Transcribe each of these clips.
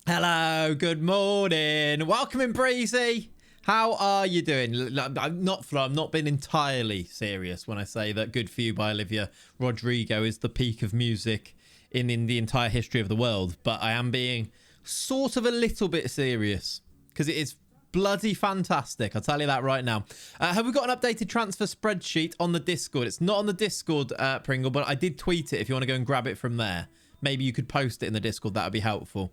Hello, good morning. Welcome in, Breezy. How are you doing? I'm not being entirely serious when I say that Good For You by Olivia Rodrigo is the peak of music in the entire history of the world. But I am being sort of a little bit serious because it is bloody fantastic. I'll tell you that right now. Have we got an updated transfer spreadsheet on the Discord? It's not on the Discord, Pringle, but I did tweet it if you want to go and grab it from there. Maybe you could post it in the Discord. That would be helpful.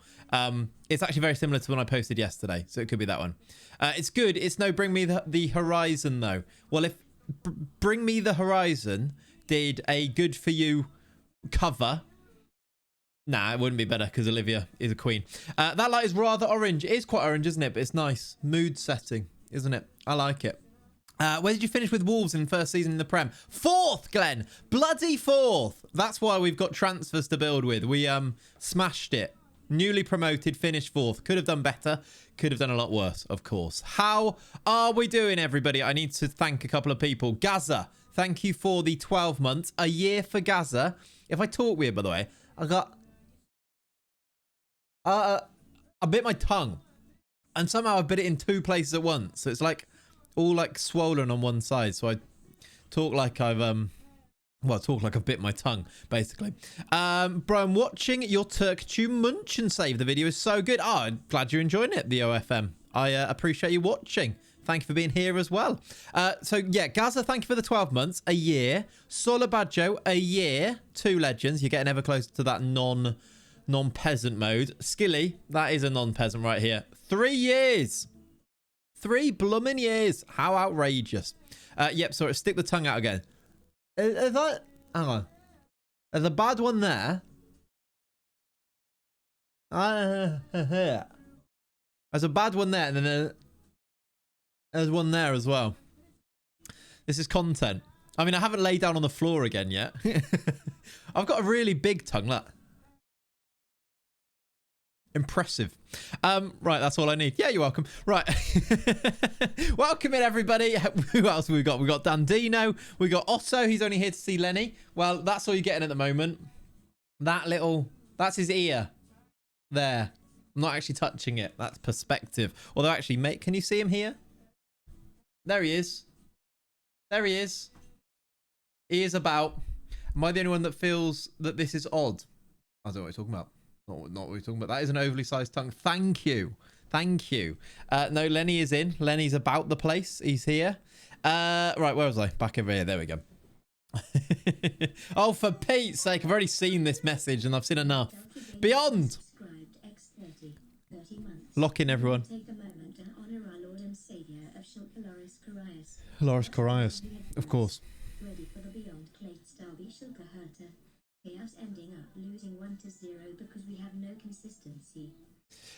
It's actually very similar to when I posted yesterday, so it could be that one. It's good. It's no Bring Me the Horizon, though. Well, if Bring Me the Horizon did a Good For You cover... Nah, it wouldn't be better because Olivia is a queen. That light is rather orange. It is quite orange, isn't it? But it's nice. Mood setting, isn't it? I like it. Where did you finish with Wolves in first season in the Prem? 4th, Glenn. Bloody 4th. That's why we've got transfers to build with. We smashed it. Newly promoted, finished 4th. Could have done better. Could have done a lot worse, of course. How are we doing, everybody? I need to thank a couple of people. Gaza, thank you for the 12 months. A year for Gaza. If I talk weird, by the way, I got... I bit my tongue. And somehow I bit it in 2 places at once. So it's like... all like swollen on one side, so I talk like I've talk like I've bit my tongue, basically. Bro, I'm watching your Turk2 Munch and Save. The video is so good. Oh, I'm glad you're enjoying it, the OFM. I appreciate you watching. Thank you for being here as well. So yeah, Gaza, thank you for the 12 months, a year. Solabadjo, a year. 2 legends. You're getting ever closer to that non-peasant mode. Skilly, that is a non-peasant right here. 3 years. 3 blooming years. How outrageous. Yep, sorry, stick the tongue out again. Is that... hang on. There's a bad one there. There's a bad one there, and then there's one there as well. This is content. I mean, I haven't laid down on the floor again yet. I've got a really big tongue, look. Impressive. Right, that's all I need. Yeah, you're welcome. Right. Welcome in, everybody. Who else have we got? We got Dandino. We got Otto. He's only here to see Lenny. Well, that's all you're getting at the moment. That's his ear. There. I'm not actually touching it. That's perspective. Although, actually, mate, can you see him here? There he is. There he is. He is about. Am I the only one that feels that this is odd? I don't know what you're talking about. Not what we're talking about. That is an overly sized tongue. Thank you. Thank you. No, Lenny is in. Lenny's about the place. He's here. Right, where was I? Back over here. There we go. Oh, for Pete's sake. I've already seen this message and I've seen enough. Beyond. Lock in, everyone. Loris Corias. Of course. Ready for the Beyond Plate Derby Shilka Herta. Chaos ending up losing 1-0 because we have no consistency.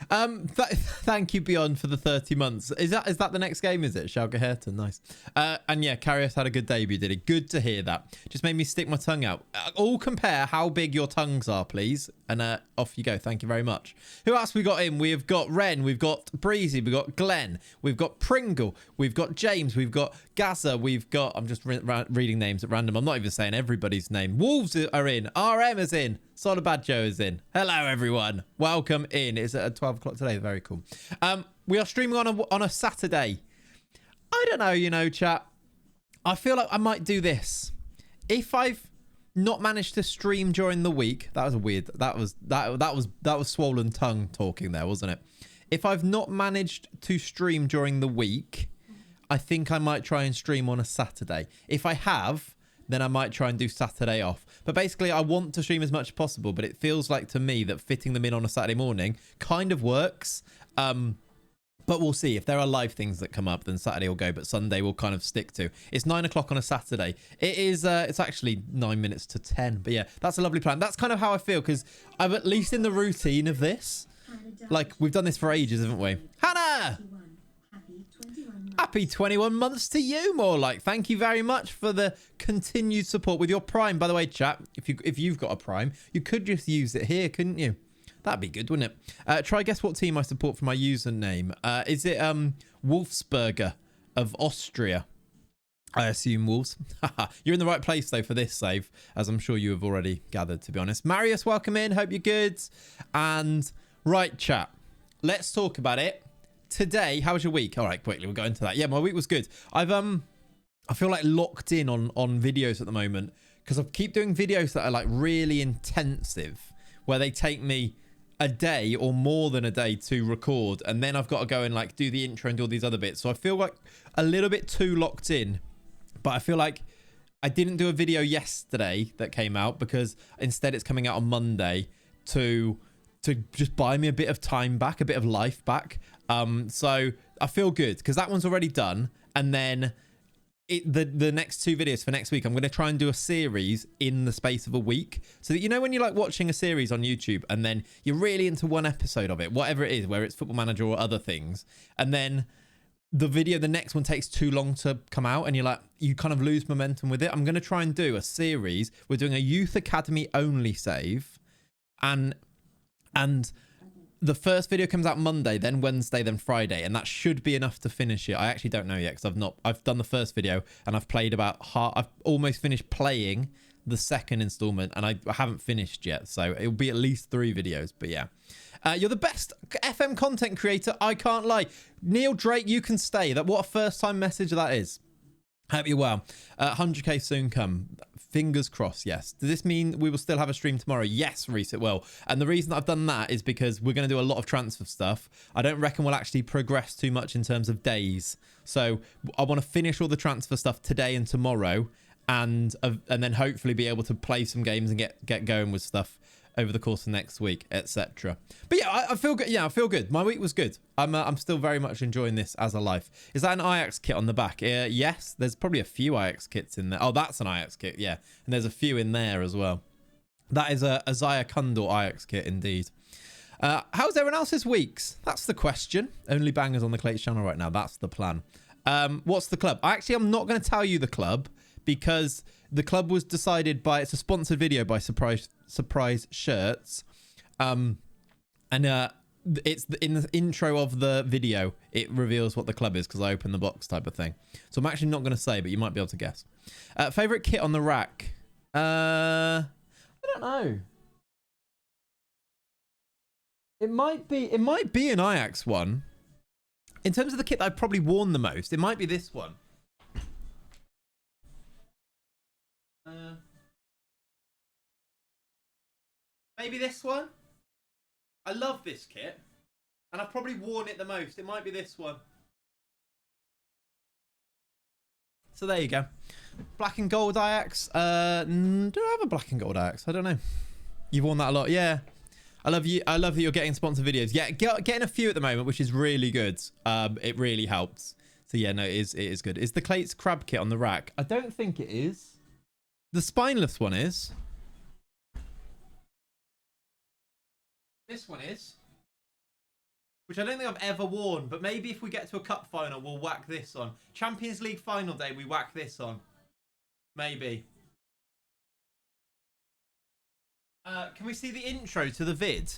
Thank you, Beyond, for the 30 months. Is that the next game, is it? Schalke Hertha, nice. And yeah, Karius had a good debut, did he? Good to hear that. Just made me stick my tongue out. All compare how big your tongues are, please. And off you go. Thank you very much. Who else we got in? We've got Ren, we've got Breezy, we've got Glenn, we've got Pringle, we've got James, we've got Gaza, we've got... I'm just reading names at random. I'm not even saying everybody's name. Wolves are in. RM is in. Solabadjo is in. Hello, everyone. Welcome in. It's at 12 o'clock today. Very cool. We are streaming on a Saturday. I don't know, you know, chat. I feel like I might do this. If I've not managed to stream during the week, that was a weird. That was swollen tongue talking there, wasn't it? If I've not managed to stream during the week, I think I might try and stream on a Saturday. If I have, then I might try and do Saturday off. But basically, I want to stream as much as possible, but it feels like to me that fitting them in on a Saturday morning kind of works. But we'll see. If there are live things that come up, then Saturday will go, but Sunday we'll kind of stick to. It's 9 o'clock on a Saturday. It is, it's actually 9 minutes to 10. But yeah, that's a lovely plan. That's kind of how I feel, because I'm at least in the routine of this. Like, we've done this for ages, haven't we? Hannah! Happy 21 months to you, more like. Thank you very much for the continued support with your Prime. By the way, chat, if you've got a Prime, you could just use it here, couldn't you? That'd be good, wouldn't it? Try guess what team I support for my username. Is it Wolfsberger of Austria? I assume Wolves. You're in the right place, though, for this save, as I'm sure you have already gathered, to be honest. Marius, welcome in. Hope you're good. And right, chat. let's talk about it. Today, how was your week? All right, quickly, we'll go into that. Yeah, my week was good. I feel like locked in on videos at the moment because I keep doing videos that are like really intensive, where they take me a day or more than a day to record, and then I've got to go and like do the intro and do all these other bits. So I feel like a little bit too locked in, but I feel like I didn't do a video yesterday that came out because instead it's coming out on Monday to just buy me a bit of time back, a bit of life back. So I feel good because that one's already done. And then the next 2 videos for next week, I'm going to try and do a series in the space of a week. So that, you know, when you're like watching a series on YouTube and then you're really into one episode of it, whatever it is, whether it's Football Manager or other things, and then the next one takes too long to come out and you're like, you kind of lose momentum with it. I'm going to try and do a series. We're doing a Youth Academy only save, and the first video comes out Monday, then Wednesday, then Friday, and that should be enough to finish it. I actually don't know yet because I've done the first video and I've played I've almost finished playing the second installment and I haven't finished yet. So it'll be at least 3 videos, but yeah. You're the best FM content creator. I can't lie. Neil Drake, you can stay. What a first time message that is. Hope you're well. 100k soon come. Fingers crossed, yes. Does this mean we will still have a stream tomorrow? Yes, Reese, it will. And the reason I've done that is because we're going to do a lot of transfer stuff. I don't reckon we'll actually progress too much in terms of days. So I want to finish all the transfer stuff today and tomorrow, and then hopefully be able to play some games and get going with stuff over the course of next week, etc. But yeah, I feel good. Yeah, I feel good. My week was good. I'm still very much enjoying this as a life. Is that an Ajax kit on the back? Yes, there's probably a few Ajax kits in there. Oh, that's an Ajax kit, yeah. And there's a few in there as well. That is a Zaya Kundal Ajax kit indeed. How's everyone else's weeks? That's the question. Only bangers on the Clates channel right now. That's the plan. What's the club? I'm not going to tell you the club because the club was decided by, it's a sponsored video by Surprise Shirts. It's in the intro of the video, it reveals what the club is because I open the box type of thing. So I'm actually not going to say, but you might be able to guess. Favorite kit on the rack? I don't know. It might be an Ajax one. In terms of the kit that I've probably worn the most, it might be this one. Maybe this one. I love this kit, and I've probably worn it the most. It might be this one. So there you go. Black and gold Ajax. Do I have a black and gold Ajax? I don't know. You've worn that a lot, yeah. I love you. I love that you're getting sponsored videos. Yeah, getting a few at the moment, which is really good. It really helps. So yeah, no, it is good. Is the Clates crab kit on the rack? I don't think it is. The spineless one is. This one is. Which I don't think I've ever worn, but maybe if we get to a cup final, we'll whack this on. Champions League final day, we whack this on. Maybe. Can we see the intro to the vid?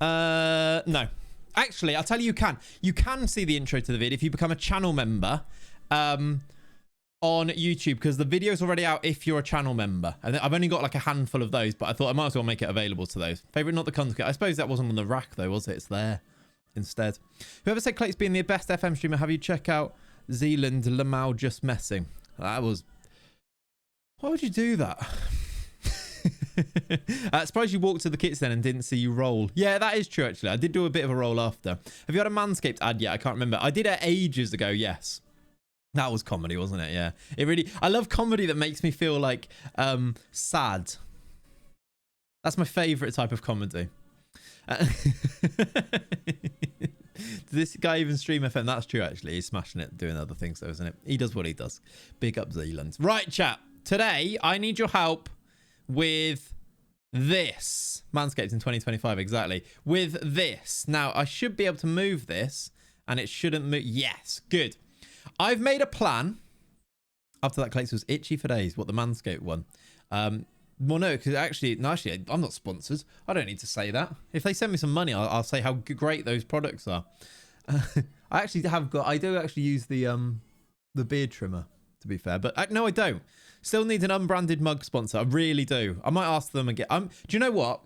No. Actually, I'll tell you, you can. You can see the intro to the vid if you become a channel member on YouTube, because the video's already out if you're a channel member. And I've only got like a handful of those, but I thought I might as well make it available to those. Favorite, not the content. I suppose that wasn't on the rack though, was it? It's there instead. Whoever said Clate's being the best FM streamer, have you check out Zealand Lamau just messing? That was... Why would you do that? Surprised you walked to the kits then and didn't see you roll. Yeah, that is true actually. I did do a bit of a roll after. Have you had a Manscaped ad yet? I can't remember. I did it ages ago, yes. That was comedy, wasn't it? Yeah. It really... I love comedy that makes me feel like sad. That's my favourite type of comedy. Does this guy even stream FM? That's true actually. He's smashing it doing other things though, isn't it? He does what he does. Big up Zealand. Right, chat. Today, I need your help with this. Manscaped in 2025, exactly. With this. Now, I should be able to move this, and it shouldn't move. Yes, good. I've made a plan. After that, Clates was itchy for days. What, the Manscaped one? Well, no, because actually, I'm not sponsored. I don't need to say that. If they send me some money, I'll say how great those products are. I do actually use the beard trimmer, to be fair. But no, I don't. Still need an unbranded mug sponsor. I really do. I might ask them again. Do you know what?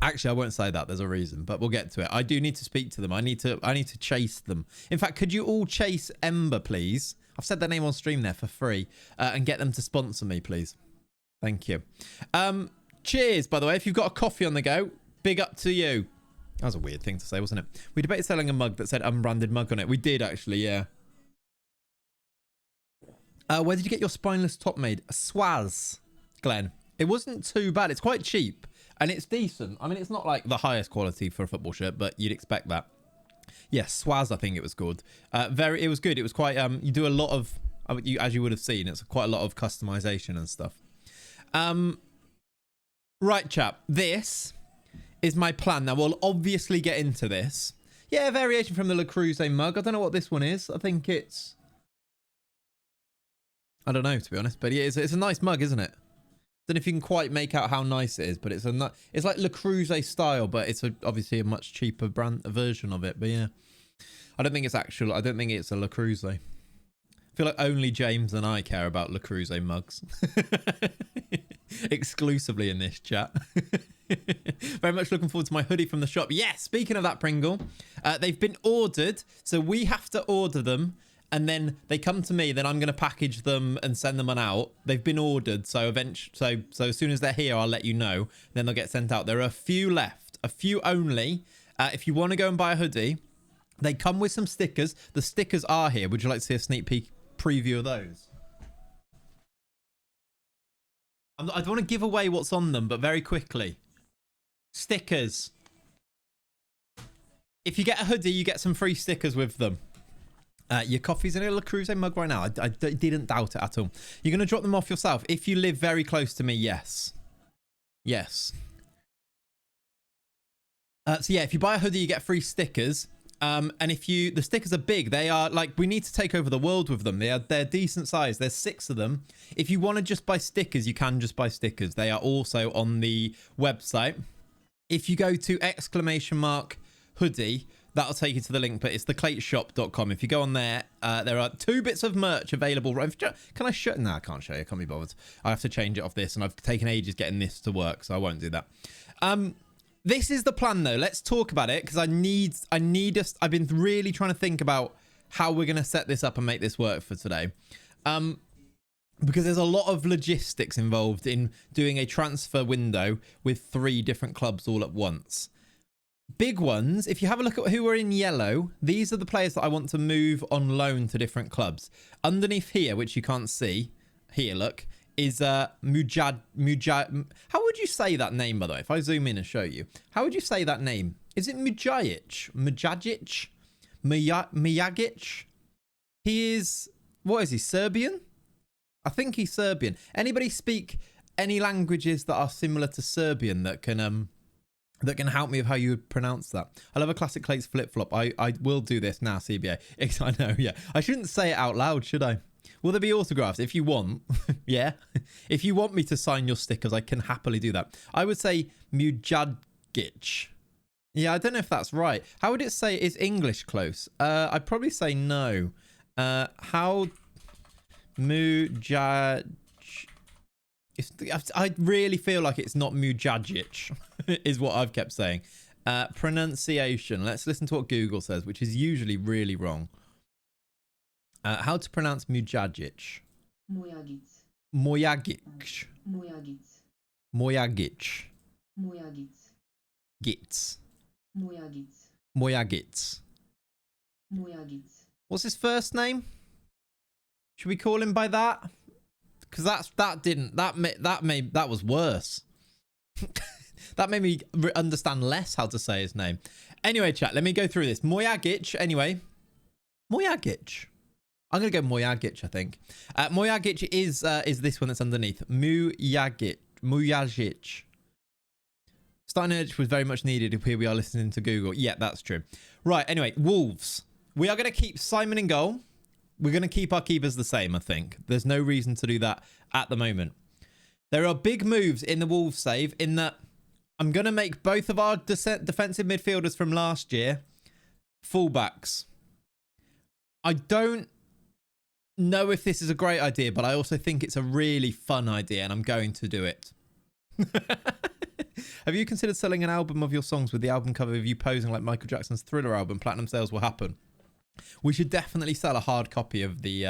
Actually, I won't say that. There's a reason, but we'll get to it. I do need to speak to them. I need to chase them. In fact, could you all chase Ember, please? I've said their name on stream there for free, and get them to sponsor me, please. Thank you. Cheers, by the way. If you've got a coffee on the go, big up to you. That was a weird thing to say, wasn't it? We debated selling a mug that said unbranded mug on it. We did, actually, yeah. Where did you get your spineless top made? A Swaz, Glenn. It wasn't too bad. It's quite cheap. And it's decent. I mean, it's not like the highest quality for a football shirt, but you'd expect that. Yes, Swaz, I think it was called. It was good. It was quite, you do a lot of, as you would have seen, it's quite a lot of customization and stuff. Right, chap. This is my plan. Now, we'll obviously get into this. Yeah, a variation from the Le Creuset mug. I don't know what this one is. I think it's, I don't know, to be honest. But yeah, it's a nice mug, isn't it? Don't know if you can quite make out how nice it is, but it's like Le Creuset style, but it's obviously a much cheaper version of it. But yeah, I don't think it's actual. I don't think it's a Le Creuset. I feel like only James and I care about Le Creuset mugs. Exclusively in this chat. Very much looking forward to my hoodie from the shop. Yes, speaking of that, Pringle, they've been ordered, so we have to order them. And then they come to me, then I'm going to package them and send them on out. They've been ordered, so eventually, so as soon as they're here, I'll let you know. Then they'll get sent out. There are a few left, a few only. If you want to go and buy a hoodie, they come with some stickers. The stickers are here. Would you like to see a sneak peek preview of those? I don't want to give away what's on them, but very quickly. Stickers. If you get a hoodie, you get some free stickers with them. Your coffee's in a Le Creuset mug right now. I didn't doubt it at all. You're going to drop them off yourself. If you live very close to me, yes. Yes. So yeah, if you buy a hoodie, you get free stickers. And if the stickers are big, they are like, we need to take over the world with them. They're decent size. There's 6 of them. If you want to just buy stickers, you can just buy stickers. They are also on the website. If you go to !hoodie, that'll take you to the link, but it's theclateshop.com. If you go on there, there are 2 bits of merch available. Can I show? No, I can't show you. I can't be bothered. I have to change it off this, and I've taken ages getting this to work, so I won't do that. This is the plan, though. Let's talk about it, because I've been really trying to think about how we're going to set this up and make this work for today. Because there's a lot of logistics involved in doing a transfer window with 3 different clubs all at once. Big ones, if you have a look at who are in yellow, these are the players that I want to move on loan to different clubs. Underneath here, which you can't see, here, look, is Mujad. How would you say that name, by the way? If I zoom in and show you, how would you say that name? Is it Mujajic? Mujajic? Mijagic? He is, what is he, Serbian? I think he's Serbian. Anybody speak any languages that are similar to Serbian that can help me with how you would pronounce that? I love a classic Clates flip-flop. I will do this now, CBA. I know, yeah. I shouldn't say it out loud, should I? Will there be autographs? If you want, yeah. If you want me to sign your stickers, I can happily do that. I would say Mujagic. Yeah, I don't know if that's right. How would it say, is English close? I'd probably say no. How... Mujaj... I really feel like it's not Mujajic, is what I've kept saying. Pronunciation. Let's listen to what Google says, which is usually really wrong. How to pronounce Mujajic? Mojagic. Mojagic. Mojagic. Mojagic. Mojagic. Gits. Mojagic. Mojagic. Mojagic. What's his first name? Should we call him by that? Because that was worse. That made me understand less how to say his name. Anyway, chat, let me go through this. Mojagic, anyway. Mojagic. I'm going to go Mojagic, I think. Mojagic is this one that's underneath. Mujagic. Starting urge was very much needed if here we are listening to Google. Yeah, that's true. Right, anyway, Wolves. We are going to keep Simon in goal. We're going to keep our keepers the same, I think. There's no reason to do that at the moment. There are big moves in the Wolves save in that I'm going to make both of our defensive midfielders from last year fullbacks. I don't know if this is a great idea, but I also think it's a really fun idea, and I'm going to do it. Have you considered selling an album of your songs with the album cover of you posing like Michael Jackson's Thriller album? Platinum sales will happen. We should definitely sell a hard copy of the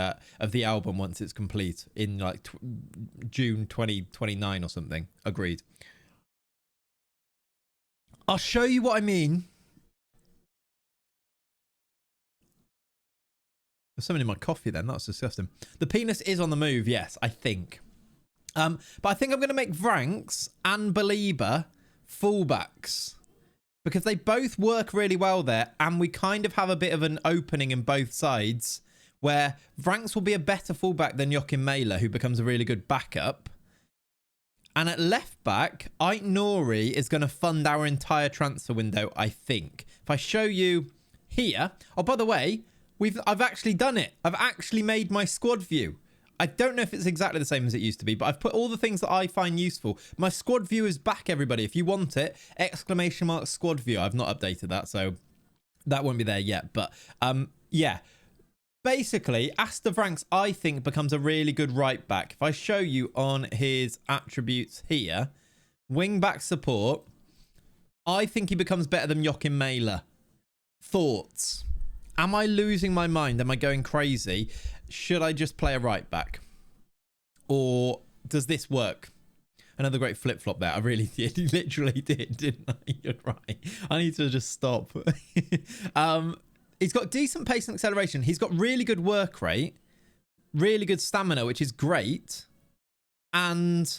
album once it's complete in like June 2029 or something. Agreed. I'll show you what I mean. There's something in my coffee then. That's disgusting. The penis is on the move. Yes, I think. But I think I'm going to make Vranks and Belieber fullbacks because they both work really well there. And we kind of have a bit of an opening in both sides where Vranks will be a better fullback than Joachim Mailer, who becomes a really good backup. And at left back, Ait Nori is going to fund our entire transfer window, I think. If I show you here. Oh, by the way, I've actually done it. I've actually made my squad view. I don't know if it's exactly the same as it used to be, but I've put all the things that I find useful. My squad view is back, everybody. If you want it, ! Squad view. I've not updated that, so that won't be there yet. But yeah, basically, Asta Vranks, I think, becomes a really good right back. If I show you on his attributes here, wing back support, I think he becomes better than Joachim Mailer. Thoughts? Am I losing my mind? Am I going crazy? Should I just play a right back? Or does this work? Another great flip-flop there. I really did. Literally did, didn't I? You're right. I need to just stop. He's got decent pace and acceleration. He's got really good work rate. Really good stamina, which is great. And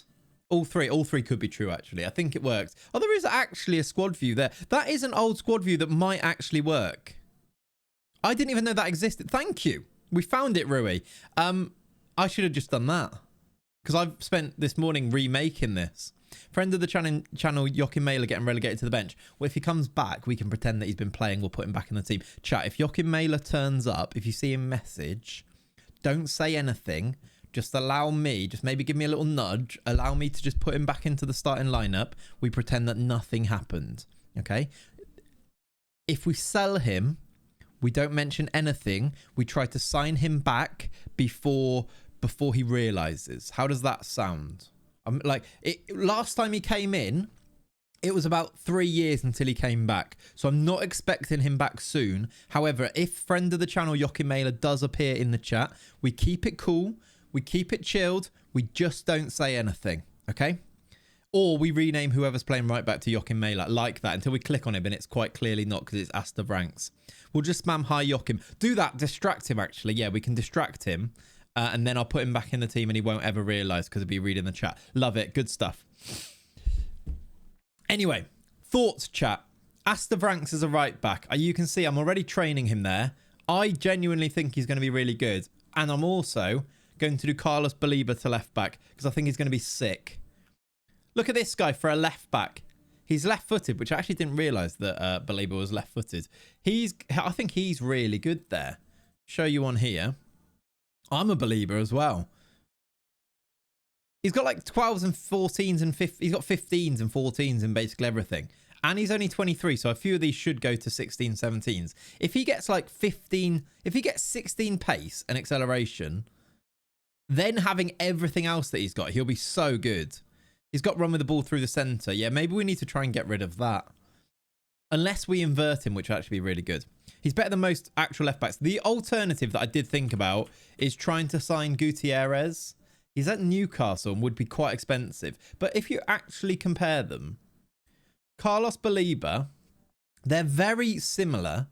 all three could be true, actually. I think it works. Oh, there is actually a squad view there. That is an old squad view that might actually work. I didn't even know that existed. Thank you. We found it, Rui. I should have just done that. Because I've spent this morning remaking this. Friend of the channel, Joachim Mailer getting relegated to the bench. Well, if he comes back, we can pretend that he's been playing. We'll put him back in the team. Chat, if Joachim Mailer turns up, if you see him message, don't say anything. Just allow me, just maybe give me a little nudge. Allow me to just put him back into the starting lineup. We pretend that nothing happened. Okay? If we sell him, we don't mention anything. We try to sign him back before he realizes. How does that sound? Last time he came in, it was about 3 years until he came back. So I'm not expecting him back soon. However, if friend of the channel, Joachim Mailer, does appear in the chat, we keep it cool. We keep it chilled. We just don't say anything. Okay? Or we rename whoever's playing right back to Joachim Mailer like that until we click on him and it's quite clearly not because it's Asta Vranks. We'll just spam hi Joachim. Do that. Distract him, actually. Yeah, we can distract him. And then I'll put him back in the team and he won't ever realise because he'll be reading the chat. Love it. Good stuff. Anyway, thoughts, chat. Asta Vranks is a right back. You can see I'm already training him there. I genuinely think he's going to be really good. And I'm also going to do Carlos Belieber to left back because I think he's going to be sick. Look at this guy for a left back. He's left-footed, which I actually didn't realise that Belieber was left-footed. I think he's really good there. Show you on here. I'm a Belieber as well. He's got like 12s and 14s and 15s. He's got 15s and 14s and basically everything. And he's only 23, so a few of these should go to 16, 17s. If he gets like 15, if he gets 16 pace and acceleration, then having everything else that he's got, he'll be so good. He's got run with the ball through the centre. Yeah, maybe we need to try and get rid of that. Unless we invert him, which would actually be really good. He's better than most actual left backs. The alternative that I did think about is trying to sign Gutierrez. He's at Newcastle and would be quite expensive. But if you actually compare them, Carlos Belieber, they're very similar.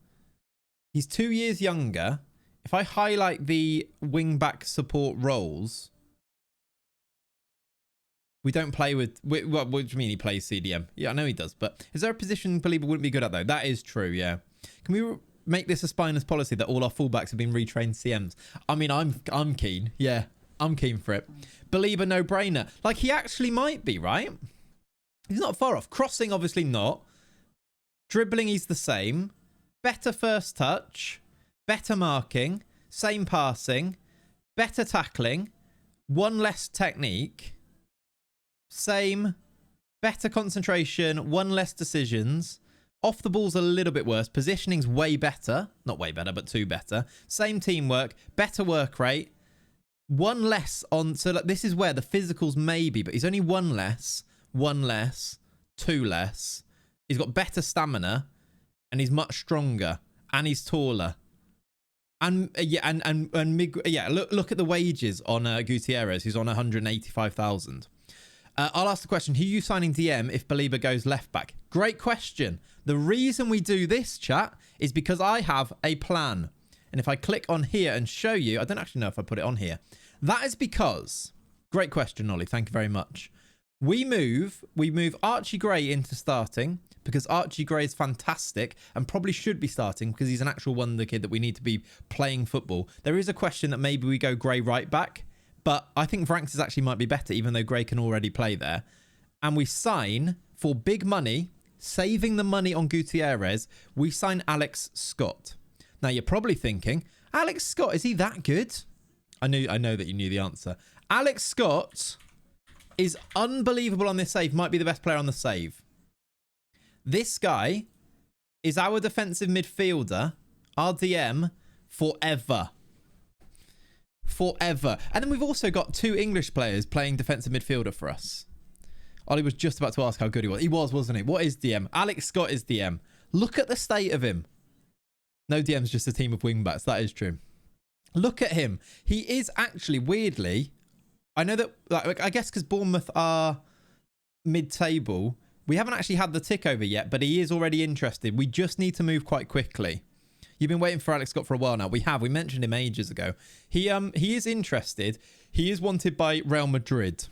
He's 2 years younger. If I highlight the wing-back support roles, we don't play with... What do you mean he plays CDM? Yeah, I know he does, but is there a position Belieber wouldn't be good at, though? That is true, yeah. Can we make this a spineless policy that all our fullbacks have been retrained CMs? I mean, I'm keen. Yeah, I'm keen for it. Belieber, no-brainer. Like, he actually might be, right? He's not far off. Crossing, obviously not. Dribbling, he's the same. Better first touch. Better marking. Same passing. Better tackling. One less technique. Same. Better concentration. One less decisions. Off the ball's a little bit worse. Positioning's way better. Not way better, but 2 better. Same teamwork. Better work rate. One less on... So like, this is where the physicals maybe, but he's only one less. 2 less. He's got better stamina, and he's much stronger, and he's taller. And look at the wages on Gutierrez, who's on 185,000. I'll ask the question, who are you signing DM if Baliba goes left back? Great question. The reason we do this, chat, is because I have a plan. And if I click on here and show you, I don't actually know if I put it on here. That is because, great question, Ollie, thank you very much. We move Archie Gray into starting because Archie Gray is fantastic and probably should be starting because he's an actual wonder kid that we need to be playing football. There is a question that maybe we go Gray right back, but I think Franks actually might be better even though Gray can already play there. And we sign for big money, saving the money on Gutierrez, we sign Alex Scott. Now you're probably thinking, Alex Scott, is he that good? I know that you knew the answer. Alex Scott is unbelievable on this save, might be the best player on the save. This guy is our defensive midfielder, our DM, forever. Forever. And then we've also got 2 English players playing defensive midfielder for us. Ollie was just about to ask how good he was. He was, wasn't he? What is DM? Alex Scott is DM. Look at the state of him. No DM's just a team of wingbacks. That is true. Look at him. He is actually, weirdly... I know that, like, I guess because Bournemouth are mid-table, we haven't actually had the tick over yet, but he is already interested. We just need to move quite quickly. You've been waiting for Alex Scott for a while now. We have. We mentioned him ages ago. He is interested. He is wanted by Real Madrid.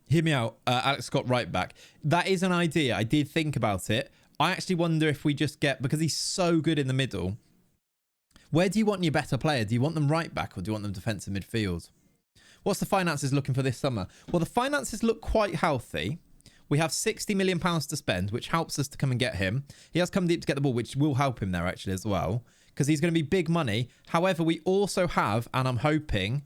Hear me out. Alex Scott right back. That is an idea. I did think about it. I actually wonder if we just get, because he's so good in the middle, where do you want your better player? Do you want them right back or do you want them defensive midfield? What's the finances looking for this summer? Well, the finances look quite healthy. We have £60 million to spend, which helps us to come and get him. He has come deep to get the ball, which will help him there actually as well, because he's going to be big money. However, we also have, and I'm hoping,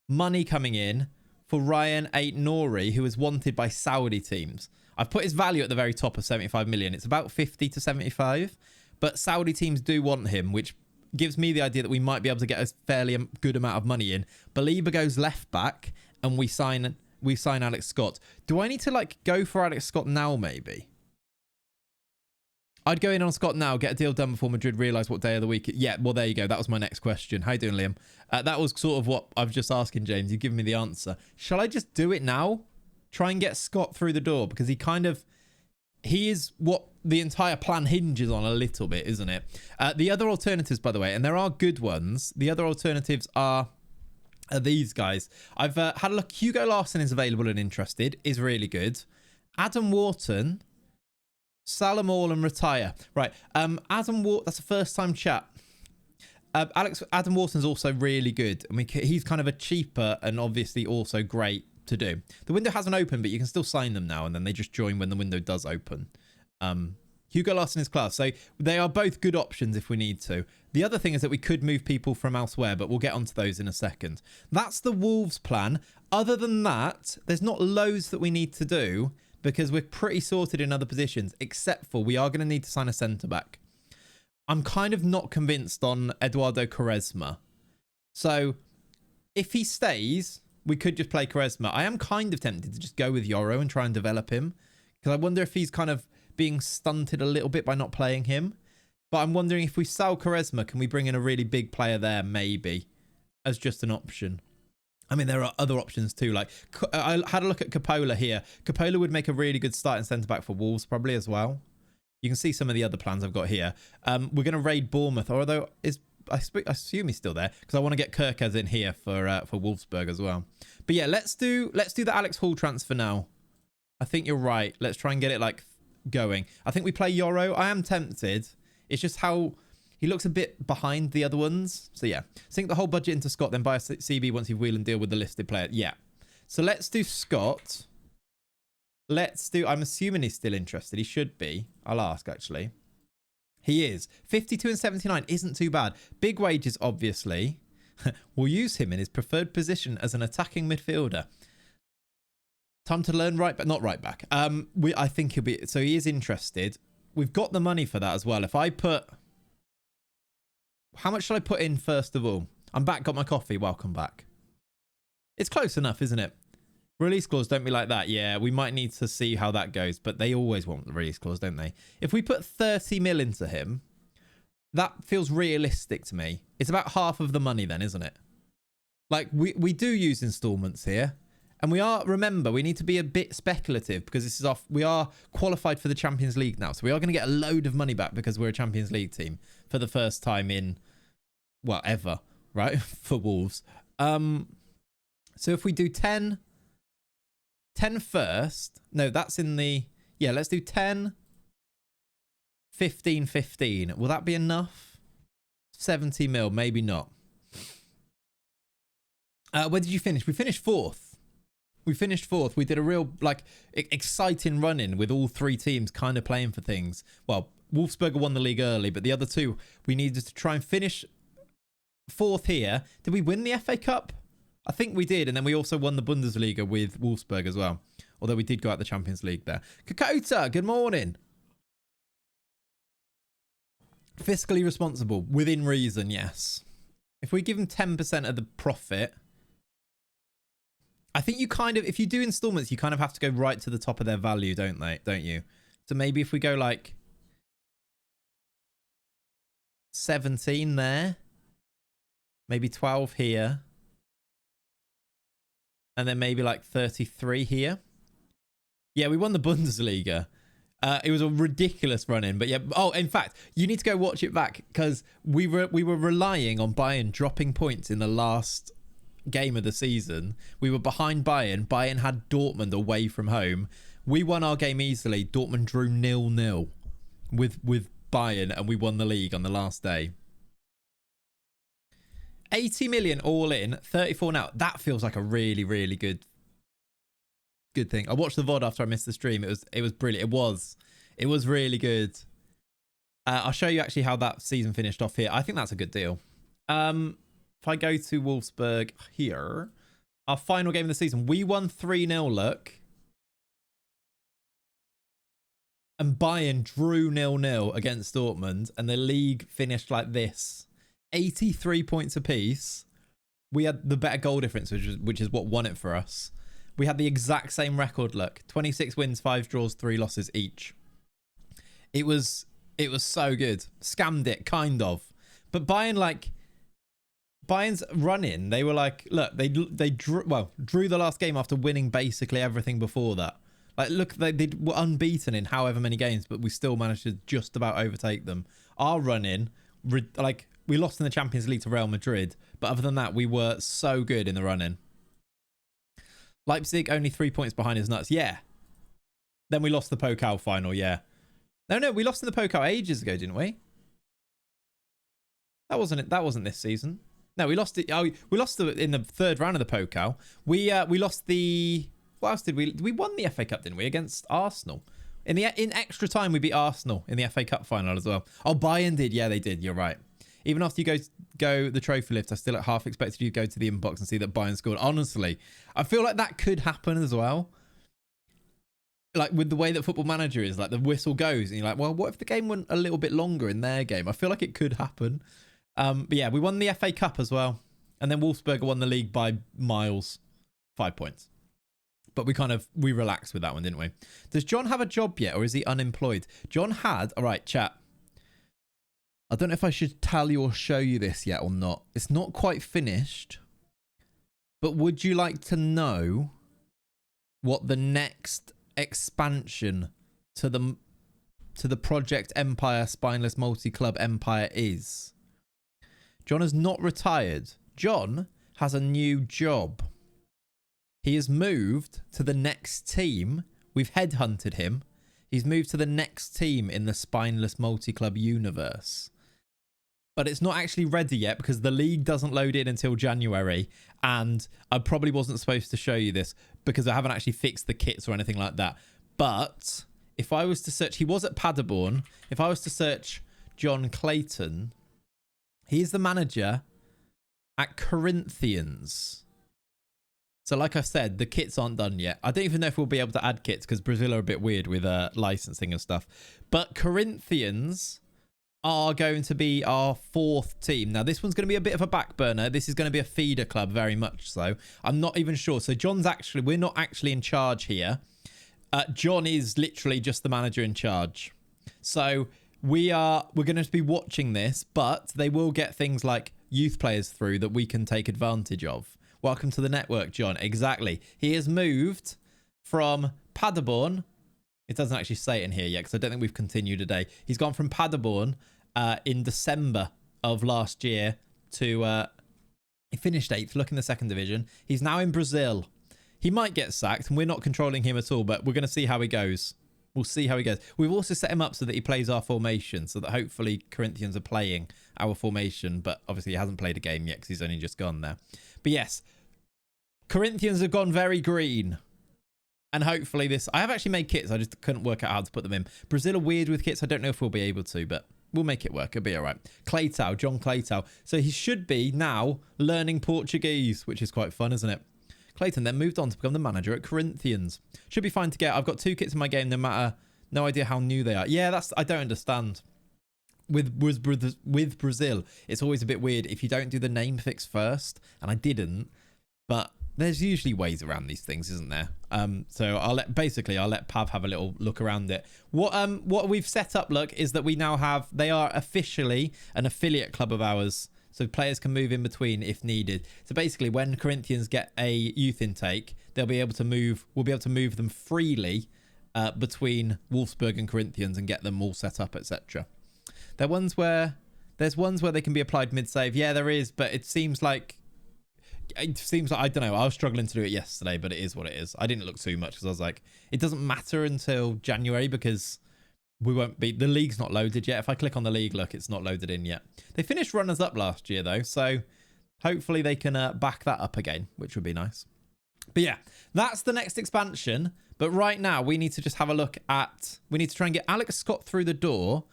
money coming in for Ryan Ait-Nouri, who is wanted by Saudi teams. I've put his value at the very top of 75 million. It's about 50 to 75, but Saudi teams do want him, which gives me the idea that we might be able to get a fairly good amount of money in. Baliba goes left back and we sign Alex Scott. Do I need to like go for Alex Scott now maybe? I'd go in on Scott now, get a deal done before Madrid realise what day of the week. Yeah, well, there you go. That was my next question. How you doing, Liam? That was sort of what I was just asking, James. You've given me the answer. Shall I just do it now? Try and get Scott through the door because he is what the entire plan hinges on a little bit, isn't it? The other alternatives, by the way, and there are good ones. The other alternatives are these guys. I've had a look. Hugo Larsson is available and interested. Is really good. Adam Wharton, Salam all and retire. Right. Adam Wharton, that's a first time chat. Adam Wharton's also really good. I mean, he's kind of a cheaper and obviously also great to do. The window hasn't opened, but you can still sign them now and then they just join when the window does open. Hugo Larsson is class. So they are both good options if we need to. The other thing is that we could move people from elsewhere, but we'll get onto those in a second. That's the Wolves plan. Other than that, there's not loads that we need to do because we're pretty sorted in other positions, except for we are going to need to sign a centre-back. I'm kind of not convinced on Eduardo Quaresma. So if he stays, we could just play Quaresma. I am kind of tempted to just go with Yoro and try and develop him because I wonder if he's kind of being stunted a little bit by not playing him. But I'm wondering if we sell Quaresma, can we bring in a really big player there maybe as just an option? I mean, there are other options too. Like I had a look at Coppola here. Coppola would make a really good starting centre-back for Wolves probably as well. You can see some of the other plans I've got here. We're going to raid Bournemouth, although I assume he's still there because I want to get Kirkez in here for Wolfsberg as well. But yeah, let's do the Alex Hall transfer now. I think you're right. Let's try and get it like going. I think we play Yoro. I am tempted. It's just how he looks a bit behind the other ones. So yeah, sink the whole budget into Scott, then buy a CB once you wheel and deal with the listed player. Yeah. So let's do Scott. I'm assuming he's still interested. He should be. I'll ask actually. He is. 52 and 79 isn't too bad. Big wages, obviously. We'll use him in his preferred position as an attacking midfielder. Time to learn right back. Not right back. I think he'll be... So he is interested. We've got the money for that as well. If I put... How much shall I put in first of all? I'm back. Got my coffee. Welcome back. It's close enough, isn't it? Release clause, don't be like that. Yeah, we might need to see how that goes, but they always want the release clause, don't they? If we put 30 mil into him, that feels realistic to me. It's about half of the money then, isn't it? Like, we do use installments here. And remember, we need to be a bit speculative because this is we are qualified for the Champions League now. So we are going to get a load of money back because we're a Champions League team for the first time in, well, ever, right? For Wolves. So if we do 10 first, no, that's in the, yeah, let's do 10, 15, 15. Will that be enough? 70 mil, maybe not. Where did you finish? We finished 4th. We finished 4th. We did a real, like, exciting run-in with all 3 teams kind of playing for things. Well, Wolfsberger won the league early, but the other 2, we needed to try and finish 4th here. Did we win the FA Cup? I think we did, and then we also won the Bundesliga with Wolfsburg as well. Although we did go out the Champions League there. Kakota, good morning. Fiscally responsible, within reason, yes. If we give them 10% of the profit, I think you kind of, if you do installments, you kind of have to go right to the top of their value, don't you? So maybe if we go like 17 there, maybe 12 here, and then maybe like 33 here. Yeah, we won the Bundesliga. It was a ridiculous run-in, but yeah. Oh, in fact, you need to go watch it back because we were relying on Bayern dropping points in the last game of the season. We were behind Bayern. Bayern had Dortmund away from home. We won our game easily. Dortmund drew 0-0 with Bayern, and we won the league on the last day. 80 million all in, 34 now. That feels like a really, really good thing. I watched the VOD after I missed the stream. It was brilliant. It was really good. I'll show you actually how that season finished off here. I think that's a good deal. If I go to Wolfsburg here, our final game of the season, we won 3-0, look. And Bayern drew 0-0 against Dortmund, and the league finished like this. 83 points apiece. We had the better goal difference, which is what won it for us. We had the exact same record, look. 26 wins, 5 draws, 3 losses each. It was so good. Scammed it, kind of. But Bayern's run-in, they were like, look, they drew the last game after winning basically everything before that. Like, look, they were unbeaten in however many games, but we still managed to just about overtake them. Our run-in, like, we lost in the Champions League to Real Madrid, but other than that, we were so good in the run-in. Leipzig only 3 points behind is nuts. Yeah. Then we lost the Pokal final, yeah. No, we lost in the Pokal ages ago, didn't we? That wasn't it. That wasn't this season. No, we lost it. Oh, we lost in the 3rd round of the Pokal. We lost the. What else did we? We won the FA Cup, didn't we, against Arsenal? In extra time, we beat Arsenal in the FA Cup final as well. Oh, Bayern did. Yeah, they did. You're right. Even after you go the trophy lift, I still half expected you to go to the inbox and see that Bayern scored. Honestly, I feel like that could happen as well. Like with the way that Football Manager is, like the whistle goes and you're like, well, what if the game went a little bit longer in their game? I feel like it could happen. But yeah, we won the FA Cup as well. And then Wolfsberger won the league by miles, 5 points. But we relaxed with that one, didn't we? Does John have a job yet or is he unemployed? John had, all right, chat. I don't know if I should tell you or show you this yet or not. It's not quite finished. But would you like to know what the next expansion to the Project Empire Spineless Multi-Club Empire is? John has not retired. John has a new job. He has moved to the next team. We've headhunted him. He's moved to the next team in the Spineless Multi-Club universe. But it's not actually ready yet because the league doesn't load in until January. And I probably wasn't supposed to show you this because I haven't actually fixed the kits or anything like that. But if I was to search, he was at Paderborn. If I was to search John Clayton, he's the manager at Corinthians. So like I said, the kits aren't done yet. I don't even know if we'll be able to add kits because Brazil are a bit weird with licensing and stuff. But Corinthians are going to be our 4th team. Now, this one's going to be a bit of a back burner. This is going to be a feeder club, very much so. I'm not even sure. So we're not actually in charge here. John is literally just the manager in charge. So we're going to be watching this, but they will get things like youth players through that we can take advantage of. Welcome to the network, John. Exactly. He has moved from Paderborn. It doesn't actually say it in here yet because I don't think we've continued today. He's gone from Paderborn in December of last year to... he finished 8th, look in the 2nd division. He's now in Brazil. He might get sacked, and we're not controlling him at all, but we're going to see how he goes. We'll see how he goes. We've also set him up so that he plays our formation, so that hopefully Corinthians are playing our formation, but obviously he hasn't played a game yet because he's only just gone there. But yes, Corinthians have gone very green. And hopefully this... I have actually made kits. I just couldn't work out how to put them in. Brazil are weird with kits. I don't know if we'll be able to, but we'll make it work. It'll be all right. Claytow, John Claytow. So he should be now learning Portuguese, which is quite fun, isn't it? Clayton then moved on to become the manager at Corinthians. Should be fine to get. I've got 2 kits in my game, no matter... No idea how new they are. Yeah, that's... I don't understand. With Brazil, it's always a bit weird if you don't do the name fix first, and I didn't, but... There's usually ways around these things, isn't there? So I'll let Pav have a little look around it. What we've set up, look, is that we now have... They are officially an affiliate club of ours, so players can move in between if needed. So basically, when Corinthians get a youth intake, they'll be able to move... We'll be able to move them freely between Wolfsburg and Corinthians and get them all set up, etc. There's ones where they can be applied mid-save. Yeah, there is, but it seems like... I don't know, I was struggling to do it yesterday, but it is what it is. I didn't look too much because I was like, it doesn't matter until January because we won't be... The league's not loaded yet. If I click on the league, look, it's not loaded in yet. They finished runners up last year though, so hopefully they can back that up again, which would be nice. But yeah, that's the next expansion. But right now we need to just have a look at... We need to try and get Alex Scott through the door.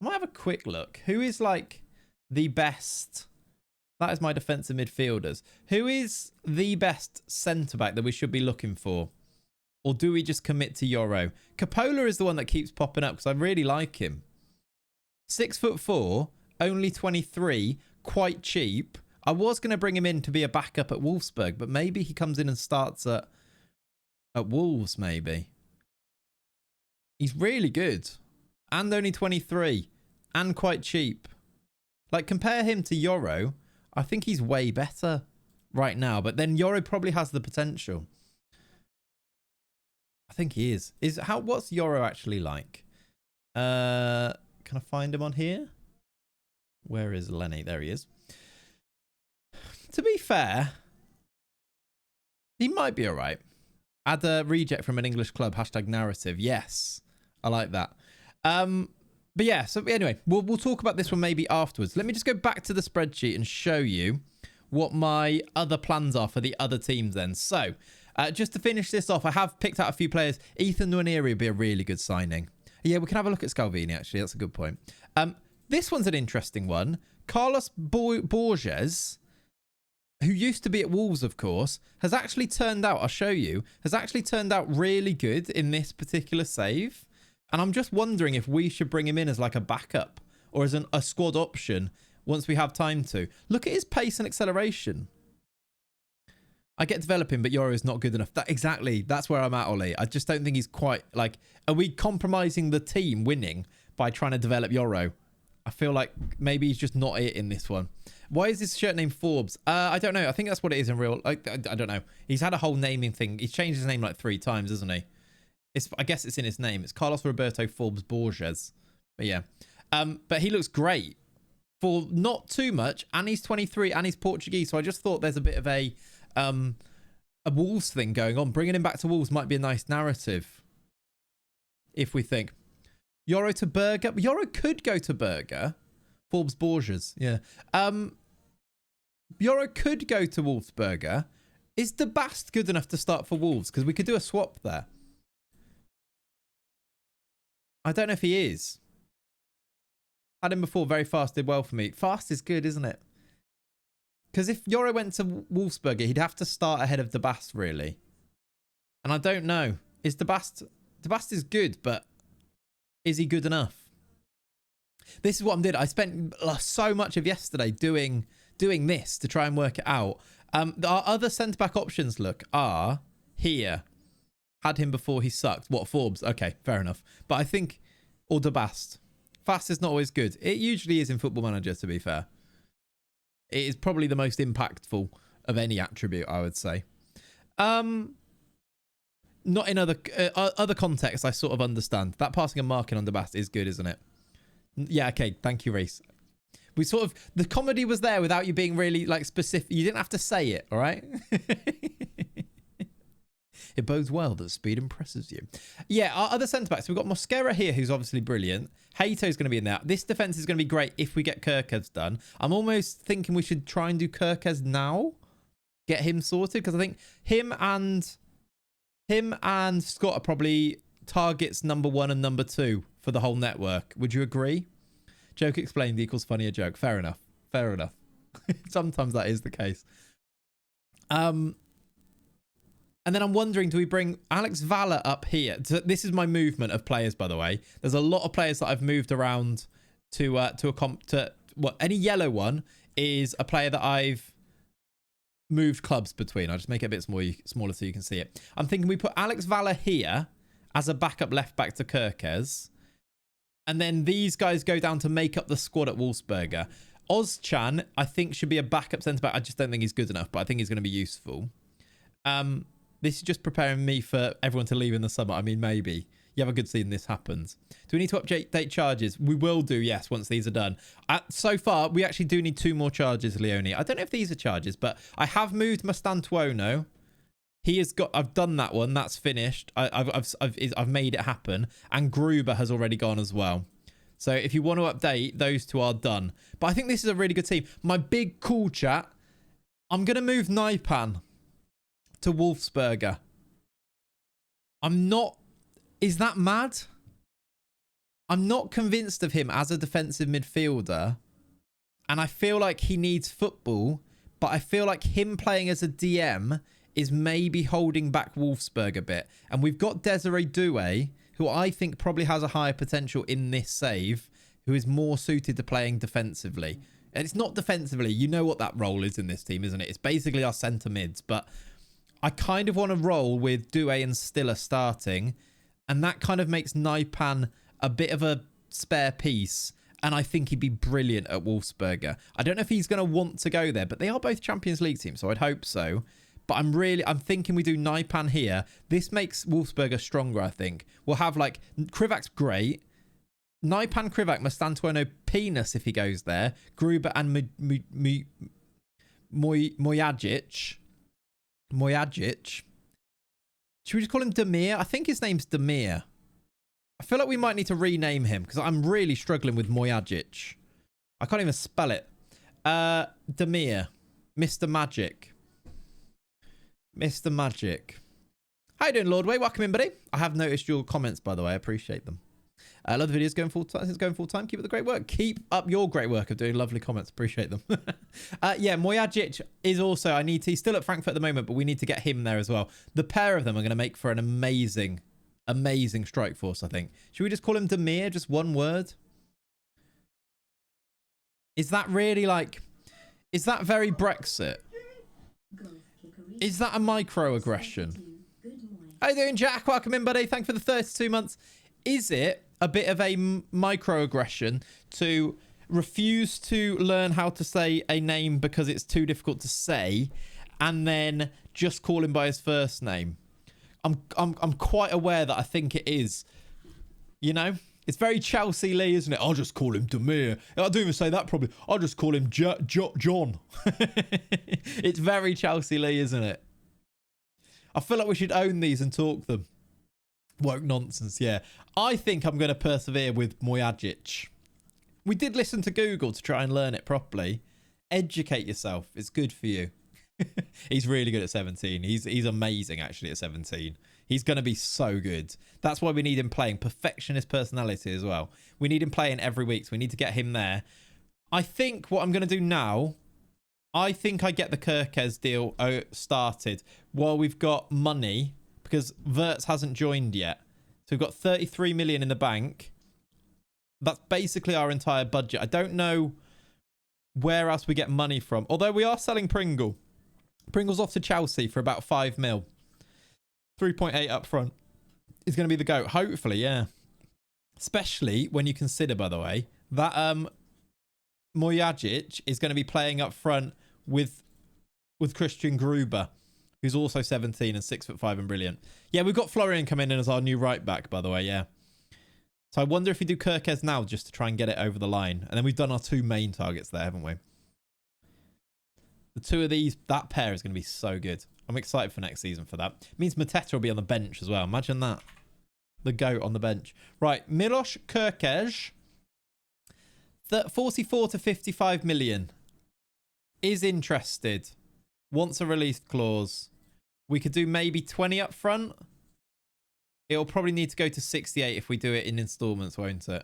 I might have a quick look. Who is like the best... That is my defensive midfielders. Who is the best centre-back that we should be looking for? Or do we just commit to Euro? Capola is the one that keeps popping up because I really like him. 6'4", only 23, quite cheap. I was going to bring him in to be a backup at Wolfsburg, but maybe he comes in and starts at Wolves, maybe. He's really good. And only 23. And quite cheap. Like, compare him to Euro... I think he's way better right now, but then Yoro probably has the potential. I think he is. What's Yoro actually like? Can I find him on here? Where is Lenny? There he is. To be fair, he might be all right. Add a reject from an English club. #narrative. Yes, I like that. But yeah, so anyway, we'll talk about this one maybe afterwards. Let me just go back to the spreadsheet and show you what my other plans are for the other teams then. So, just to finish this off, I have picked out a few players. Ethan Nwaneri would be a really good signing. Yeah, we can have a look at Scalvini, actually. That's a good point. This one's an interesting one. Carlos Borges, who used to be at Wolves, of course, has actually turned out, I'll show you, has actually turned out really good in this particular save. And I'm just wondering if we should bring him in as like a backup or as a squad option once we have time to. Look at his pace and acceleration. I get developing, but Euro is not good enough. Exactly. That's where I'm at, Ollie. I just don't think he's quite like... Are we compromising the team winning by trying to develop Euro? I feel like maybe he's just not it in this one. Why is his shirt named Forbes? I don't know. I think that's what it is in real... I don't know. He's had a whole naming thing. He's changed his name like 3 times, hasn't he? I guess it's in his name. It's Carlos Roberto Forbes Borges. But yeah. But he looks great for not too much. And he's 23 and he's Portuguese. So I just thought there's a bit of a Wolves thing going on. Bringing him back to Wolves might be a nice narrative. If we think. Euro to Berger. Euro could go to Berger. Forbes Borges. Yeah. Euro could go to Wolfsberger. Is De Bast good enough to start for Wolves? Because we could do a swap there. I don't know if he is. Had him before, very fast, did well for me. Fast is good, isn't it? Because if Euro went to Wolfsberger, he'd have to start ahead of De Bast, really. And I don't know. Is De Bast... De Bast is good, but is he good enough? This is what I'm doing. I spent so much of yesterday doing this to try and work it out. Our other centre-back options, look, are here. Had him before he sucked. What, Forbes? Okay, fair enough. But I think, or De Bast. Fast is not always good. It usually is in Football Manager, to be fair. It is probably the most impactful of any attribute, I would say. Not in other contexts, I sort of understand. That passing and marking on De Bast is good, isn't it? Yeah, okay. Thank you, Reese. We sort of, the comedy was there without you being really like specific. You didn't have to say it, all right? It bodes well that speed impresses you. Yeah, our other centre-backs. We've got Mosquera here, who's obviously brilliant. Hato's going to be in there. This defence is going to be great if we get Kirkez done. I'm almost thinking we should try and do Kirkez now. Get him sorted, because I think him and Scott are probably targets number 1 and number 2 for the whole network. Would you agree? Joke explained equals funnier joke. Fair enough. Fair enough. Sometimes that is the case. And then I'm wondering, do we bring Alex Valler up here? So this is my movement of players, by the way. There's a lot of players that I've moved around to any yellow one is a player that I've moved clubs between. I'll just make it a bit smaller so you can see it. I'm thinking we put Alex Valler here as a backup left back to Kirkez. And then these guys go down to make up the squad at Wolfsberger. Ozchan, I think, should be a backup centre-back. I just don't think he's good enough, but I think he's going to be useful. This is just preparing me for everyone to leave in the summer. I mean, maybe. You have a good season, this happens. Do we need to update charges? We will do, yes, once these are done. So far, we actually do need 2 more charges, Leone. I don't know if these are charges, but I have moved Mastantuono. He has got... I've done that one. That's finished. I've made it happen. And Gruber has already gone as well. So if you want to update, those 2 are done. But I think this is a really good team. My big cool chat, I'm going to move Naipan to Wolfsberger. I'm not... Is that mad? I'm not convinced of him as a defensive midfielder. And I feel like he needs football. But I feel like him playing as a DM is maybe holding back Wolfsburg a bit. And we've got Desiree Doué, who I think probably has a higher potential in this save, who is more suited to playing defensively. And it's not defensively. You know what that role is in this team, isn't it? It's basically our centre mids. But I kind of want to roll with Doué and Stiller starting. And that kind of makes Naipan a bit of a spare piece. And I think he'd be brilliant at Wolfsberger. I don't know if he's going to want to go there, but they are both Champions League teams, so I'd hope so. But I'm thinking we do Naipan here. This makes Wolfsberger stronger, I think. We'll have like, Krivak's great. Naipan, Krivak, Mastantuono, Penis if he goes there. Gruber and Mojagic. Should we just call him Demir? I think his name's Demir. I feel like we might need to rename him because I'm really struggling with Mojagic. I can't even spell it. Demir. Mr. Magic. Mr. Magic. How you doing, Lordway? Welcome in, buddy. I have noticed your comments, by the way. I appreciate them. I love the videos going full time. Since going full time, keep up the great work. Keep up your great work of doing lovely comments. Appreciate them. Yeah, Mojagic is also, he's still at Frankfurt at the moment, but we need to get him there as well. The pair of them are going to make for an amazing strike force, I think. Should we just call him Demir? Just one word? Is that really like, is that very Brexit? Is that a microaggression? How you doing, Jack? Welcome in, buddy. Thanks for the 32 months. Is it a bit of a microaggression to refuse to learn how to say a name because it's too difficult to say and then just call him by his first name? I'm quite aware that I think it is. You know? It's very Chelsea Lee, isn't it? I'll just call him Demir. I don't even say that probably. I'll just call him John. It's very Chelsea Lee, isn't it? I feel like we should own these and talk them. Woke nonsense, yeah. I think I'm going to persevere with Mojagic. We did listen to Google to try and learn it properly. Educate yourself. It's good for you. He's really good at 17. He's amazing, actually, at 17. He's going to be so good. That's why we need him playing. Perfectionist personality as well. We need him playing every week, so we need to get him there. I think what I'm going to do now, I think I get the Kirkez deal started while we've got money, because Wirtz hasn't joined yet. So we've got 33 million in the bank. That's basically our entire budget. I don't know where else we get money from. Although we are selling Pringle. Pringle's off to Chelsea for about 5 mil. 3.8 up front. Is going to be the GOAT. Hopefully, yeah. Especially when you consider, by the way, that Mojagic is going to be playing up front with Christian Gruber, who's also 17 and 6'5" and brilliant. Yeah, we've got Florian coming in as our new right back, by the way, yeah. So I wonder if we do Kirkes now just to try and get it over the line. And then we've done our 2 main targets there, haven't we? The 2 of these, that pair is going to be so good. I'm excited for next season for that. It means Mateta will be on the bench as well. Imagine that. The GOAT on the bench. Right, Milos Kirkes. 44 to 55 million. Is interested. Wants a release clause. We could do maybe 20 up front. It'll probably need to go to 68 if we do it in installments, won't it?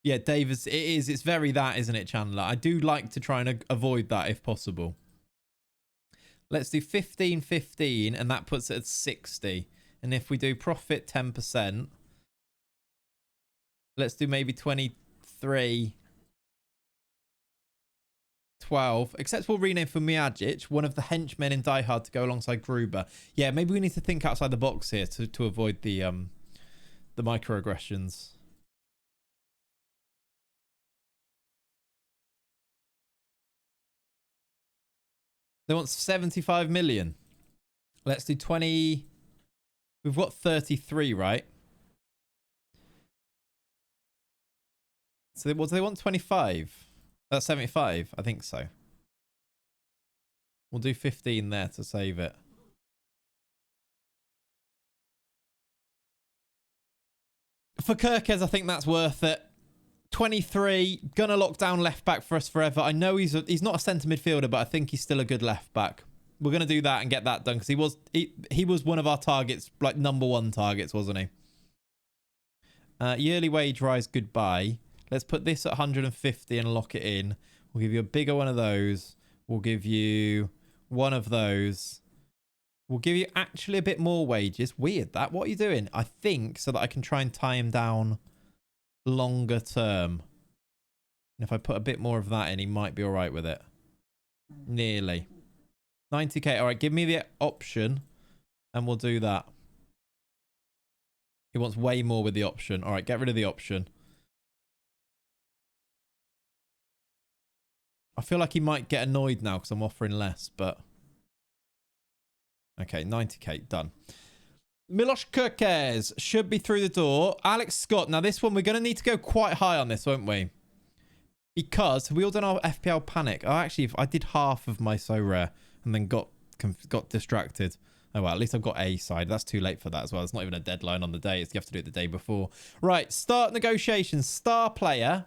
Yeah, Davis, it is. It's very that, isn't it, Chandler? I do like to try and avoid that if possible. Let's do 15, and that puts it at 60. And if we do profit 10%, let's do maybe 23, 12. Acceptable rename for Miajic, one of the henchmen in Die Hard to go alongside Gruber. Yeah, maybe we need to think outside the box here to avoid the microaggressions. They want 75 million. Let's do 20. We've got 33, right? So what do they want? 25? That's 75. I think so. We'll do 15 there to save it. For Kirkes, I think that's worth it. 23, gonna lock down left back for us forever. I know he's not a centre midfielder, but I think he's still a good left back. We're gonna do that and get that done because he was one of our targets, like #1 targets, wasn't he? Yearly wage rise, goodbye. Let's put this at 150 and lock it in. We'll give you a bigger one of those. We'll give you one of those. We'll give you actually a bit more wages. Weird that. What are you doing? I think so that I can try and tie him down longer term. And if I put a bit more of that in, he might be all right with it. Nearly. 90k. All right, give me the option and we'll do that. He wants way more with the option. All right, get rid of the option. I feel like he might get annoyed now because I'm offering less, but... Okay, 90k, done. Milos Kirkes should be through the door. Alex Scott. Now, this one, we're going to need to go quite high on this, won't we? Because we all done our FPL panic. Oh, actually, I did half of my so rare and then got distracted. Oh, well, at least I've got a side. That's too late for that as well. It's not even a deadline on the day. You have to do it the day before. Right, start negotiations. Star player.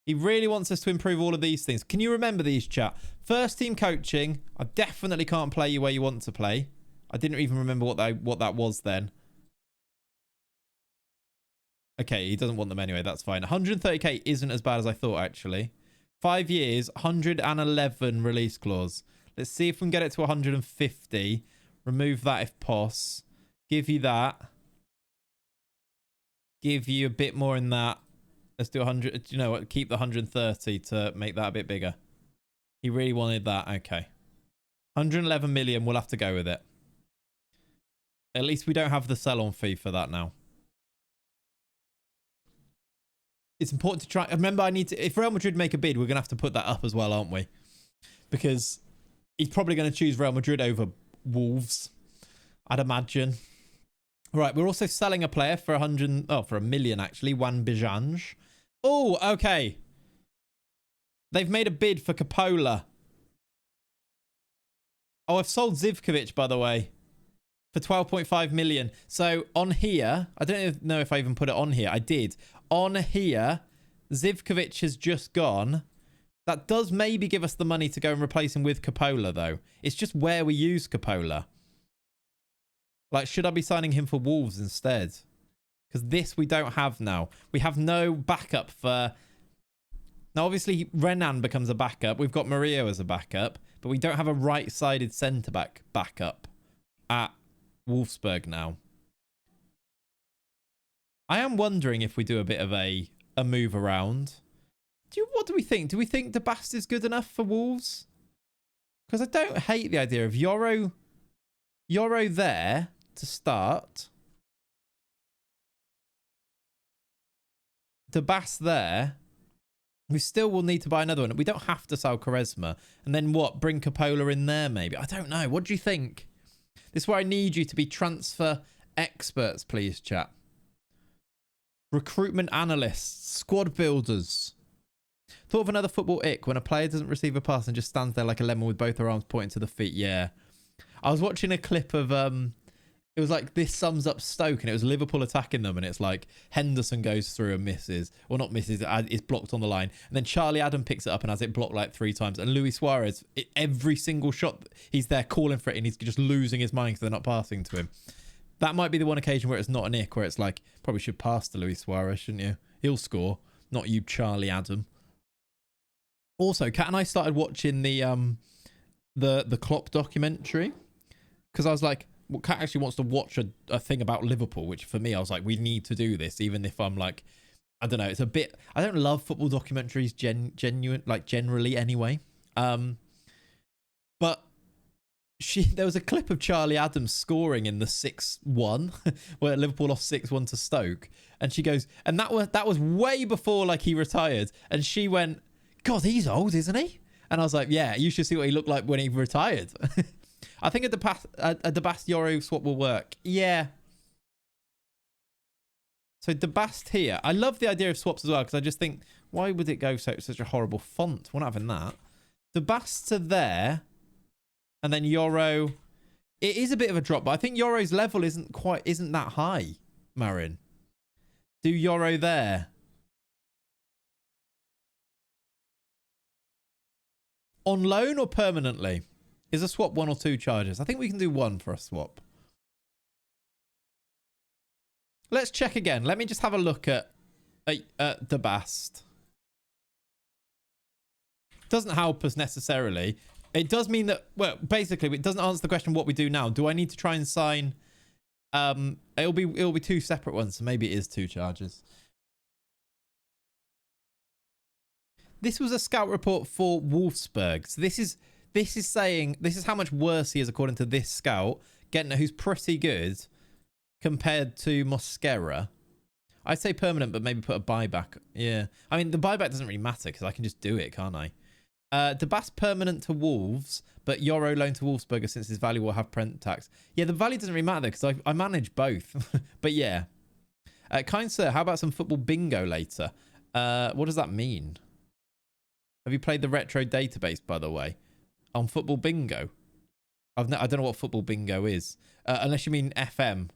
He really wants us to improve all of these things. Can you remember these, chat? First team coaching. I definitely can't play you where you want to play. I didn't even remember what that was then. Okay, he doesn't want them anyway. That's fine. 130k isn't as bad as I thought, actually. 5 years, 111 release clause. Let's see if we can get it to 150. Remove that if pos. Give you that. Give you a bit more in that. Let's do 100. Do you know what? Keep the 130 to make that a bit bigger. He really wanted that. Okay. 111 million. We'll have to go with it. At least we don't have the sell-on fee for that now. It's important to try. Remember, I need to... If Real Madrid make a bid, we're going to have to put that up as well, aren't we? Because he's probably going to choose Real Madrid over Wolves, I'd imagine. Right, we're also selling a player for 100... Oh, for 1 million, actually. Wan Bijanj. Oh, okay. They've made a bid for Coppola. Oh, I've sold Zivkovic, by the way, for 12.5 million. So on here, I don't know if I even put it on here. I did. On here, Zivkovic has just gone. That does maybe give us the money to go and replace him with Coppola, though. It's just where we use Coppola. Like, should I be signing him for Wolves instead? Because this we don't have now. We have no backup for... Now, obviously, Renan becomes a backup. We've got Murillo as a backup. But we don't have a right-sided centre-back backup at Wolfsburg now. I am wondering if we do a bit of a move around. What do we think? Do we think De Bast is good enough for Wolves? Because I don't hate the idea of Yoro there to start. De Bast there. We still will need to buy another one. We don't have to sell Quaresma. And then what? Bring Coppola in there maybe? I don't know. What do you think? This is where I need you to be transfer experts, please, chat. Recruitment analysts. Squad builders. Thought of another football ick when a player doesn't receive a pass and just stands there like a lemon with both her arms pointing to the feet. Yeah. I was watching a clip of... It was like, this sums up Stoke, and it was Liverpool attacking them, and it's like Henderson goes through and misses. Well, not misses, it's blocked on the line. And then Charlie Adam picks it up and has it blocked like 3 times. And Luis Suarez, every single shot, he's there calling for it, and he's just losing his mind because they're not passing to him. That might be the one occasion where it's not an ick, where it's like, probably should pass to Luis Suarez, shouldn't you? He'll score, not you, Charlie Adam. Also, Kat and I started watching the Klopp documentary, because I was like, well, Kat actually wants to watch a thing about Liverpool, which for me, I was like, we need to do this, even if I'm like, I don't know, it's a bit, I don't love football documentaries generally anyway. But there was a clip of Charlie Adams scoring in the 6-1 where Liverpool lost 6-1 to Stoke, and she goes, and that was way before like he retired, and she went, God, he's old, isn't he? And I was like, yeah, you should see what he looked like when he retired. I think a De Bast Yoro swap will work. Yeah. So De Bast here. I love the idea of swaps as well, because I just think, why would it go such a horrible font? We're not having that. De Bast to there. And then Yoro. It is a bit of a drop, but I think Yoro's level isn't that high, Marin. Do Yoro there. On loan or permanently? Is a swap 1 or 2 charges? I think we can do 1 for a swap. Let's check again. Let me just have a look at De Bast. Doesn't help us necessarily. It does mean that, well, basically, it doesn't answer the question what we do now. Do I need to try and sign? It'll be 2 separate ones, so maybe it is 2 charges. This was a scout report for Wolfsburg. So this is saying, this is how much worse he is according to this scout, getting who's pretty good compared to Mosquera. I'd say permanent, but maybe put a buyback. Yeah. I mean, the buyback doesn't really matter because I can just do it, can't I? De Bast permanent to Wolves, but Yoro loan to Wolfsberger since his value will have print tax. Yeah, the value doesn't really matter because I manage both. But yeah. Kind sir, how about some football bingo later? What does that mean? Have you played the retro database, by the way? On football bingo? I don't know what football bingo is. Unless you mean FM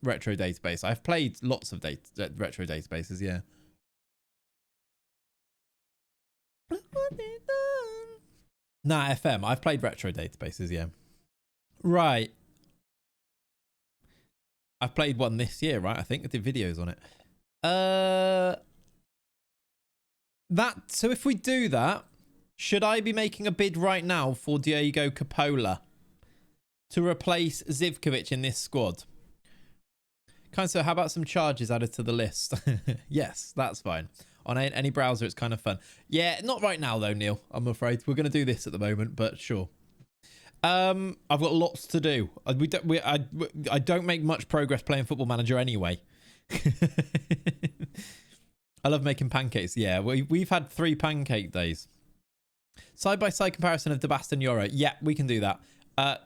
retro database. I've played lots of retro databases, yeah. Nah, FM. I've played retro databases, yeah. Right. I've played one this year, right? I think I did videos on it. So if we do that, should I be making a bid right now for Diego Coppola to replace Zivkovic in this squad? Kind of, how about some charges added to the list? Yes, that's fine. On any browser, it's kind of fun. Yeah, not right now though, Neil. I'm afraid we're going to do this at the moment, but sure. I've got lots to do. I don't make much progress playing Football Manager anyway. I love making pancakes. Yeah, we've had 3 pancake days. Side-by-side comparison of De Bast and Yoro. Yeah, we can do that. I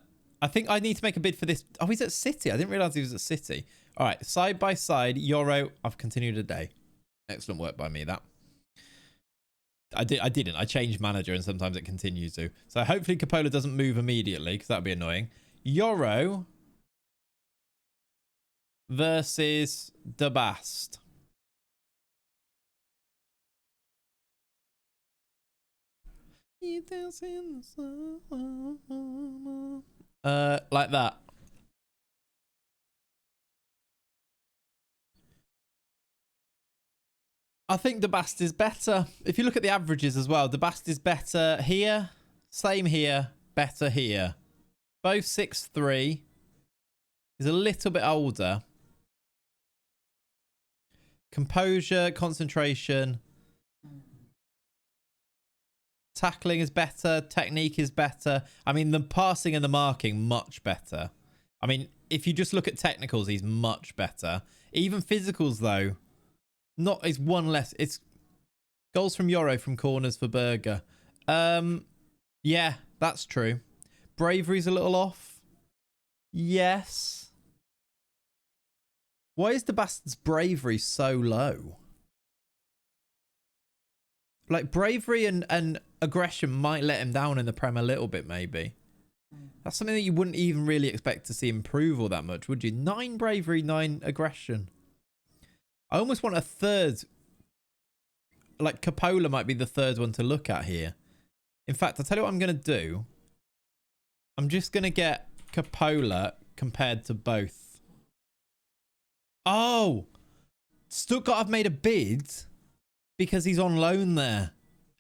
think I need to make a bid for this. Oh, he's at City. I didn't realise he was at City. All right, side-by-side, Yoro. I've continued a day. Excellent work by me, that. I didn't. I changed manager, and sometimes it continues to. So hopefully Coppola doesn't move immediately, because that would be annoying. Yoro versus De Bast. Like that. I think De Bast is better. If you look at the averages as well, De Bast is better here, same here, better here. Both 6'3". He's a little bit older. Composure, concentration. Tackling is better. Technique is better. I mean, the passing and the marking, much better. I mean, if you just look at technicals, he's much better. Even physicals, though, not is one less. It's goals from Euro from corners for Berger. Yeah, that's true. Bravery's a little off. Yes. Why is the bastard's bravery so low? Like, bravery and aggression might let him down in the Prem a little bit, maybe. That's something that you wouldn't even really expect to see improve all that much, would you? 9 bravery, 9 aggression. I almost want a third. Like, Coppola might be the third one to look at here. In fact, I'll tell you what I'm going to do. I'm just going to get Coppola compared to both. Oh! Stuttgart have made a bid because he's on loan there.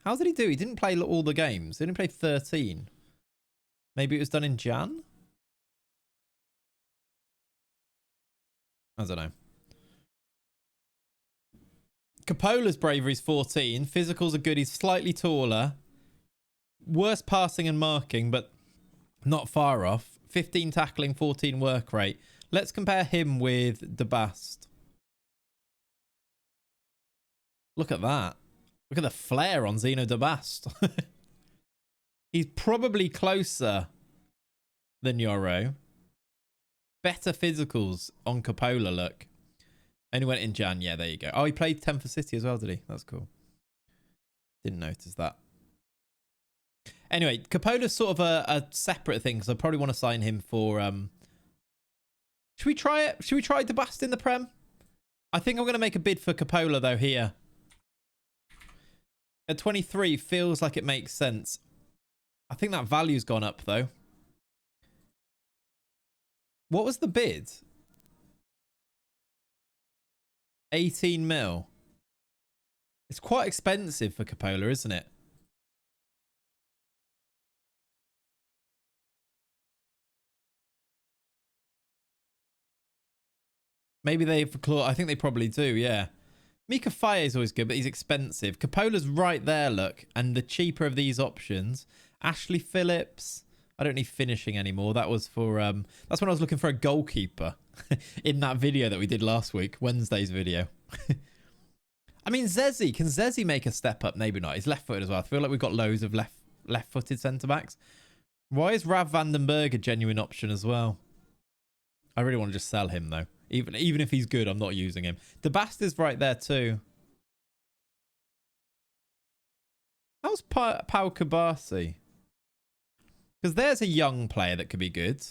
How did he do? He didn't play all the games. He didn't play 13. Maybe it was done in Jan? I don't know. Coppola's bravery's 14. Physicals are good. He's slightly taller. Worse passing and marking, but not far off. 15 tackling, 14 work rate. Let's compare him with De Bast. Look at that. Look at the flare on Zeno De Bast. He's probably closer than Euro. Better physicals on Coppola, look. And he went in Jan. Yeah, there you go. Oh, he played 10 for City as well, did he? That's cool. Didn't notice that. Anyway, Coppola's sort of a separate thing, because I probably want to sign him for... Should we try it? Should we try De Bast in the Prem? I think I'm going to make a bid for Coppola, though, here. At 23, feels like it makes sense. I think that value's gone up, though. What was the bid? 18 mil. It's quite expensive for Coppola, isn't it? Maybe they've... I think they probably do, yeah. Mika Faye is always good, but he's expensive. Coppola's right there, look. And the cheaper of these options... Ashley Phillips. I don't need finishing anymore. That was for... that's when I was looking for a goalkeeper. In that video that we did last week. Wednesday's video. I mean, Zezzy. Can Zezzy make a step up? Maybe not. He's left-footed as well. I feel like we've got loads of left-footed centre-backs. Why is Rav Vandenberg a genuine option as well? I really want to just sell him, though. Even if he's good, I'm not using him. De Bast is right there, too. How's Pau Kabasi? Because there's a young player that could be good.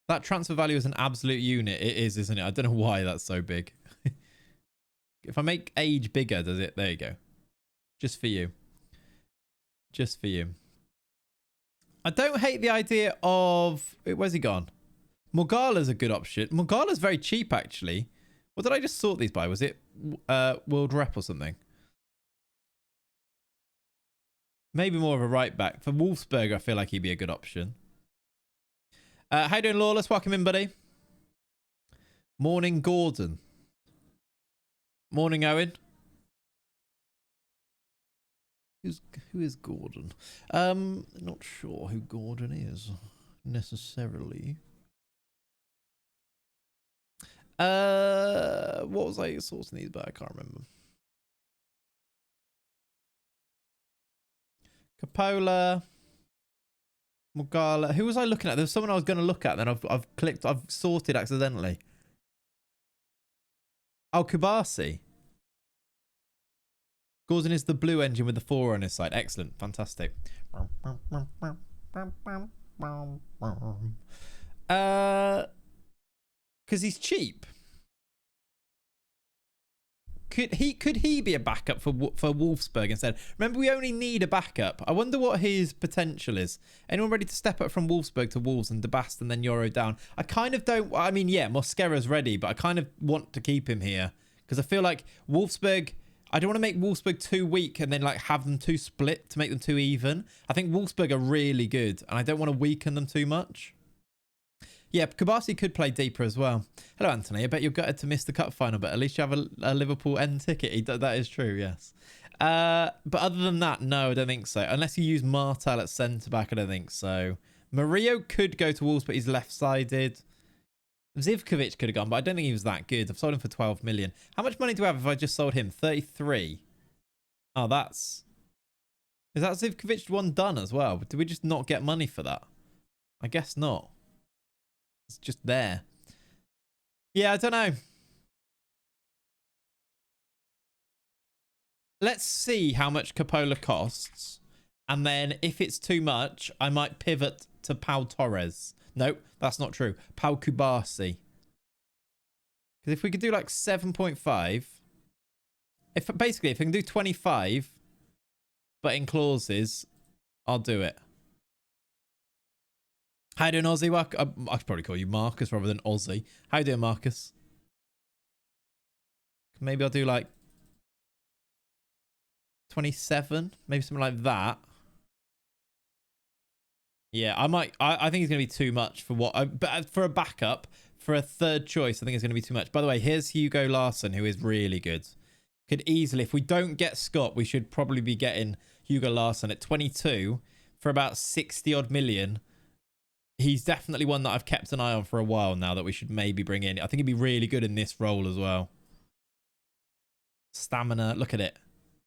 That transfer value is an absolute unit. It is, isn't it? I don't know why that's so big. If I make age bigger, does it? There you go. Just for you. Just for you. I don't hate the idea of... Where's he gone? Morgala's a good option. Morgala's very cheap, actually. What did I just sort these by? Was it World Rep or something? Maybe more of a right back. For Wolfsberger, I feel like he'd be a good option. How you doing, Lawless? Welcome in, buddy. Morning, Gordon. Morning, Owen. Who is Gordon? Not sure who Gordon is necessarily. What was I sourcing these by? I can't remember. Coppola, Morgala. Who was I looking at? There was someone I was going to look at, then I've sorted accidentally. Oh, Kubasi. Gordon is the blue engine with the 4 on his side. Excellent. Fantastic. Because he's cheap. Could he be a backup for Wolfsburg instead? Remember, we only need a backup. I wonder what his potential is. Anyone ready to step up from Wolfsburg to Wolves and De Bast and then Euro down? I kind of don't... I mean, yeah, Mosquera's ready, but I kind of want to keep him here. Because I feel like Wolfsburg... I don't want to make Wolfsburg too weak and then like have them too split to make them too even. I think Wolfsburg are really good and I don't want to weaken them too much. Yeah, Kabasi could play deeper as well. Hello, Anthony. I bet you're gutted to miss the cup final, but at least you have a Liverpool end ticket. That is true, yes. But other than that, no, I don't think so. Unless you use Martel at centre-back, I don't think so. Murillo could go to Wolves, but he's left-sided. Zivkovic could have gone, but I don't think he was that good. I've sold him for 12 million. How much money do I have if I just sold him? 33. Oh, that's... Is that Zivkovic one done as well? Did we just not get money for that? I guess not. It's just there. Yeah, I don't know. Let's see how much Coppola costs. And then if it's too much, I might pivot to Pau Torres. Nope, that's not true. Pau Kubasi. Because if we could do like 7.5. If I can do 25, but in clauses, I'll do it. How you doing, Aussie? Well, I should probably call you Marcus rather than Aussie. How you doing, Marcus? Maybe I'll do like 27, maybe something like that. Yeah, I might. I think it's going to be too much for what. But for a backup, for a third choice, I think it's going to be too much. By the way, here's Hugo Larsson, who is really good. Could easily, if we don't get Scott, we should probably be getting Hugo Larsson at 22 for about 60 odd million. He's definitely one that I've kept an eye on for a while now that we should maybe bring in. I think he'd be really good in this role as well. Stamina, look at it.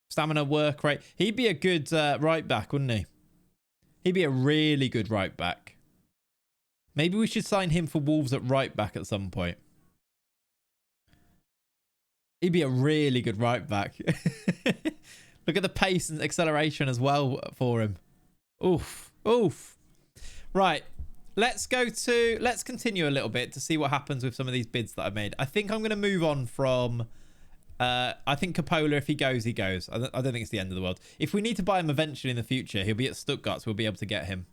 Stamina, work rate. He'd be a good right back, wouldn't he? He'd be a really good right back. Maybe we should sign him for Wolves at right back at some point. He'd be a really good right back. Look at the pace and acceleration as well for him. Oof. Oof. Right. Let's continue a little bit to see what happens with some of these bids that I've made. I think I'm going to move on from... I think Coppola, if he goes, he goes. I don't think it's the end of the world. If we need to buy him eventually in the future, he'll be at Stuttgart, so we'll be able to get him.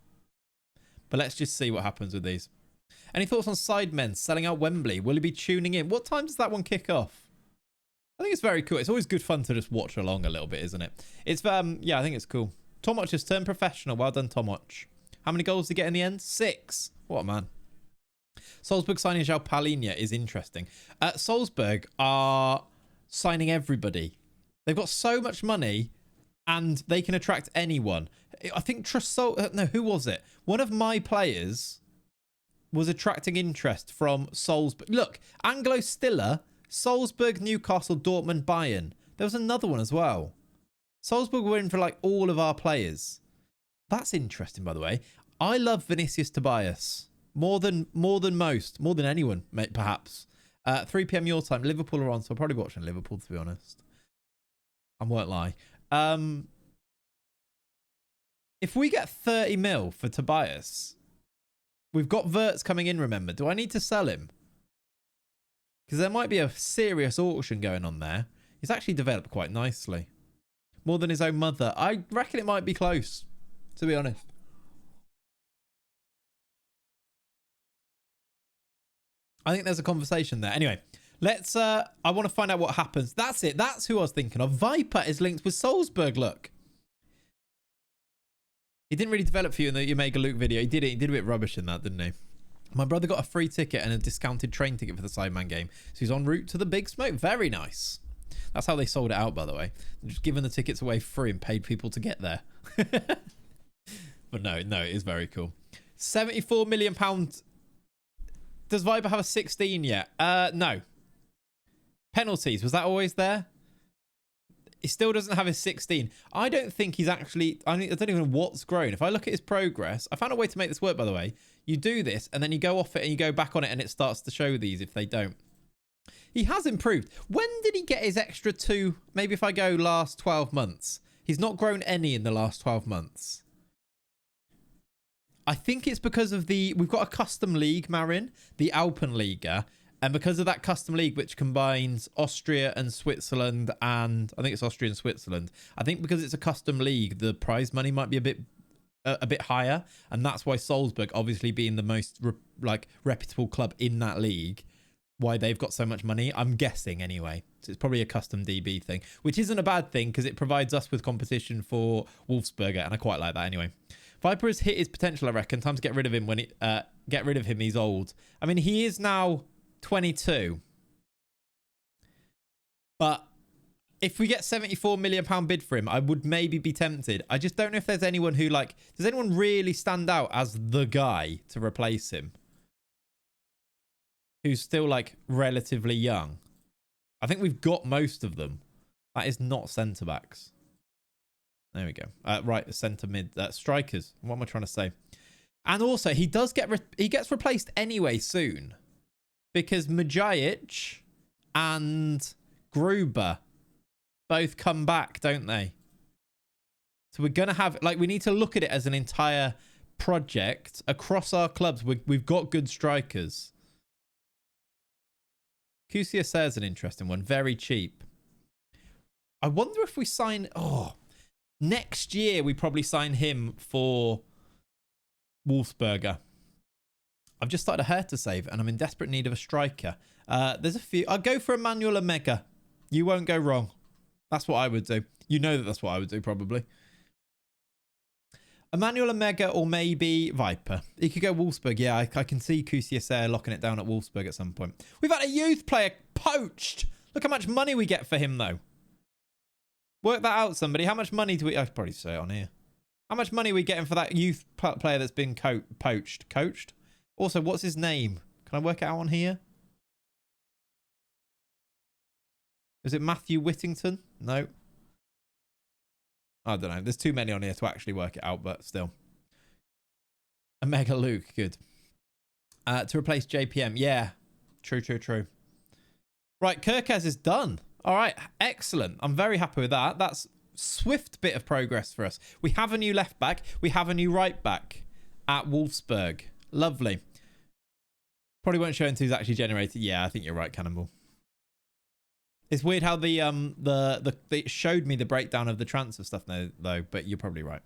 But let's just see what happens with these. Any thoughts on Sidemen selling out Wembley? Will he be tuning in? What time does that one kick off? I think it's very cool. It's always good fun to just watch along a little bit, isn't it? It's yeah, I think it's cool. Tomoc has turned professional. Well done, Tomoc. How many goals did he get in the end? 6. What a man. Salzburg signing João Palhinha is interesting. Salzburg are signing everybody. They've got so much money and they can attract anyone. I think no, who was it? One of my players was attracting interest from Salzburg. Look, Anglo Stiller, Salzburg, Newcastle, Dortmund, Bayern. There was another one as well. Salzburg were in for like all of our players. That's interesting, by the way. I love Vinicius Tobias more than most, more than anyone, mate, perhaps. 3 p.m. your time. Liverpool are on, so I'm probably watching Liverpool, to be honest. I won't lie. If we get 30 mil for Tobias, we've got Wirtz coming in, remember. Do I need to sell him? Because there might be a serious auction going on there. He's actually developed quite nicely. More than his own mother. I reckon it might be close, to be honest. I think there's a conversation there. Anyway, let's... I want to find out what happens. That's it. That's who I was thinking of. Viper is linked with Salzburg, look. He didn't really develop for you in the Omega Luke video. He did it. He did a bit rubbish in that, didn't he? My brother got a free ticket and a discounted train ticket for the Sideman game. So he's en route to the big smoke. Very nice. That's how they sold it out, by the way. They're just giving the tickets away free and paid people to get there. But no, it is very cool. £74 million. Does Viper have a 16 yet? No. Penalties. Was that always there? He still doesn't have his 16. I don't think he's actually... I don't even know what's grown. If I look at his progress... I found a way to make this work, by the way. You do this, and then you go off it, and you go back on it, and it starts to show these if they don't. He has improved. When did he get his extra 2? Maybe if I go last 12 months. He's not grown any in the last 12 months. I think it's because of we've got a custom league, Marin, the Alpenliga. And because of that custom league, which combines Austria and Switzerland, and I think it's Austria and Switzerland. I think because it's a custom league, the prize money might be a bit higher. And that's why Salzburg, obviously being the most reputable club in that league, why they've got so much money. I'm guessing anyway. So it's probably a custom DB thing, which isn't a bad thing because it provides us with competition for Wolfsberger. And I quite like that anyway. Viper has hit his potential, I reckon. Time to get rid of him when get rid of him. He's old. I mean, he is now 22. But if we get £74 million bid for him, I would maybe be tempted. I just don't know if there's anyone who, like, does anyone really stand out as the guy to replace him? Who's still, like, relatively young. I think we've got most of them. That is not centre-backs. There we go. Right, centre mid. Strikers. What am I trying to say? And also, he does he gets replaced anyway soon. Because Majic and Gruber both come back, don't they? So we're going to have, like, we need to look at it as an entire project across our clubs. We've got good strikers. QCSA is an interesting one. Very cheap. I wonder if we sign... Oh, next year we probably sign him for Wolfsberger. I've just started a Hertha save and I'm in desperate need of a striker. There's a few. I'll go for Emmanuel Omega. You won't go wrong. That's what I would do. You know that that's what I would do, probably. Emmanuel Omega or maybe Viper. He could go Wolfsburg. Yeah, I can see QCSA locking it down at Wolfsburg at some point. We've had a youth player poached. Look how much money we get for him, though. Work that out, somebody. How much money do we... I could probably say it on here. How much money are we getting for that youth player that's been poached? Coached? Also, what's his name? Can I work it out on here? Is it Matthew Whittington? No. I don't know. There's too many on here to actually work it out, but still. Omega Luke. Good. To replace JPM. Yeah. True, true, true. Right. Kirkez is done. All right. Excellent. I'm very happy with that. That's swift bit of progress for us. We have a new left back. We have a new right back at Wolfsburg. Lovely. Probably won't show until he's actually generated. Yeah, I think you're right, Cannonball. It's weird how it showed me the breakdown of the transfer stuff though, but you're probably right.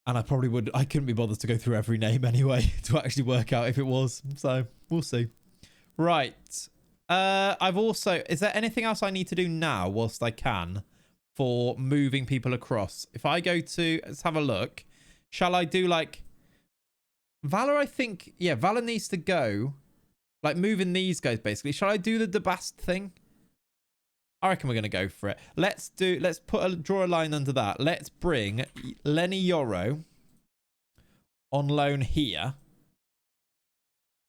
And I couldn't be bothered to go through every name anyway to actually work out if it was. So we'll see. Right. Is there anything else I need to do now whilst I can for moving people across? If I go to, let's have a look. Shall I do like Valor? I think, yeah, Valor needs to go. Like moving these guys, basically. Shall I do the Debast thing? I reckon we're going to go for it. Let's draw a line under that. Let's bring Lenny Yoro on loan here.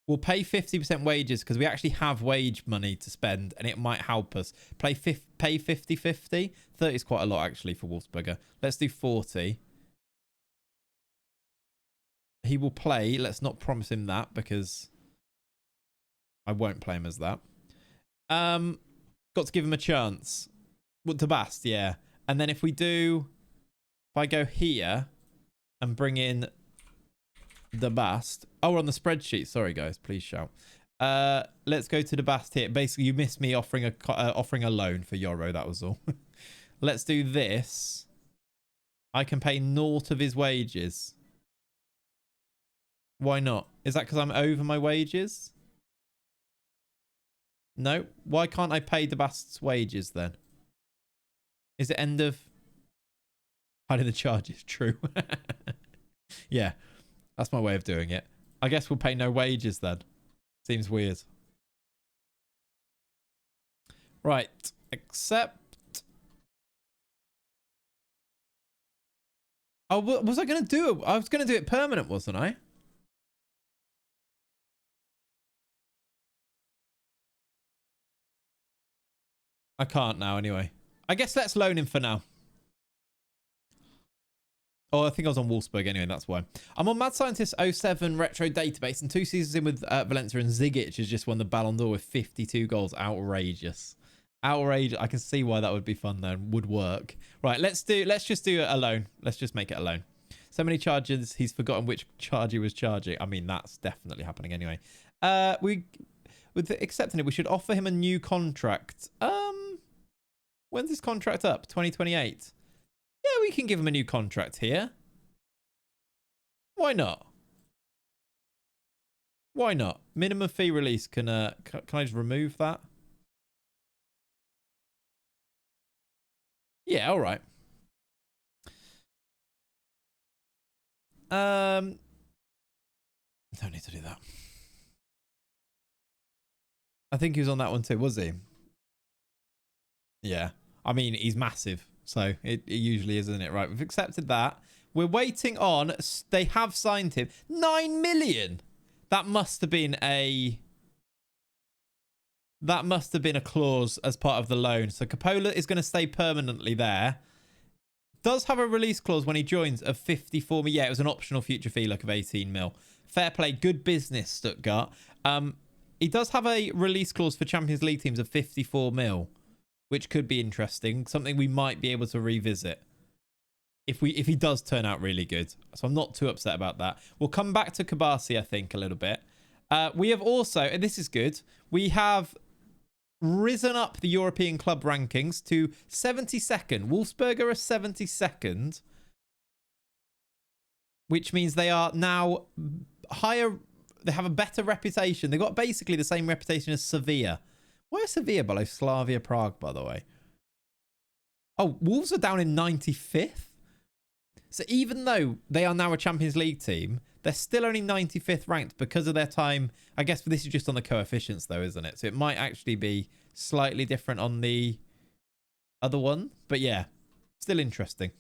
We'll pay 50% wages because we actually have wage money to spend and it might help us. Pay 50-50. 30 is quite a lot actually for Wolfsberger. Let's do 40. He will play. Let's not promise him that because... I won't play him as that. Got to give him a chance. Well, to Bast, yeah. And then if I go here and bring in the Bast. Oh, we're on the spreadsheet. Sorry, guys. Please shout. Let's go to the Bast here. Basically, you missed me offering a loan for Yoro. That was all. Let's do this. I can pay naught of his wages. Why not? Is that because I'm over my wages? No. Why can't I pay the Bast's wages then? Is it end of hiding the charges? True. Yeah. That's my way of doing it. I guess we'll pay no wages then. Seems weird. Right. Accept. Oh, what was I going to do? I was going to do it permanent, wasn't I? I can't now anyway. I guess let's loan him for now. Oh, I think I was on Wolfsburg anyway, that's why. I'm on Mad Scientist 07 Retro Database, and 2 seasons in with Valencia, and Zigic has just won the Ballon d'Or with 52 goals. Outrageous. Outrageous. I can see why that would be fun though. Would work. Right, let's just do it alone. Let's just make it alone. So many charges, he's forgotten which charge he was charging. I mean, that's definitely happening anyway. With accepting it, we should offer him a new contract. When's his contract up? 2028. Yeah, we can give him a new contract here. Why not? Why not? Minimum fee release. Can I just remove that? Yeah, all right. Don't need to do that. I think he was on that one too, was he? Yeah. I mean, he's massive. So it usually is, isn't it? Right. We've accepted that. We're waiting on. They have signed him. 9 million. That must have been a clause as part of the loan. So Coppola is going to stay permanently there. Does have a release clause when he joins of 54 mil. Yeah, it was an optional future fee look of 18 mil. Fair play. Good business, Stuttgart. He does have a release clause for Champions League teams of 54 mil, which could be interesting. Something we might be able to revisit if he does turn out really good. So I'm not too upset about that. We'll come back to Kabasi, I think, a little bit. We have also, and this is good, we have risen up the European club rankings to 72nd. Wolfsberger are 72nd, which means they are now higher. They have a better reputation. They've got basically the same reputation as Sevilla. Why is Sevilla below Slavia Prague, by the way? Oh, Wolves are down in 95th. So even though they are now a Champions League team, they're still only 95th ranked because of their time. I guess this is just on the coefficients though, isn't it? So it might actually be slightly different on the other one. But yeah, still interesting.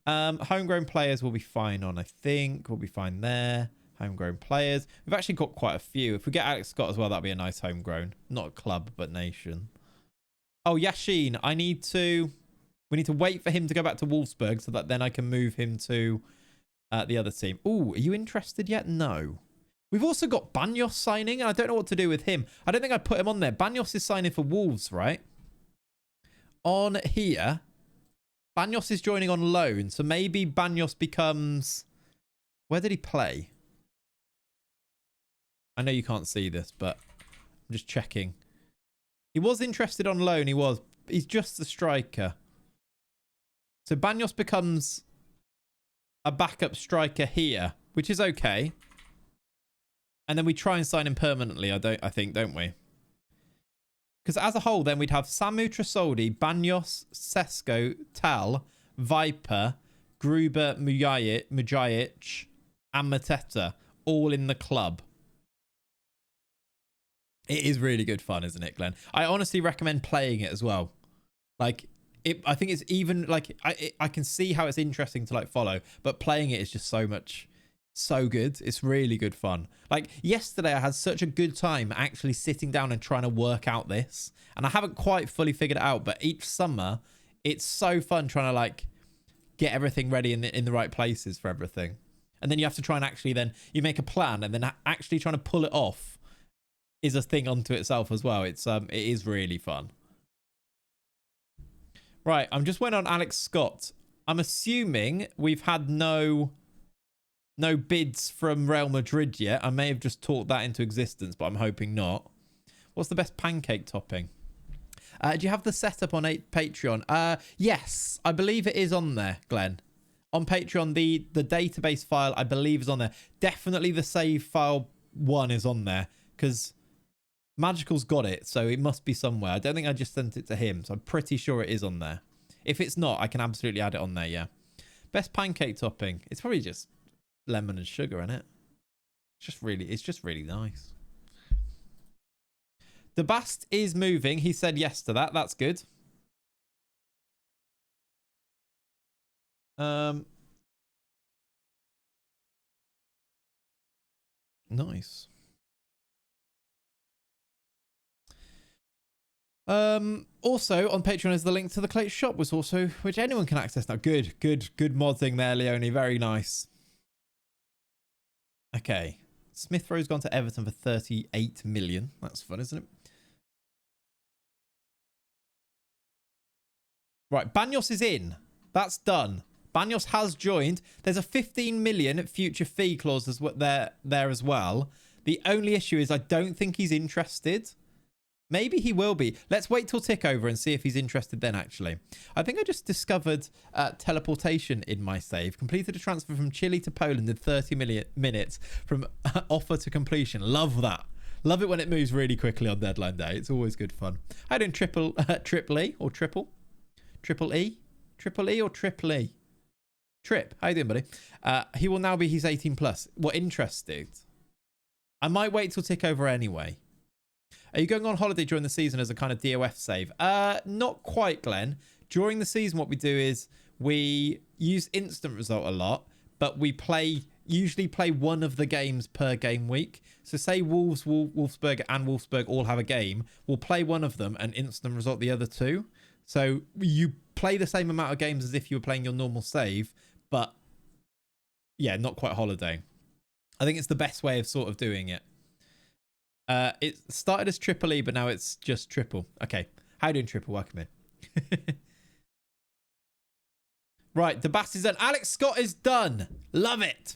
Homegrown players will be fine on, I think. We'll be fine there. Homegrown players. We've actually got quite a few. If we get Alex Scott as well, that'd be a nice homegrown. Not a club, but nation. Oh, Yashin. We need to wait for him to go back to Wolfsburg so that then I can move him to the other team. Ooh, are you interested yet? No. We've also got Banyos signing, and I don't know what to do with him. I don't think I'd put him on there. Banyos is signing for Wolves, right? On here, Banyos is joining on loan, so maybe Banyos becomes... Where did he play? I know you can't see this, but I'm just checking. He was interested on loan, he was. He's just a striker. So Banyos becomes a backup striker here, which is okay. And then we try and sign him permanently, I think, don't we? Because as a whole, then we'd have Samu Trasoldi, Banyos, Sesko, Tal, Viper, Gruber, Mujajic, and Mateta all in the club. It is really good fun, isn't it, Glenn? I honestly recommend playing it as well. Like, I think it's even, like, I can see how it's interesting to, like, follow. But playing it is just so good. It's really good fun. Like, yesterday I had such a good time actually sitting down and trying to work out this. And I haven't quite fully figured it out. But each summer, it's so fun trying to, like, get everything ready in the right places for everything. And then you have to try and actually then, you make a plan. And then actually trying to pull it off is a thing unto itself as well. It is really fun. Right, I'm just waiting on Alex Scott. I'm assuming we've had no bids from Real Madrid yet. I may have just talked that into existence, but I'm hoping not. What's the best pancake topping? Do you have the setup on Patreon? Yes, I believe it is on there, Glenn. On Patreon, the database file, I believe, is on there. Definitely the save file 1 is on there, because Magical's got it, so it must be somewhere. I don't think I just sent it to him, so I'm pretty sure it is on there. If it's not, I can absolutely add it on there, yeah. Best pancake topping. It's probably just lemon and sugar, isn't it? It's just really nice. The Bast is moving. He said yes to that. That's good. Nice. Also on Patreon is the link to the Clate shop, which anyone can access now. Good modding there, Leone. Very nice. Okay. Smith Rowe's gone to Everton for 38 million. That's fun, isn't it? Right, Banyos is in. That's done. Banyos has joined. There's a 15 million future fee clause there as well. The only issue is I don't think he's interested. Maybe he will be. Let's wait till tick over and see if he's interested then, actually. I think I just discovered teleportation in my save. Completed a transfer from Chile to Poland in 30 minutes from offer to completion. Love that. Love it when it moves really quickly on deadline day. It's always good fun. I doing triple E or triple? Triple E? Triple E or triple E? Trip. How you doing, buddy? He will now be, he's 18 plus. What, interested? I might wait till tick over anyway. Are you going on holiday during the season as a kind of DOF save? Not quite, Glenn. During the season, what we do is we use instant result a lot, but we usually play one of the games per game week. So say Wolfsberger and Wolfsburg all have a game. We'll play one of them and instant result the other two. So you play the same amount of games as if you were playing your normal save, but yeah, not quite holiday. I think it's the best way of sort of doing it. It started as Triple E, but now it's just Triple. Okay. How you doing, Triple? Welcome in. Right. The Bass is done. Alex Scott is done. Love it.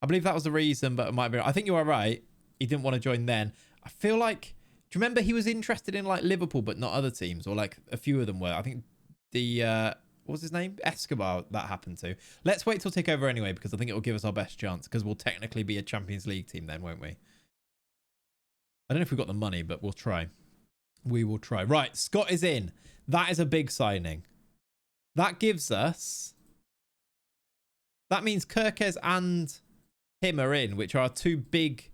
I believe that was the reason, but it might be. I think you are right. He didn't want to join then. I feel like, do you remember he was interested in like Liverpool, but not other teams, or like a few of them were? I think the, what was his name? Escobar, that happened to. Let's wait till take over anyway, because I think it will give us our best chance, because we'll technically be a Champions League team then, won't we? I don't know if we've got the money, but we'll try. We will try. Right, Scott is in. That is a big signing. That gives us... That means Kirkes and him are in, which are two big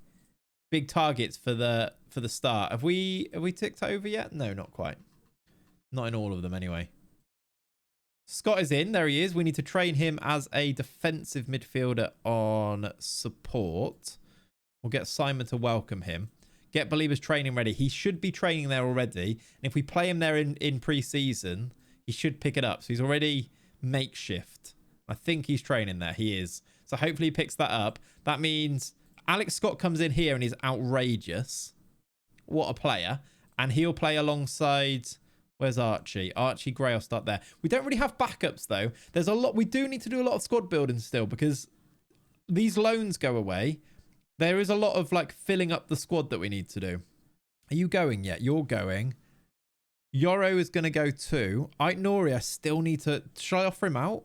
targets for the start. Have we ticked over yet? No, not quite. Not in all of them anyway. Scott is in. There he is. We need to train him as a defensive midfielder on support. We'll get Simon to welcome him. Get Believers training ready. He should be training there already. And if we play him there in pre-season, he should pick it up. So he's already makeshift. I think he's training there. He is. So hopefully he picks that up. That means Alex Scott comes in here and he's outrageous. What a player. And he'll play alongside... Where's Archie? Archie Gray will start there. We don't really have backups, though. There's a lot... We do need to do a lot of squad building still, because these loans go away. There is a lot of, like, filling up the squad that we need to do. Are you going yet? You're going. Yoro is going to go too. Ait Nori, I still need to... Should I offer him out?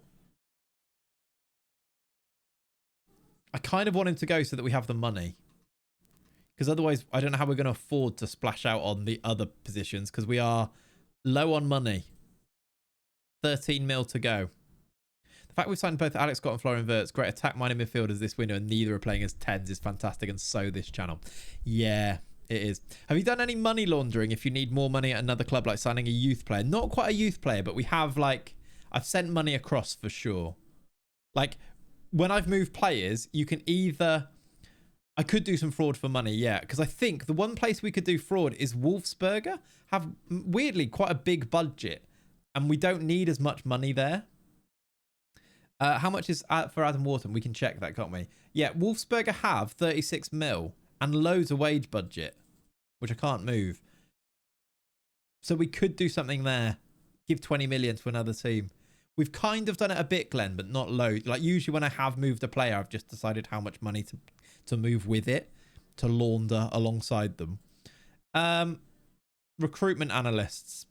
I kind of want him to go so that we have the money. Because otherwise, I don't know how we're going to afford to splash out on the other positions, because we are low on money. 13 mil to go. The fact we've signed both Alex Scott and Florian Wirtz, great attack-minded midfielders this window, and neither are playing as 10s is fantastic, and so this channel. Yeah, it is. Have you done any money laundering if you need more money at another club, like signing a youth player? Not quite a youth player, but we have, like... I've sent money across for sure. Like, when I've moved players, you can either... I could do some fraud for money, yeah, because I think the one place we could do fraud is Wolfsberger. Have, weirdly, quite a big budget, and we don't need as much money there. How much is for Adam Wharton? We can check that, can't we? Yeah, Wolfsberger have 36 mil and loads of wage budget, which I can't move. So we could do something there. Give 20 million to another team. We've kind of done it a bit, Glenn, but not loads. Like, usually when I have moved a player, I've just decided how much money to move with it, to launder alongside them. Recruitment analysts.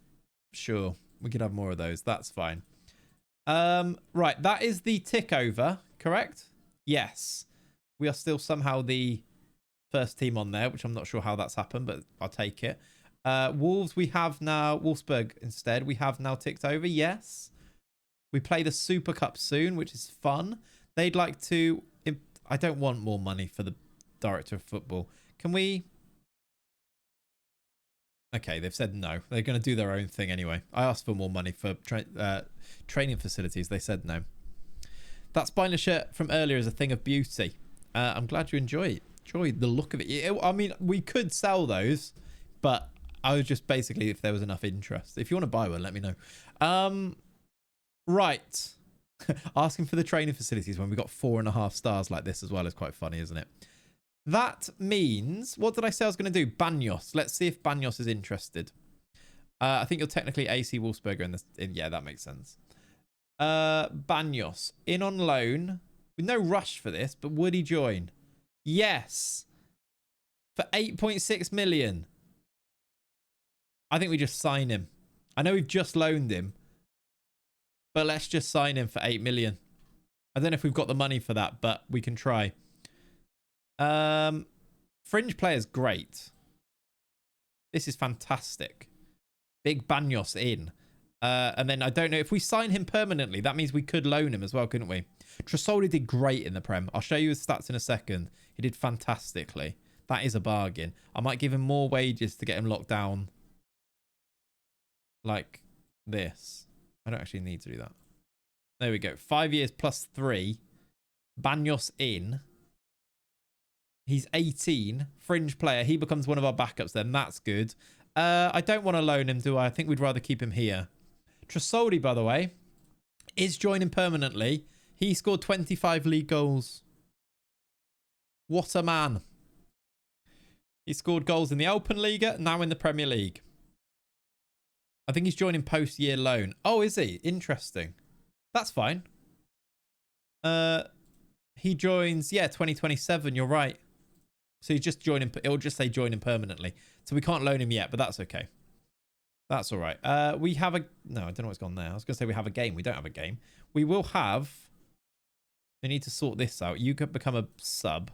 Sure, we could have more of those. That's fine. Right, that is the tick over, correct? Yes. We are still somehow the first team on there, which I'm not sure how that's happened, but I'll take it. Wolves, we have now... Wolfsburg instead. We have now ticked over, yes. We play the Super Cup soon, which is fun. They'd like to... I don't want more money for the director of football. Can we... Okay, they've said no. They're going to do their own thing anyway. I asked for more money for training facilities. They said no. That spineless shirt from earlier is a thing of beauty. I'm glad you enjoy the look of it. I mean, we could sell those, but I was just basically if there was enough interest. If you want to buy one, let me know. Right. Asking for the training facilities when we got 4.5 stars like this as well is quite funny, isn't it? That means... What did I say I was going to do? Banyos. Let's see if Banyos is interested. I think you're technically AC Wolfsberger in this... yeah, that makes sense. Banyos. In on loan. With no rush for this, but would he join? Yes. For 8.6 million. I think we just sign him. I know we've just loaned him. But let's just sign him for 8 million. I don't know if we've got the money for that, but we can try. Fringe player's great. This is fantastic. Big Banyos in. And then I don't know if we sign him permanently, that means we could loan him as well, couldn't we? Trasoli did great in the Prem. I'll show you his stats in a second. He did fantastically. That is a bargain. I might give him more wages to get him locked down like this. I don't actually need to do that. There we go. 5 years plus 3. Banyos in. He's 18. Fringe player. He becomes one of our backups then. That's good. I don't want to loan him, do I? I think we'd rather keep him here. Trasoldi, by the way, is joining permanently. He scored 25 league goals. What a man. He scored goals in the Open Liga, now in the Premier League. I think he's joining post-year loan. Oh, is he? Interesting. That's fine. He joins, yeah, 2027. You're right. So he's just joining. It'll just say joining permanently. So we can't loan him yet, but that's okay. That's all right. We have a... No, I don't know what's gone there. I was going to say we have a game. We don't have a game. We will have... We need to sort this out. You could become a sub.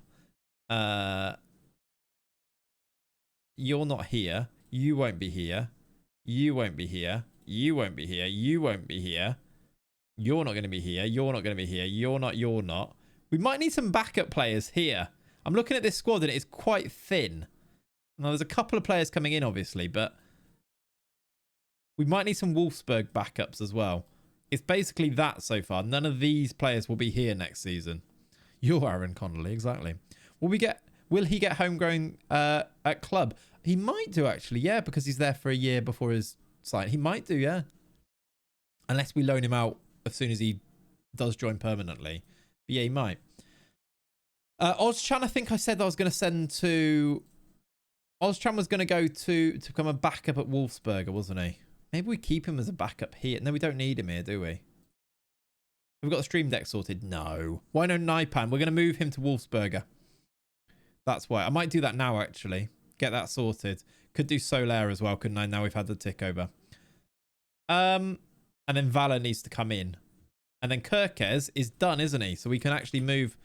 You're not here. You won't be here. You won't be here. You won't be here. You won't be here. You're not going to be here. You're not going to be here. You're not. You're not. We might need some backup players here. I'm looking at this squad and it's quite thin. Now, there's a couple of players coming in, obviously, but we might need some Wolfsburg backups as well. It's basically that so far. None of these players will be here next season. You're Aaron Connolly, exactly. Will he get homegrown at club? He might do, actually, yeah, because he's there for a year before his sign. He might do, yeah. Unless we loan him out as soon as he does join permanently. But yeah, he might. Ozchan, I think I said I was going to send to... Ozchan was going to go to become a backup at Wolfsberger, wasn't he? Maybe we keep him as a backup here. No, we don't need him here, do we? Have we got the stream deck sorted? No. Why no Naipan? We're going to move him to Wolfsberger. That's why. I might do that now, actually. Get that sorted. Could do Solaire as well, couldn't I? Now we've had the tick over. And then Vala needs to come in. And then Kirkes is done, isn't he? So we can actually move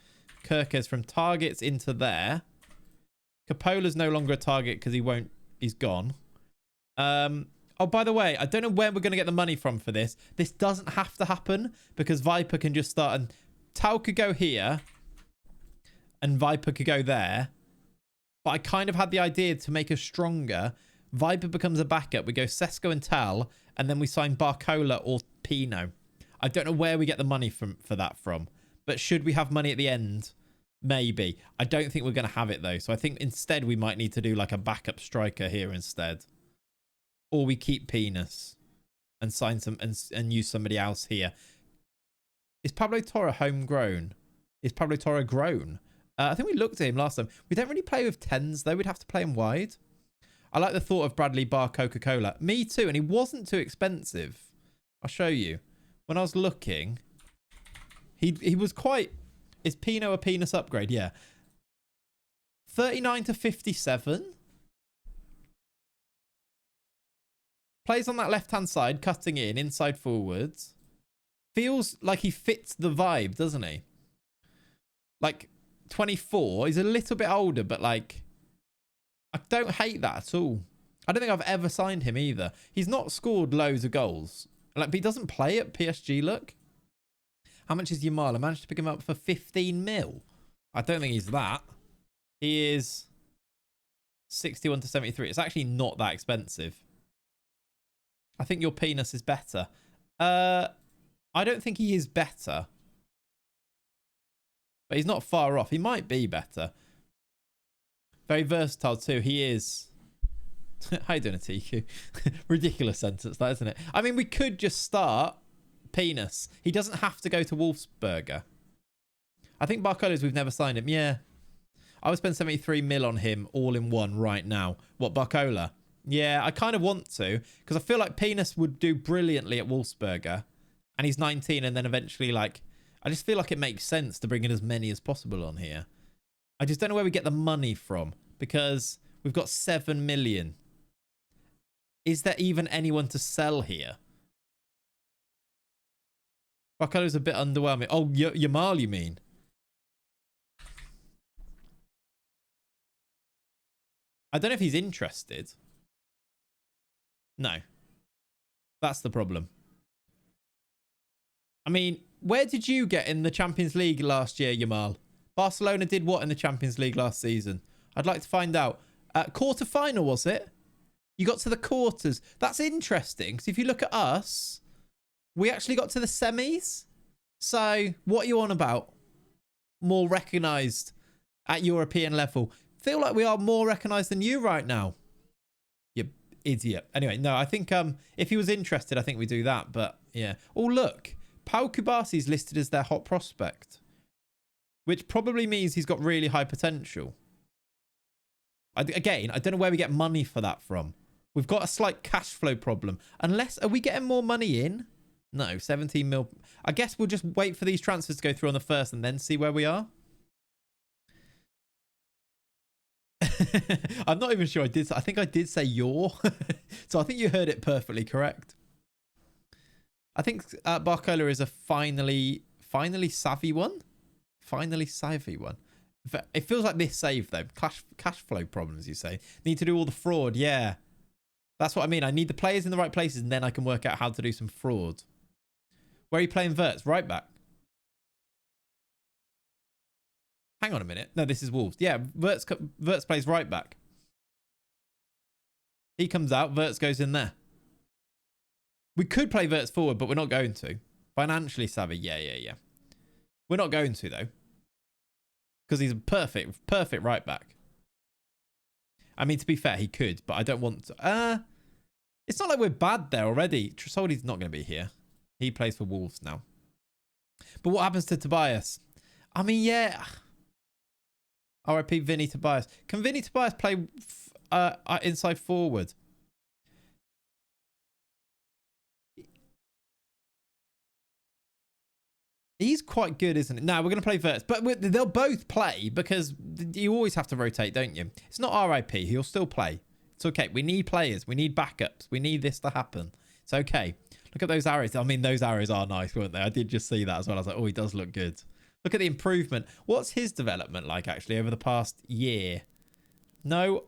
Kirkes from targets into there. Capola's no longer a target because he's gone. Oh, by the way, I don't know where we're going to get the money from for this. This doesn't have to happen because Viper can just start and Tau could go here and Viper could go there. But I kind of had the idea to make us stronger. Viper becomes a backup. We go Sesko and Tal and then we sign Barcola or Pino. I don't know where we get the money for that from. But should we have money at the end? Maybe. I don't think we're going to have it though. So I think instead we might need to do like a backup striker here instead. Or we keep Penis and sign some and use somebody else here. Is Pablo Torre homegrown? Is Pablo Torre grown? I think we looked at him last time. We don't really play with 10s though. We'd have to play him wide. I like the thought of Bradley Bar Coca-Cola. Me too. And he wasn't too expensive. I'll show you. When I was looking, he was quite... Is Pino a penis upgrade? Yeah. 39 to 57. Plays on that left-hand side, cutting in, inside forwards. Feels like he fits the vibe, doesn't he? Like, 24. He's a little bit older, but like... I don't hate that at all. I don't think I've ever signed him either. He's not scored loads of goals. Like, but he doesn't play at PSG, look. How much is Yamal? I managed to pick him up for 15 mil. I don't think he's that. He is 61 to 73. It's actually not that expensive. I think your penis is better. I don't think he is better. But he's not far off. He might be better. Very versatile too. He is. How you doing, TQ? Ridiculous sentence, that, isn't it? I mean, we could just start Penis. He doesn't have to go to Wolfsberger. I think Barcola's, we've never signed him. Yeah. I would spend 73 mil on him all in one right now. What, Barcola? Yeah, I kind of want to. Because I feel like Penis would do brilliantly at Wolfsberger. And he's 19 and then eventually, like... I just feel like it makes sense to bring in as many as possible on here. I just don't know where we get the money from. Because we've got 7 million. Is there even anyone to sell here? Barcola's a bit underwhelming. Oh, Yamal, you mean? I don't know if he's interested. No. That's the problem. I mean, where did you get in the Champions League last year, Yamal? Barcelona did what in the Champions League last season? I'd like to find out. Quarter final, was it? You got to the quarters. That's interesting. Because if you look at us, we actually got to the semis. So what are you on about? More recognised at European level. Feel like we are more recognised than you right now. You idiot. Anyway, no, I think if he was interested, I think we do that. But yeah. Oh, look. Pau Kubasi is listed as their hot prospect. Which probably means he's got really high potential. Again, I don't know where we get money for that from. We've got a slight cash flow problem. Unless, are we getting more money in? No, 17 mil. I guess we'll just wait for these transfers to go through on the first and then see where we are. I'm not even sure I did. I think I did say your. So I think you heard it perfectly correct. I think Barcola is a finally savvy one. Finally savvy one. It feels like this save, though. Cash flow problems, you say. Need to do all the fraud. Yeah. That's what I mean. I need the players in the right places, and then I can work out how to do some fraud. Where are you playing Verts? Right back. Hang on a minute. No, this is Wolves. Yeah, Verts plays right back. He comes out. Verts goes in there. We could play Verts forward, but we're not going to. Financially savvy. Yeah. We're not going to, though. Because he's a perfect right back. I mean, to be fair, he could, but I don't want to. It's not like we're bad there already. Trasoldi's not going to be here. He plays for Wolves now. But what happens to Tobias? I mean, yeah. RIP Vinny Tobias. Can Vinny Tobias play inside forward? He's quite good, isn't it? No, we're going to play Verts. But they'll both play because you always have to rotate, don't you? It's not RIP. He'll still play. It's okay. We need players. We need backups. We need this to happen. It's okay. Look at those arrows. I mean, those arrows are nice, weren't they? I did just see that as well. I was like, oh, he does look good. Look at the improvement. What's his development like, actually, over the past year? No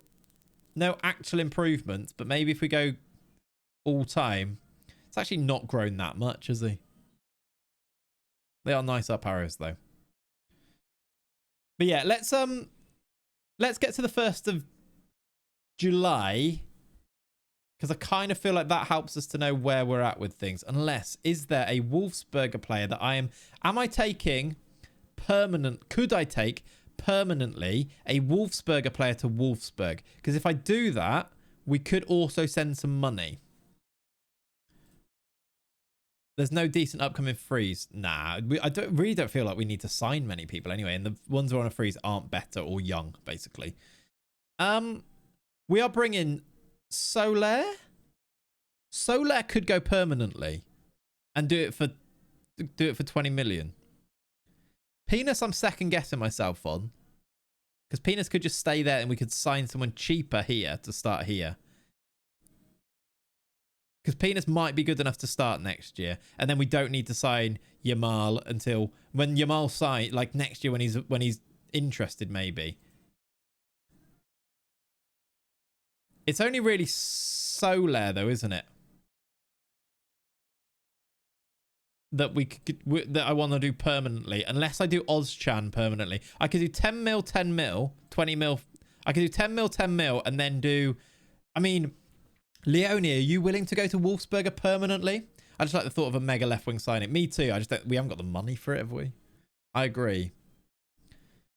actual improvements, but maybe if we go all time, it's actually not grown that much, has he? They are nice up arrows, though. But yeah, let's get to the 1st of July, because I kind of feel like that helps us to know where we're at with things. Unless, is there a Wolfsberger player that am I taking permanent? Could I take permanently a Wolfsberger player to Wolfsburg? Because if I do that, we could also send some money. There's no decent upcoming freeze. Nah, I really don't feel like we need to sign many people anyway. And the ones who are on a freeze aren't better or young, basically. We are bringing Soler. Soler could go permanently and do it for 20 million. Penis, I'm second guessing myself on. Because Penis could just stay there and we could sign someone cheaper here to start here. Because Penis might be good enough to start next year. And then we don't need to sign Yamal until when Yamal sign, like next year when he's interested, maybe. It's only really Soler though, isn't it? That that I want to do permanently. Unless I do Ozchan permanently. I could do 10 mil, 10 mil, 20 mil. I could do 10 mil, 10 mil, and then do, I mean, Leonie, are you willing to go to Wolfsberger permanently? I just like the thought of a mega left wing signing. Me too. I just don't, we haven't got the money for it, have we? I agree.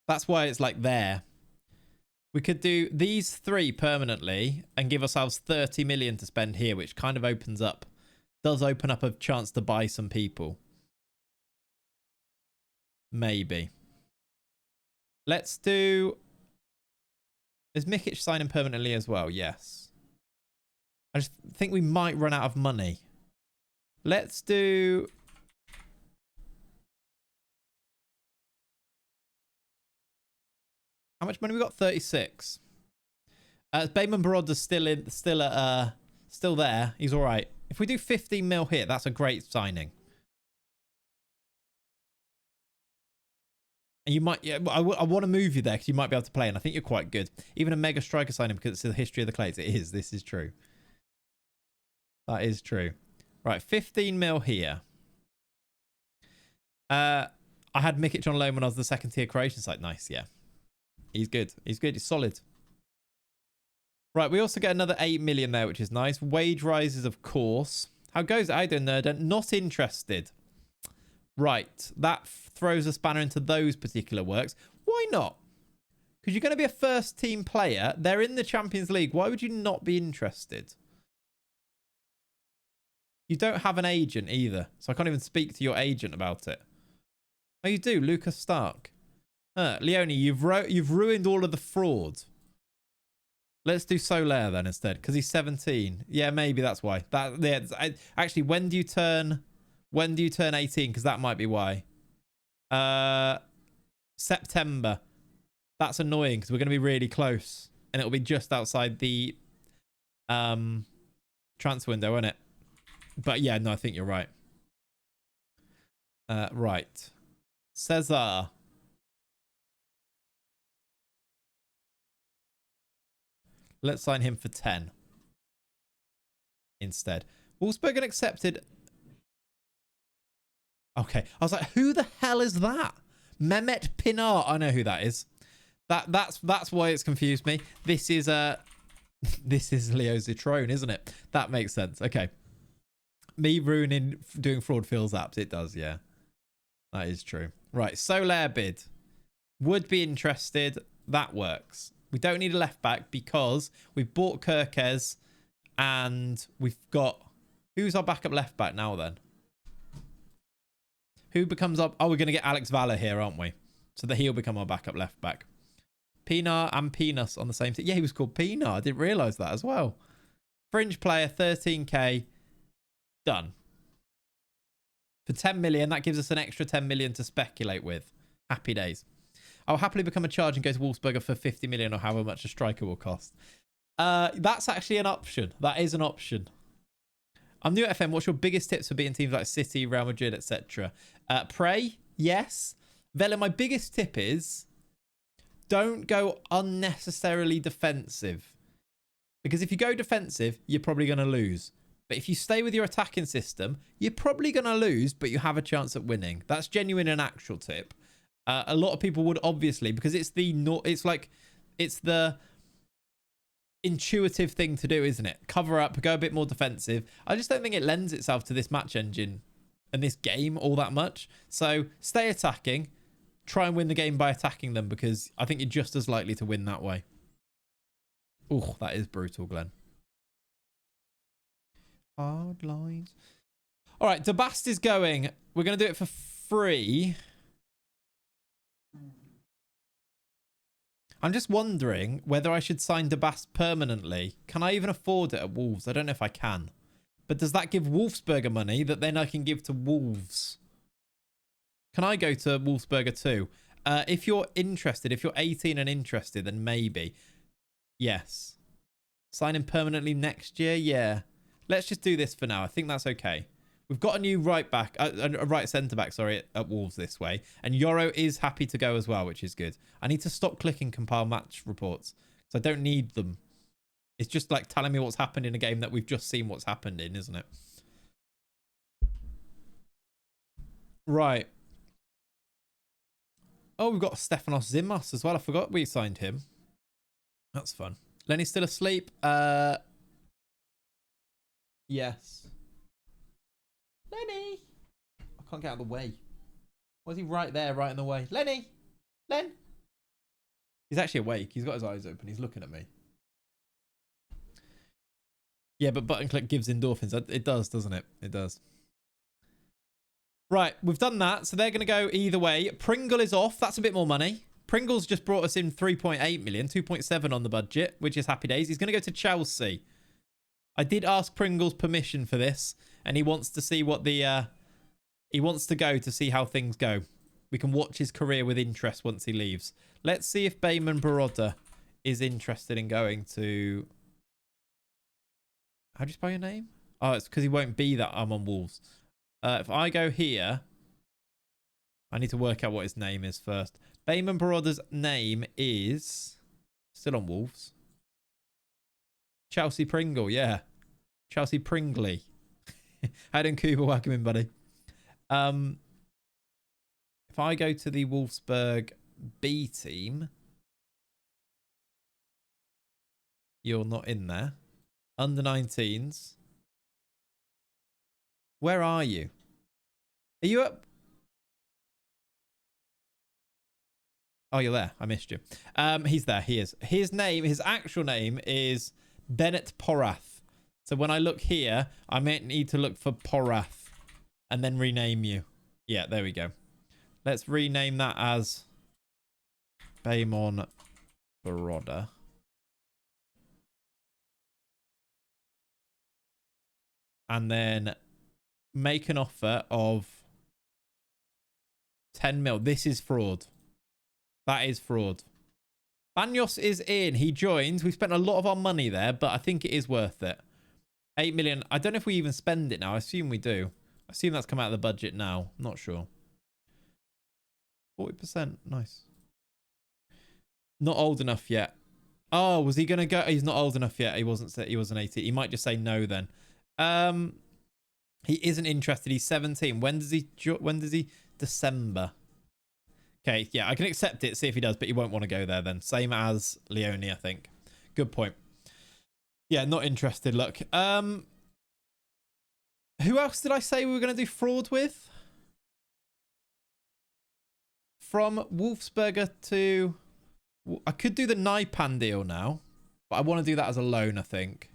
That's why it's like there. We could do these 3 permanently and give ourselves 30 million to spend here, which kind of does open up a chance to buy some people. Maybe. Let's do... Is Mikic signing permanently as well? Yes. I just think we might run out of money. Let's do... How much money we got? 36. Bayman Baroda's still there. He's all right. If we do 15 mil here, that's a great signing. And you might, yeah, I want to move you there because you might be able to play, and I think you're quite good. Even a mega striker signing because it's the history of the clays. It is. This is true. That is true. Right, 15 mil here. I had Mikic on loan when I was the second tier Croatian side. Nice, yeah. He's good. He's good. He's solid. Right, we also get another 8 million there, which is nice. Wage rises, of course. How goes it? I don't know. Not interested. Right, that throws a spanner into those particular works. Why not? Because you're going to be a first team player. They're in the Champions League. Why would you not be interested? You don't have an agent either, so I can't even speak to your agent about it. Oh, you do, Lucas Stark. Leone, you've ruined all of the fraud. Let's do Soler then instead, because he's 17. Yeah, maybe that's why. Actually, when do you turn 18? Because that might be why. September. That's annoying because we're going to be really close, and it'll be just outside the transfer window, won't it? But yeah, no, I think you're right. Right, Cesar. Let's sign him for 10 instead. Wolfsberger accepted. Okay, I was like, who the hell is that? Mehmet Pinar. I know who that is. That's why it's confused me. This is this is Leo Zitrone, isn't it? That makes sense. Okay. Me ruining doing fraud fills apps. It does, yeah. That is true. Right, Soler bid. Would be interested. That works. We don't need a left back because we've bought Kirkes and we've got... Who's our backup left back now then? Who becomes our... Oh, we're going to get Alex Valle here, aren't we? So that he'll become our backup left back. Pinar and Penis on the same team. Yeah, he was called Pinar. I didn't realise that as well. Fringe player, 13k. Done. For 10 million, that gives us an extra 10 million to speculate with. Happy days. I'll happily become a charge and go to Wolfsberger for 50 million or however much a striker will cost. That's actually an option. That is an option. I'm new at FM. What's your biggest tips for beating teams like City, Real Madrid, etc.? Pray, yes. Vela, my biggest tip is don't go unnecessarily defensive. Because if you go defensive, you're probably going to lose. But if you stay with your attacking system, you're probably going to lose, but you have a chance at winning. That's genuine and actual tip. A lot of people would obviously, because it's the intuitive thing to do, isn't it? Cover up, go a bit more defensive. I just don't think it lends itself to this match engine and this game all that much. So stay attacking, try and win the game by attacking them, because I think you're just as likely to win that way. Oh, that is brutal, Glenn. Hard lines. All right, Dabast is going. We're going to do it for free. I'm just wondering whether I should sign Dabast permanently. Can I even afford it at Wolves? I don't know if I can. But does that give Wolfsberger money that then I can give to Wolves? Can I go to Wolfsberger too? If you're interested, if you're 18 and interested, then maybe. Yes. Sign him permanently next year? Yeah. Let's just do this for now. I think that's okay. We've got a new right back, a right centre back, sorry, at Wolves this way. And Yoro is happy to go as well, which is good. I need to stop clicking compile match reports because I don't need them. It's just like telling me what's happened in a game that we've just seen what's happened in, isn't it? Right. Oh, we've got Stefanos Zimas as well. I forgot we signed him. That's fun. Lenny's still asleep. Yes. Lenny! I can't get out of the way. Why is he right there, right in the way? Lenny! Len! He's actually awake. He's got his eyes open. He's looking at me. Yeah, but button click gives endorphins. It does, doesn't it? It does. Right, we've done that. So they're going to go either way. Pringle is off. That's a bit more money. Pringle's just brought us in 3.8 million, 2.7 on the budget, which is happy days. He's going to go to Chelsea. I did ask Pringle's permission for this, and he wants to see what the... he wants to go to see how things go. We can watch his career with interest once he leaves. Let's see if Bayman Baroda is interested in going to... How do you spell your name? Oh, it's because he won't be that I'm on Wolves. If I go here... I need to work out what his name is first. Bayman Baroda's name is... Still on Wolves. Chelsea Pringle, yeah. Chelsea Pringley. How doing, Cooper? Welcome in, buddy. If I go to the Wolfsburg B team, You're not in there. Under 19s. Where are you? Are you up? Oh, you're there. I missed you. He's there. He is. His name, his actual name is Bennett Porath. So when I look here, I might need to look for Porath and then rename you. Yeah, there we go. Let's rename that as Baymon Baroda. And then make an offer of 10 mil. This is fraud. That is fraud. Banyos is in. He joins. We spent a lot of our money there, but I think it is worth it. 8 million. I don't know if we even spend it now. I assume we do. I assume that's come out of the budget now. Not sure. 40%. Nice. Not old enough yet. Oh, was he going to go? He's not old enough yet. He wasn't 18. He might just say no then. He isn't interested. He's 17. When does he? December. Okay, yeah, I can accept it, see if he does, but he won't want to go there then. Same as Leone, I think. Good point. Yeah, not interested, look. Who else did I say we were going to do fraud with? From Wolfsberger to... I could do the Naipan deal now, but I want to do that as a loan, I think.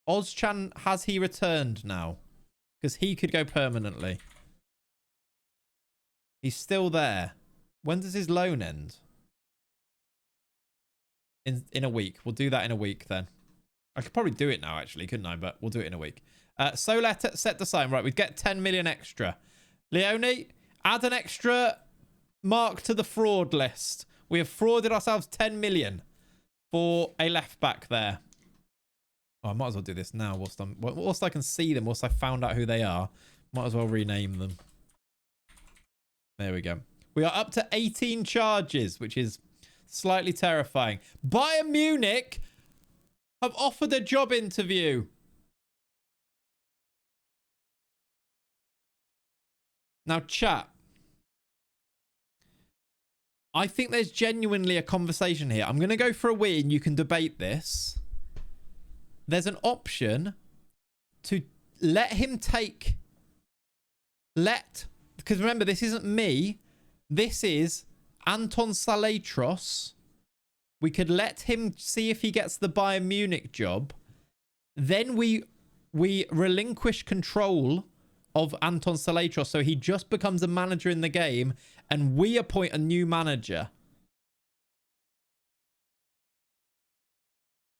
Ozchan, has he returned now? Because he could go permanently. He's still there. When does his loan end? In a week. We'll do that in a week then. I could probably do it now, actually, couldn't I? But we'll do it in a week. Solet set the sign. Right, we'd get 10 million extra. Leone, add an extra mark to the fraud list. We have frauded ourselves 10 million for a left back there. Oh, I might as well do this now whilst I can see them, whilst I found out who they are. Might as well rename them. There we go. We are up to 18 charges, which is slightly terrifying. Bayern Munich have offered a job interview. Now, chat. I think there's genuinely a conversation here. I'm going to go for a win. You can debate this. There's an option to let him take... Because remember, this isn't me. This is Anton Saletros. We could let him see if he gets the Bayern Munich job. Then we relinquish control of Anton Saletros, so he just becomes a manager in the game, and we appoint a new manager.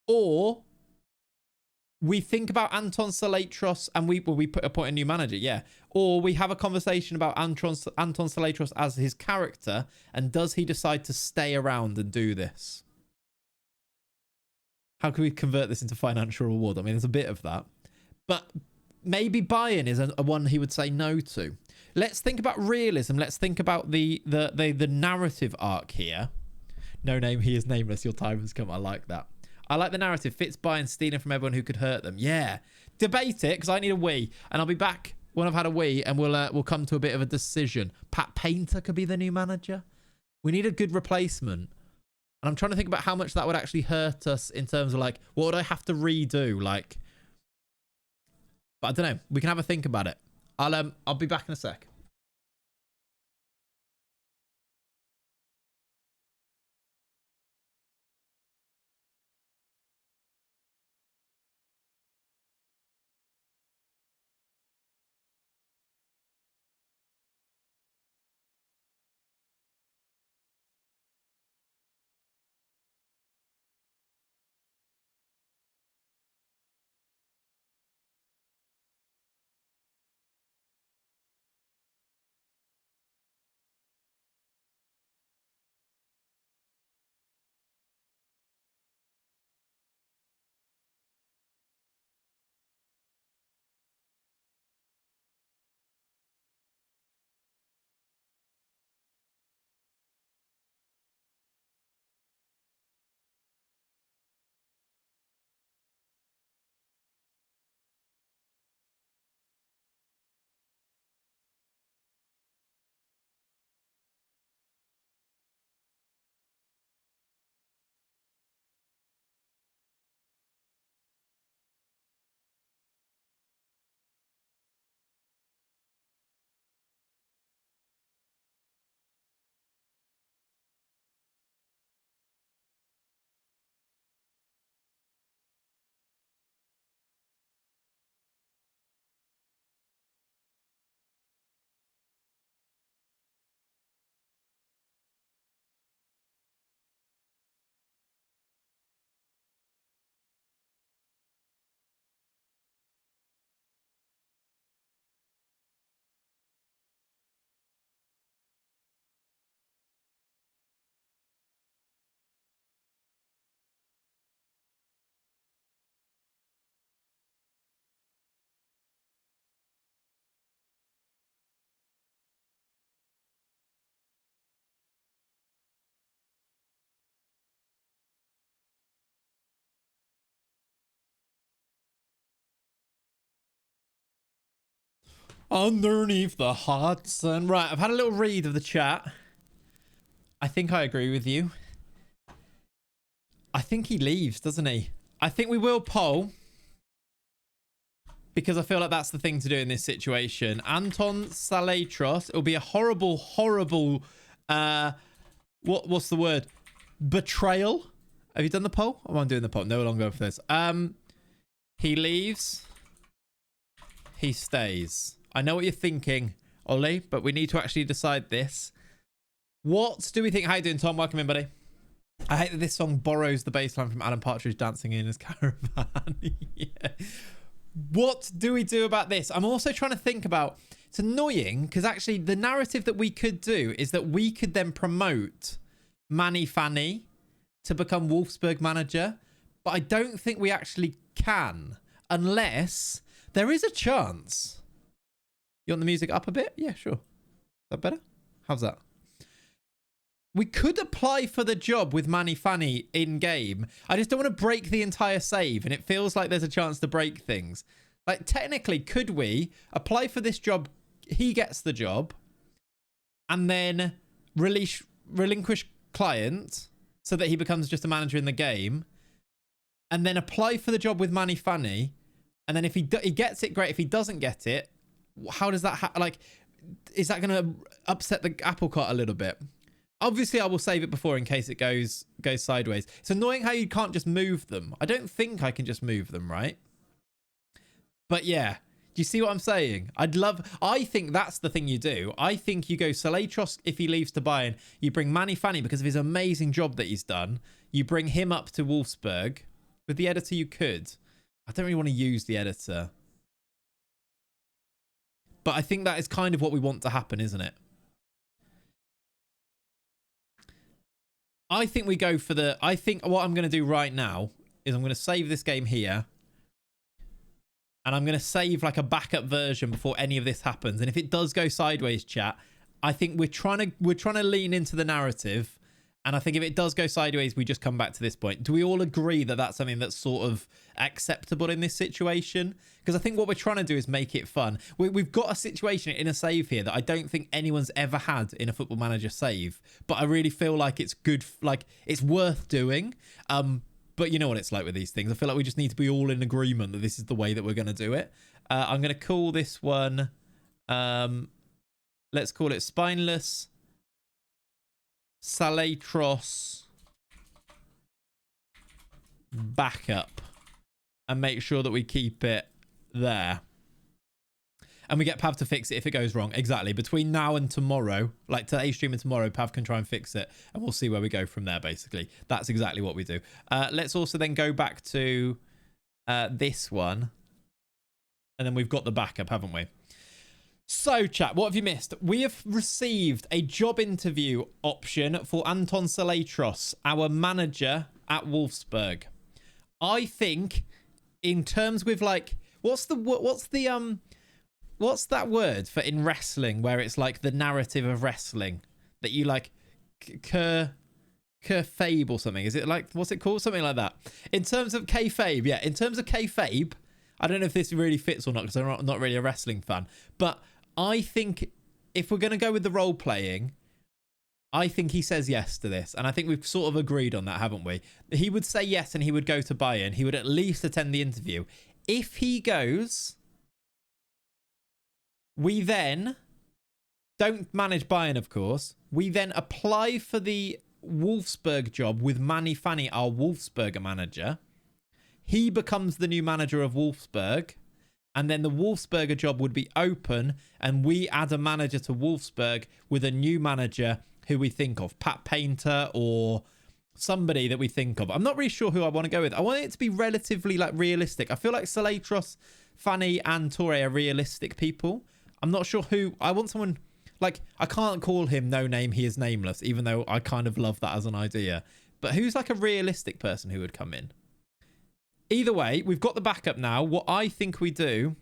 Or we think about Anton Saletros and we appoint a new manager, yeah. Or we have a conversation about Anton Saletros as his character, and does he decide to stay around and do this? How can we convert this into financial reward? I mean, there's a bit of that. But maybe Bayern is a one he would say no to. Let's think about realism. Let's think about the narrative arc here. No name, he is nameless. Your time has come. I like that. I like the narrative. Fitz Bayern stealing from everyone who could hurt them. Yeah. Debate it, because I need a wee. And I'll be back when I've had a wee, and we'll come to a bit of a decision. Pat Painter could be the new manager. We need a good replacement. And I'm trying to think about how much that would actually hurt us in terms of, like, what would I have to redo? Like, but I don't know. We can have a think about it. I'll be back in a sec. Underneath the hot sun. Right, I've had a little read of the chat. I think I agree with you. I think he leaves, doesn't he? I think we will poll, because I feel like that's the thing to do in this situation. Anton Saletros. It'll be a horrible, horrible, what's the word? Betrayal. Have you done the poll? Oh, I'm doing the poll. No longer for this. He leaves. He stays. I know what you're thinking, Ollie, but we need to actually decide this. What do we think? How you doing, Tom? Welcome in, buddy. I hate that this song borrows the bass line from Alan Partridge dancing in his caravan. Yeah. What do we do about this? I'm also trying to think about... It's annoying because actually the narrative that we could do is that we could then promote Manny Fanny to become Wolfsburg manager. But I don't think we actually can unless there is a chance. You want the music up a bit? Yeah, sure. Is that better? How's that? We could apply for the job with Manny Fanny in game. I just don't want to break the entire save, and it feels like there's a chance to break things. Like, technically, could we apply for this job? He gets the job, and then relinquish client so that he becomes just a manager in the game, and then apply for the job with Manny Fanny, and then if he gets it, great. If he doesn't get it, how does that like? Is that going to upset the apple cart a little bit? Obviously, I will save it before in case it goes sideways. It's annoying how you can't just move them. I don't think I can just move them, right? But yeah, do you see what I'm saying? I think that's the thing you do. I think you go Saletros if he leaves to Bayern. You bring Manny Fanny because of his amazing job that he's done. You bring him up to Wolfsburg. With the editor, you could. I don't really want to use the editor. But I think that is kind of what we want to happen, isn't it? I think we go for the... I think what I'm going to do right now is I'm going to save this game here. And I'm going to save like a backup version before any of this happens. And if it does go sideways, chat, I think we're trying to lean into the narrative. And I think if it does go sideways, we just come back to this point. Do we all agree that that's something that's sort of acceptable in this situation? Because I think what we're trying to do is make it fun. We've got a situation in a save here that I don't think anyone's ever had in a Football Manager save. But I really feel like it's good, like it's worth doing. But you know what it's like with these things. I feel like we just need to be all in agreement that this is the way that we're going to do it. I'm going to call this one, let's call it Spineless Saletros Backup, and make sure that we keep it there. And we get Pav to fix it if it goes wrong. Exactly. Between now and tomorrow, like today's stream and tomorrow, Pav can try and fix it. And we'll see where we go from there, basically. That's exactly what we do. Let's also then go back to this one. And then we've got the backup, haven't we? So, chat, what have you missed? We have received a job interview option for Anton Saletros, our manager at Wolfsburg. I think, in terms with like, what's that word for in wrestling where it's like the narrative of wrestling that you like, kayfabe or something? Is it like, what's it called? Something like that. In terms of kayfabe, yeah. In terms of kayfabe, I don't know if this really fits or not because I'm not really a wrestling fan, but I think if we're going to go with the role playing, I think he says yes to this. And I think we've sort of agreed on that, haven't we? He would say yes and he would go to Bayern. He would at least attend the interview. If he goes, we then don't manage Bayern, of course. We then apply for the Wolfsburg job with Manny Fanny, our Wolfsberger manager. He becomes the new manager of Wolfsburg. And then the Wolfsberger job would be open, and we add a manager to Wolfsburg with a new manager who we think of, Pat Painter or somebody that we think of. I'm not really sure who I want to go with. I want it to be relatively like realistic. I feel like Saletros, Fanny, and Torre are realistic people. I'm not sure who. I want someone like, I can't call him No Name, He Is Nameless, even though I kind of love that as an idea. But who's like a realistic person who would come in? Either way, we've got the backup now. What I think we do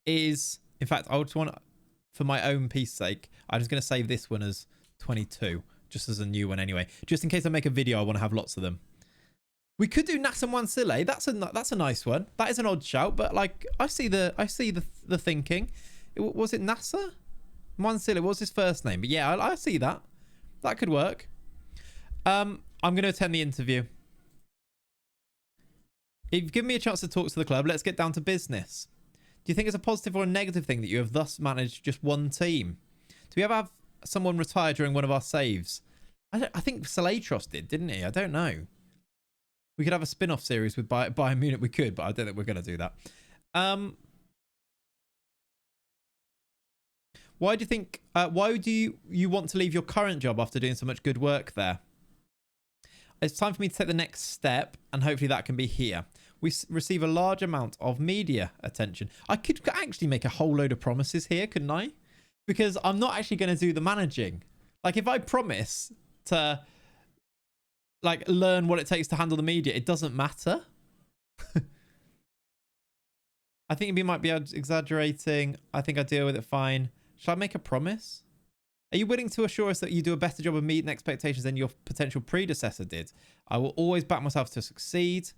is, in fact, I just want, for my own peace sake, I'm just going to save this one as 22, just as a new one anyway. Just in case I make a video, I want to have lots of them. We could do Nasan Wansile. That's a nice one. That is an odd shout, but like I see the thinking. Was it Nasser? Mansilla, what was his first name? But yeah, I see that. That could work. I'm going to attend the interview. If you've given me a chance to talk to the club, let's get down to business. Do you think it's a positive or a negative thing that you have thus managed just one team? Do we ever have someone retire during one of our saves? I think Salatros didn't he? I don't know. We could have a spin-off series with Bayern Munich. We could, but I don't think we're going to do that. Why do you think? Why do you want to leave your current job after doing so much good work there? It's time for me to take the next step, and hopefully that can be here. We receive a large amount of media attention. I could actually make a whole load of promises here, couldn't I? Because I'm not actually going to do the managing. Like, if I promise to, like, learn what it takes to handle the media, it doesn't matter. I think we might be exaggerating. I think I deal with it fine. Shall I make a promise? Are you willing to assure us that you do a better job of meeting expectations than your potential predecessor did? I will always back myself to succeed.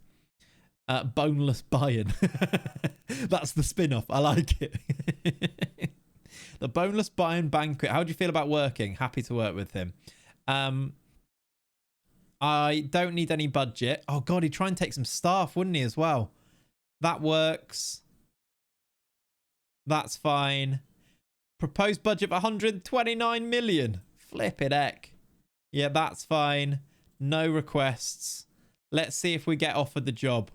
Boneless Bayern. That's the spin-off. I like it. The Boneless Bayern Banquet. How do you feel about working? Happy to work with him. I don't need any budget. Oh, God, he'd try and take some staff, wouldn't he, as well? That works. That's fine. Proposed budget of 129 million. Flippin' heck. Yeah, that's fine. No requests. Let's see if we get offered the job.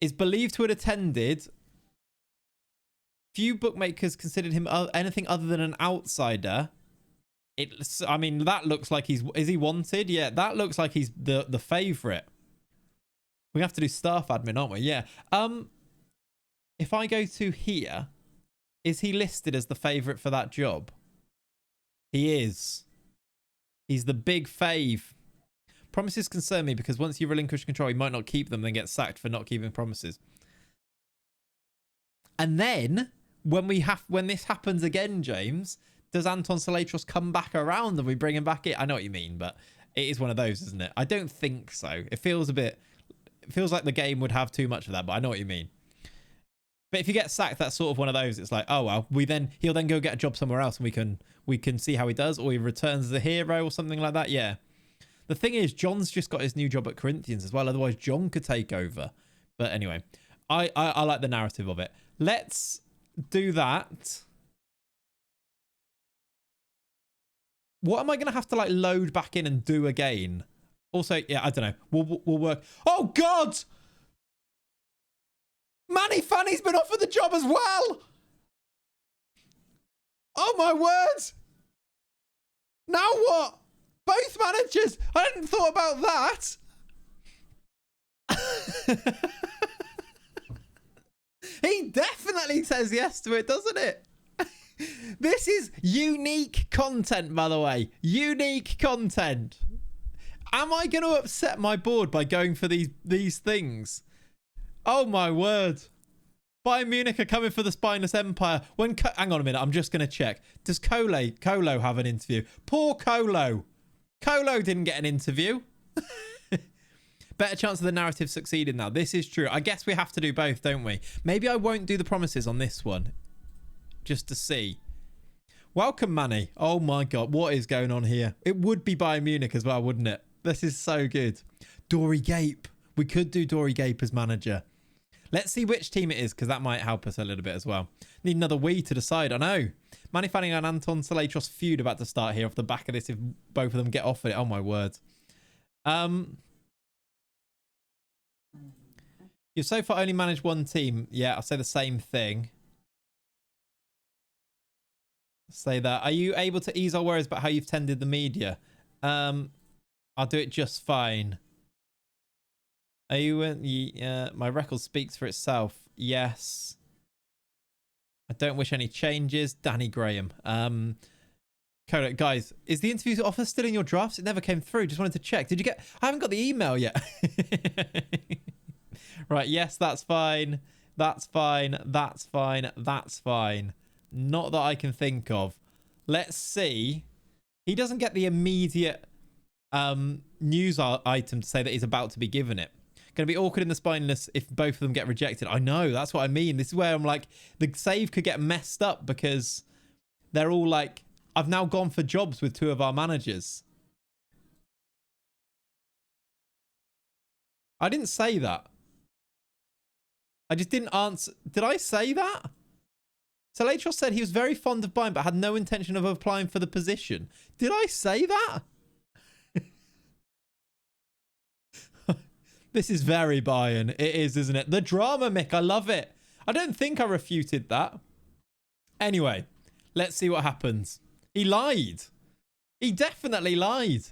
Is believed to have attended. Few bookmakers considered him anything other than an outsider. I mean, that looks like is he wanted? Yeah, that looks like he's the favourite. We have to do staff admin, aren't we? Yeah. If I go to here, is he listed as the favourite for that job? He is. He's the big fave. Promises concern me because once you relinquish control, you might not keep them, then get sacked for not keeping promises. And then when this happens again, James, does Anton Salatros come back around and we bring him back in? I know what you mean, but it is one of those, isn't it? I don't think so. It feels like the game would have too much of that, but I know what you mean. But if you get sacked, that's sort of one of those. It's like, oh well, he'll then go get a job somewhere else, and we can see how he does, or he returns as a hero or something like that. Yeah. The thing is, John's just got his new job at Corinthians as well. Otherwise, John could take over. But anyway, I like the narrative of it. Let's do that. What am I going to have to like load back in and do again? Also, yeah, I don't know. We'll work. Oh God! Manny Fanny's been offered the job as well. Oh my word! Now what? Both managers. I hadn't thought about that. He definitely says yes to it, doesn't it? This is unique content, by the way. Unique content. Am I going to upset my board by going for these things? Oh my word. Bayern Munich are coming for the Spineless Empire. Hang on a minute, I'm just going to check. Does Colo have an interview? Poor Colo. Colo didn't get an interview. Better chance of the narrative succeeding now. This is true. I guess we have to do both, don't we? Maybe I won't do the promises on this one. Just to see. Welcome, Manny. Oh my God, what is going on here? It would be Bayern Munich as well, wouldn't it? This is so good. Dory Gape. We could do Dory Gape as manager. Let's see which team it is, because that might help us a little bit as well. Need another we to decide. I know. Manny Fanning and Anton Salatros feud about to start here off the back of this if both of them get offered it. Oh my word. You've so far only managed one team. Yeah, I'll say the same thing. Say that. Are you able to ease our worries about how you've tended the media? I'll do it just fine. Are you? My record speaks for itself. Yes. I don't wish any changes. Danny Graham. Kodak, guys, is the interview offer still in your drafts? It never came through. Just wanted to check. Did you get? I haven't got the email yet. Right. Yes, that's fine. That's fine. That's fine. That's fine. Not that I can think of. Let's see. He doesn't get the immediate news item to say that he's about to be given it. Going to be awkward in the spineless if both of them get rejected. I know, that's what I mean. This is where I'm like, the save could get messed up because they're all like, I've now gone for jobs with 2 of our managers. I didn't say that. I just didn't answer. Did I say that? Salatros said he was very fond of Bayern but had no intention of applying for the position. Did I say that? This is very Bayern. It is, isn't it? The drama, Mick. I love it. I don't think I refuted that. Anyway, let's see what happens. He lied. He definitely lied.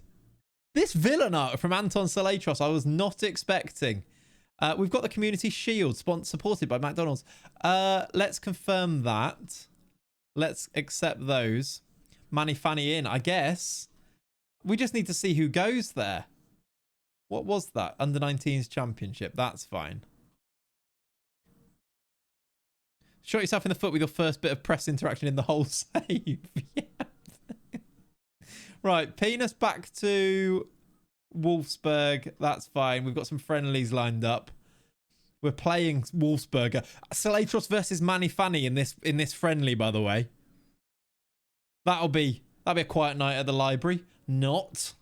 This villain art from Anton Salatros I was not expecting. We've got the Community Shield supported by McDonald's. Let's confirm that. Let's accept those. Manny Fanny in, I guess. We just need to see who goes there. What was that? Under 19s championship. That's fine. Shot yourself in the foot with your first bit of press interaction in the whole save. Yeah. Right, penis back to Wolfsburg. That's fine. We've got some friendlies lined up. We're playing Wolfsberger. Salatros versus Manny Fanny in this friendly, by the way. That'll be a quiet night at the library. Not.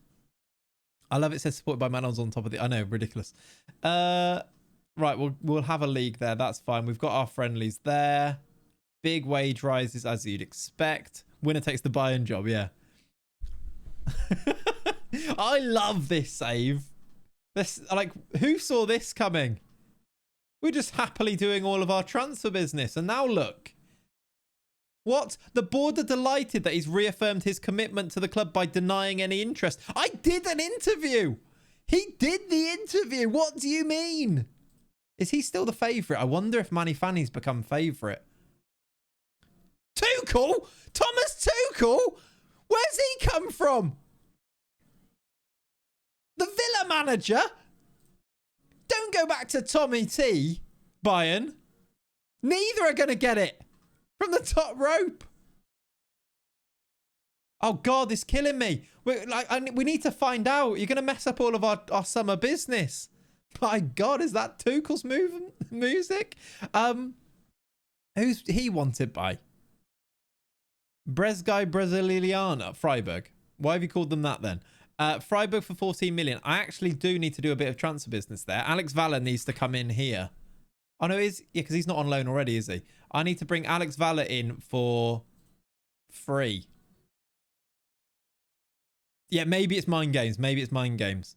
I love it says supported by McDonald's on top of the... I know, ridiculous. Right, we'll have a league there. That's fine. We've got our friendlies there. Big wage rises, as you'd expect. Winner takes the Bayern job, yeah. I love this save. This, like, who saw this coming? We're just happily doing all of our transfer business. And now look. What? The board are delighted that he's reaffirmed his commitment to the club by denying any interest. I did an interview. He did the interview. What do you mean? Is he still the favourite? I wonder if Manny Fanny's become favourite. Tuchel? Thomas Tuchel? Where's he come from? The Villa manager? Don't go back to Tommy T, Bayern. Neither are going to get it. From the top rope. Oh, God, it's killing me. We need to find out. You're going to mess up all of our summer business. My God, is that Tuchel's music? Who's he wanted by? Bresgai Brasiliana, Freiburg. Why have you called them that then? Freiburg for 14 million. I actually do need to do a bit of transfer business there. Alex Valler needs to come in here. Oh, no, yeah, because he's not on loan already, is he? I need to bring Alex Valler in for free. Yeah, maybe it's mind games. Maybe it's mind games.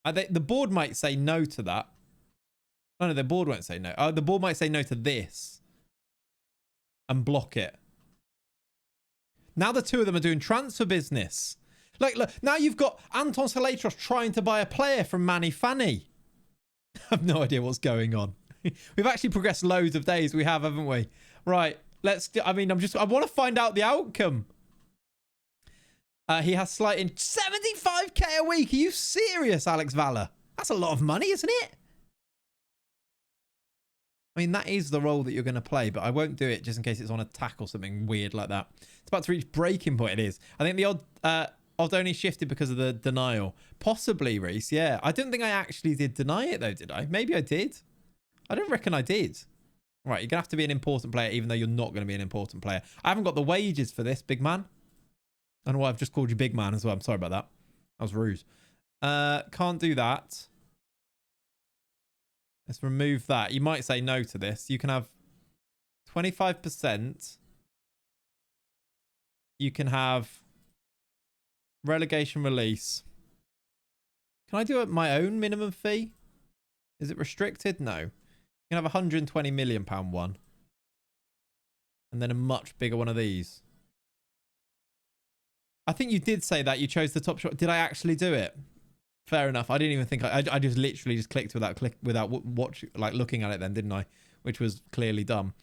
The board might say no to that. Oh, no, the board won't say no. Oh, the board might say no to this. And block it. Now the 2 of them are doing transfer business. Like, look, now you've got Anton Salatros trying to buy a player from Manny Fanny. I have no idea what's going on. We've actually progressed loads of days. We have, haven't we? Right. I want to find out the outcome. He has slight in 75k a week. Are you serious, Alex Valler? That's a lot of money, isn't it? I mean, that is the role that you're going to play, but I won't do it just in case it's on attack or something weird like that. It's about to reach breaking point. It is. I think the odd only shifted because of the denial. Possibly, Reese. Yeah. I don't think I actually did deny it, though, did I? Maybe I did. I don't reckon I did. Right, you're going to have to be an important player, even though you're not going to be an important player. I haven't got the wages for this, big man. I don't know why I've just called you big man as well. I'm sorry about that. That was rude. Can't do that. Let's remove that. You might say no to this. You can have 25%. You can have relegation release. Can I do my own minimum fee? Is it restricted? No. You can have a £120 million one. And then a much bigger one of these. I think you did say that you chose the top shot. Did I actually do it? Fair enough. I didn't even think I just literally just clicked without looking at it then, didn't I? Which was clearly dumb.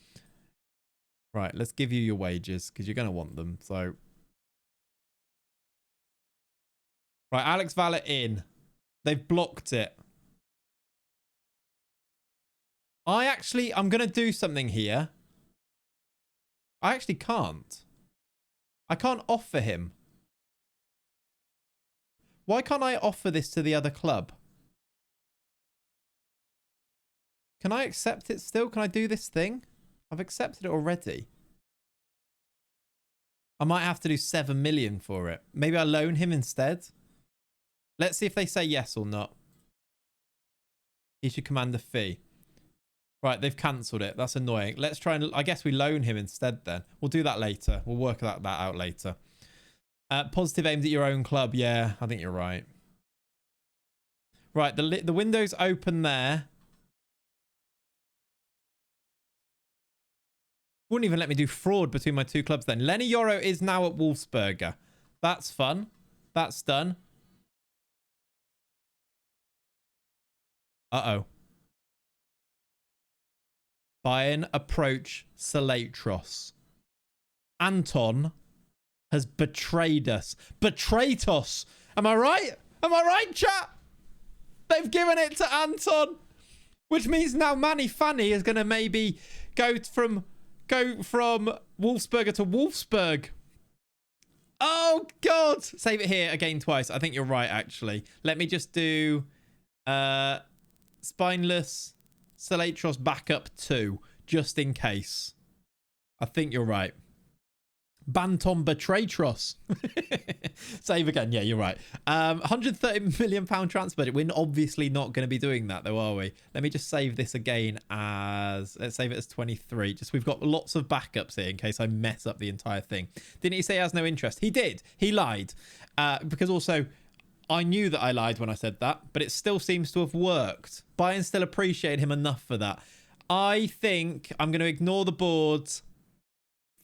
Right, let's give you your wages because you're going to want them. So, right, Alex Valler in. They've blocked it. I'm going to do something here. I actually can't. I can't offer him. Why can't I offer this to the other club? Can I accept it still? Can I do this thing? I've accepted it already. I might have to do 7 million for it. Maybe I loan him instead. Let's see if they say yes or not. He should command a fee. Right, they've cancelled it. That's annoying. Let's try and... I guess we loan him instead then. We'll do that later. We'll work that out later. Positive aims at your own club. Yeah, I think you're right. Right, the window's open there. Wouldn't even let me do fraud between my two clubs then. Lenny Yoro is now at Wolfsberger. That's fun. That's done. Uh-oh. Bayern approach Salatros. Anton has betrayed us. Betrayed us. Am I right? Am I right, chat? They've given it to Anton. Which means now Manny Fanny is going to maybe go from Wolfsberger to Wolfsburg. Oh, God. Save it here again twice. I think you're right, actually. Let me just do Spineless Salatros backup 2, just in case. I think you're right. Banton Betratros. Save again. Yeah, you're right. £130 million transfer budget. We're obviously not going to be doing that, though, are we? Let me just save this again as... Let's save it as 23. Just we've got lots of backups here in case I mess up the entire thing. Didn't he say he has no interest? He did. He lied. Because also... I knew that I lied when I said that, but it still seems to have worked. Bayern still appreciate him enough for that. I think I'm going to ignore the boards.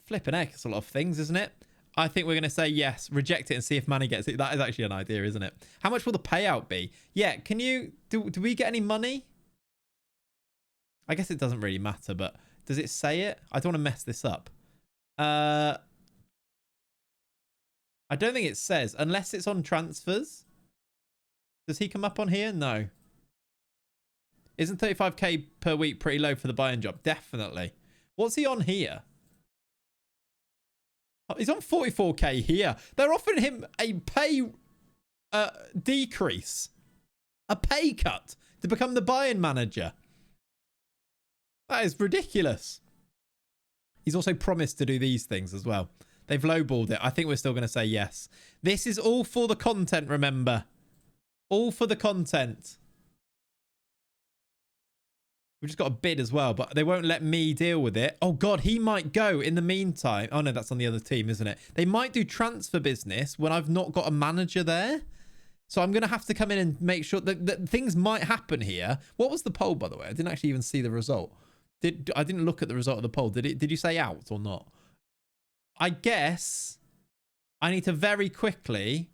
Flipping heck, it's a lot of things, isn't it? I think we're going to say yes, reject it and see if Manny gets it. That is actually an idea, isn't it? How much will the payout be? Yeah, can you... Do we get any money? I guess it doesn't really matter, but does it say it? I don't want to mess this up. I don't think it says, unless it's on transfers. Does he come up on here? No. Isn't 35k per week pretty low for the Bayern job? Definitely. What's he on here? Oh, he's on 44k here. They're offering him a pay decrease. A pay cut to become the Bayern manager. That is ridiculous. He's also promised to do these things as well. They've lowballed it. I think we're still going to say yes. This is all for the content, remember. All for the content. We've just got a bid as well, but they won't let me deal with it. Oh, God, he might go in the meantime. Oh, no, that's on the other team, isn't it? They might do transfer business when I've not got a manager there. So I'm going to have to come in and make sure that things might happen here. What was the poll, by the way? I didn't actually even see the result. I didn't look at the result of the poll. Did you say out or not? I guess I need to very quickly...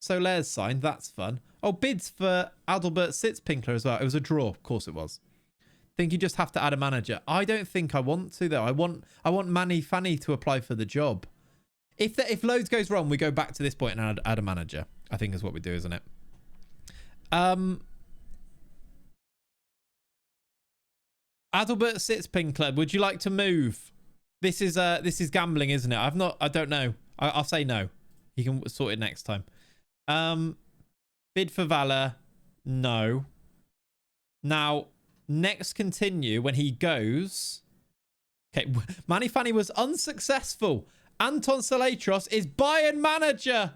Soler's signed. That's fun. Oh, bids for Adalbert Sitzpinkler as well. It was a draw. Of course it was. Think you just have to add a manager. I don't think I want to, though. I want Manny Fanny to apply for the job. If loads goes wrong, we go back to this point and add a manager. I think is what we do, isn't it? Adalbert Sitzpinkler, would you like to move? This is gambling, isn't it? I don't know. I'll say no. He can sort it next time. Bid for Valor. No. Now, next continue when he goes. Okay, Manny Fanny was unsuccessful. Anton Salatros is Bayern manager.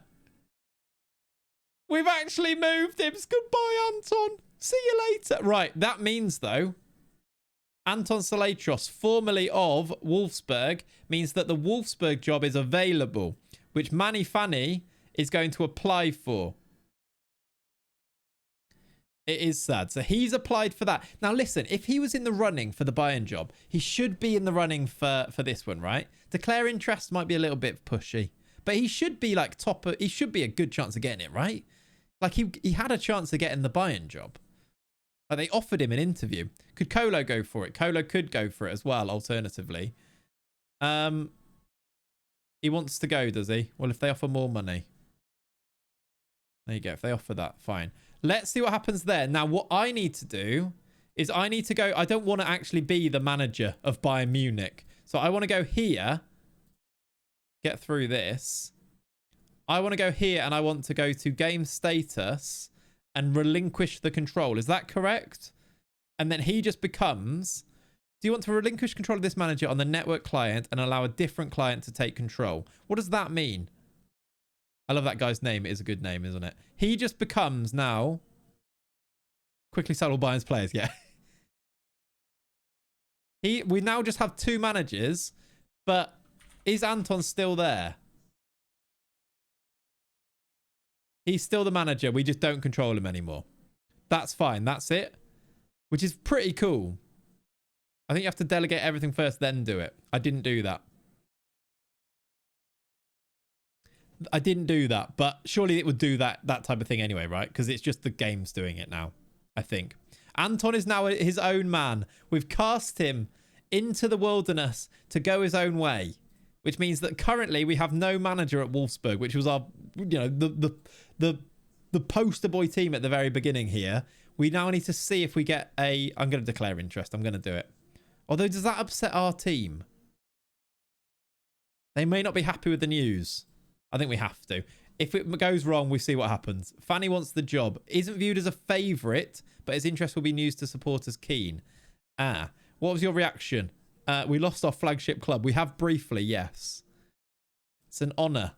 We've actually moved him. Goodbye, Anton. See you later. Right, that means, though, Anton Salatros, formerly of Wolfsburg, means that the Wolfsburg job is available, which Manny Fanny is going to apply for. It is sad. So he's applied for that. Now, listen, if he was in the running for the Bayern job, he should be in the running for this one, right? Declare interest might be a little bit pushy, but he should be like top. He should be a good chance of getting it, right? Like he had a chance of getting the Bayern job. Like they offered him an interview. Could Colo go for it? Colo could go for it as well, alternatively. He wants to go, does he? Well, if they offer more money. There you go. If they offer that, fine. Let's see what happens there. Now, what I need to do is I need to go... I don't want to actually be the manager of Bayern Munich. So I want to go here. Get through this. I want to go here and I want to go to game status and relinquish the control. Is that correct? And then he just becomes, do you want to relinquish control of this manager on the network client and allow a different client to take control? What does that mean? I love that guy's name. It is a good name, isn't it? He just becomes now, quickly sell all Bayern's players. Yeah. We now just have 2 managers, but is Anton still there? He's still the manager. We just don't control him anymore. That's fine. That's it. Which is pretty cool. I think you have to delegate everything first, then do it. I didn't do that. I didn't do that, but surely it would do that type of thing anyway, right? Because it's just the game's doing it now, I think. Anton is now his own man. We've cast him into the wilderness to go his own way, which means that currently we have no manager at Wolfsburg, which was our, you know, the poster boy team at the very beginning here. We now need to see if we get a... I'm going to declare interest. I'm going to do it. Although, does that upset our team? They may not be happy with the news. I think we have to. If it goes wrong, we see what happens. Fanny wants the job. Isn't viewed as a favourite, but his interest will be news to supporters keen. Ah, what was your reaction? We lost our flagship club. We have briefly, yes. It's an honour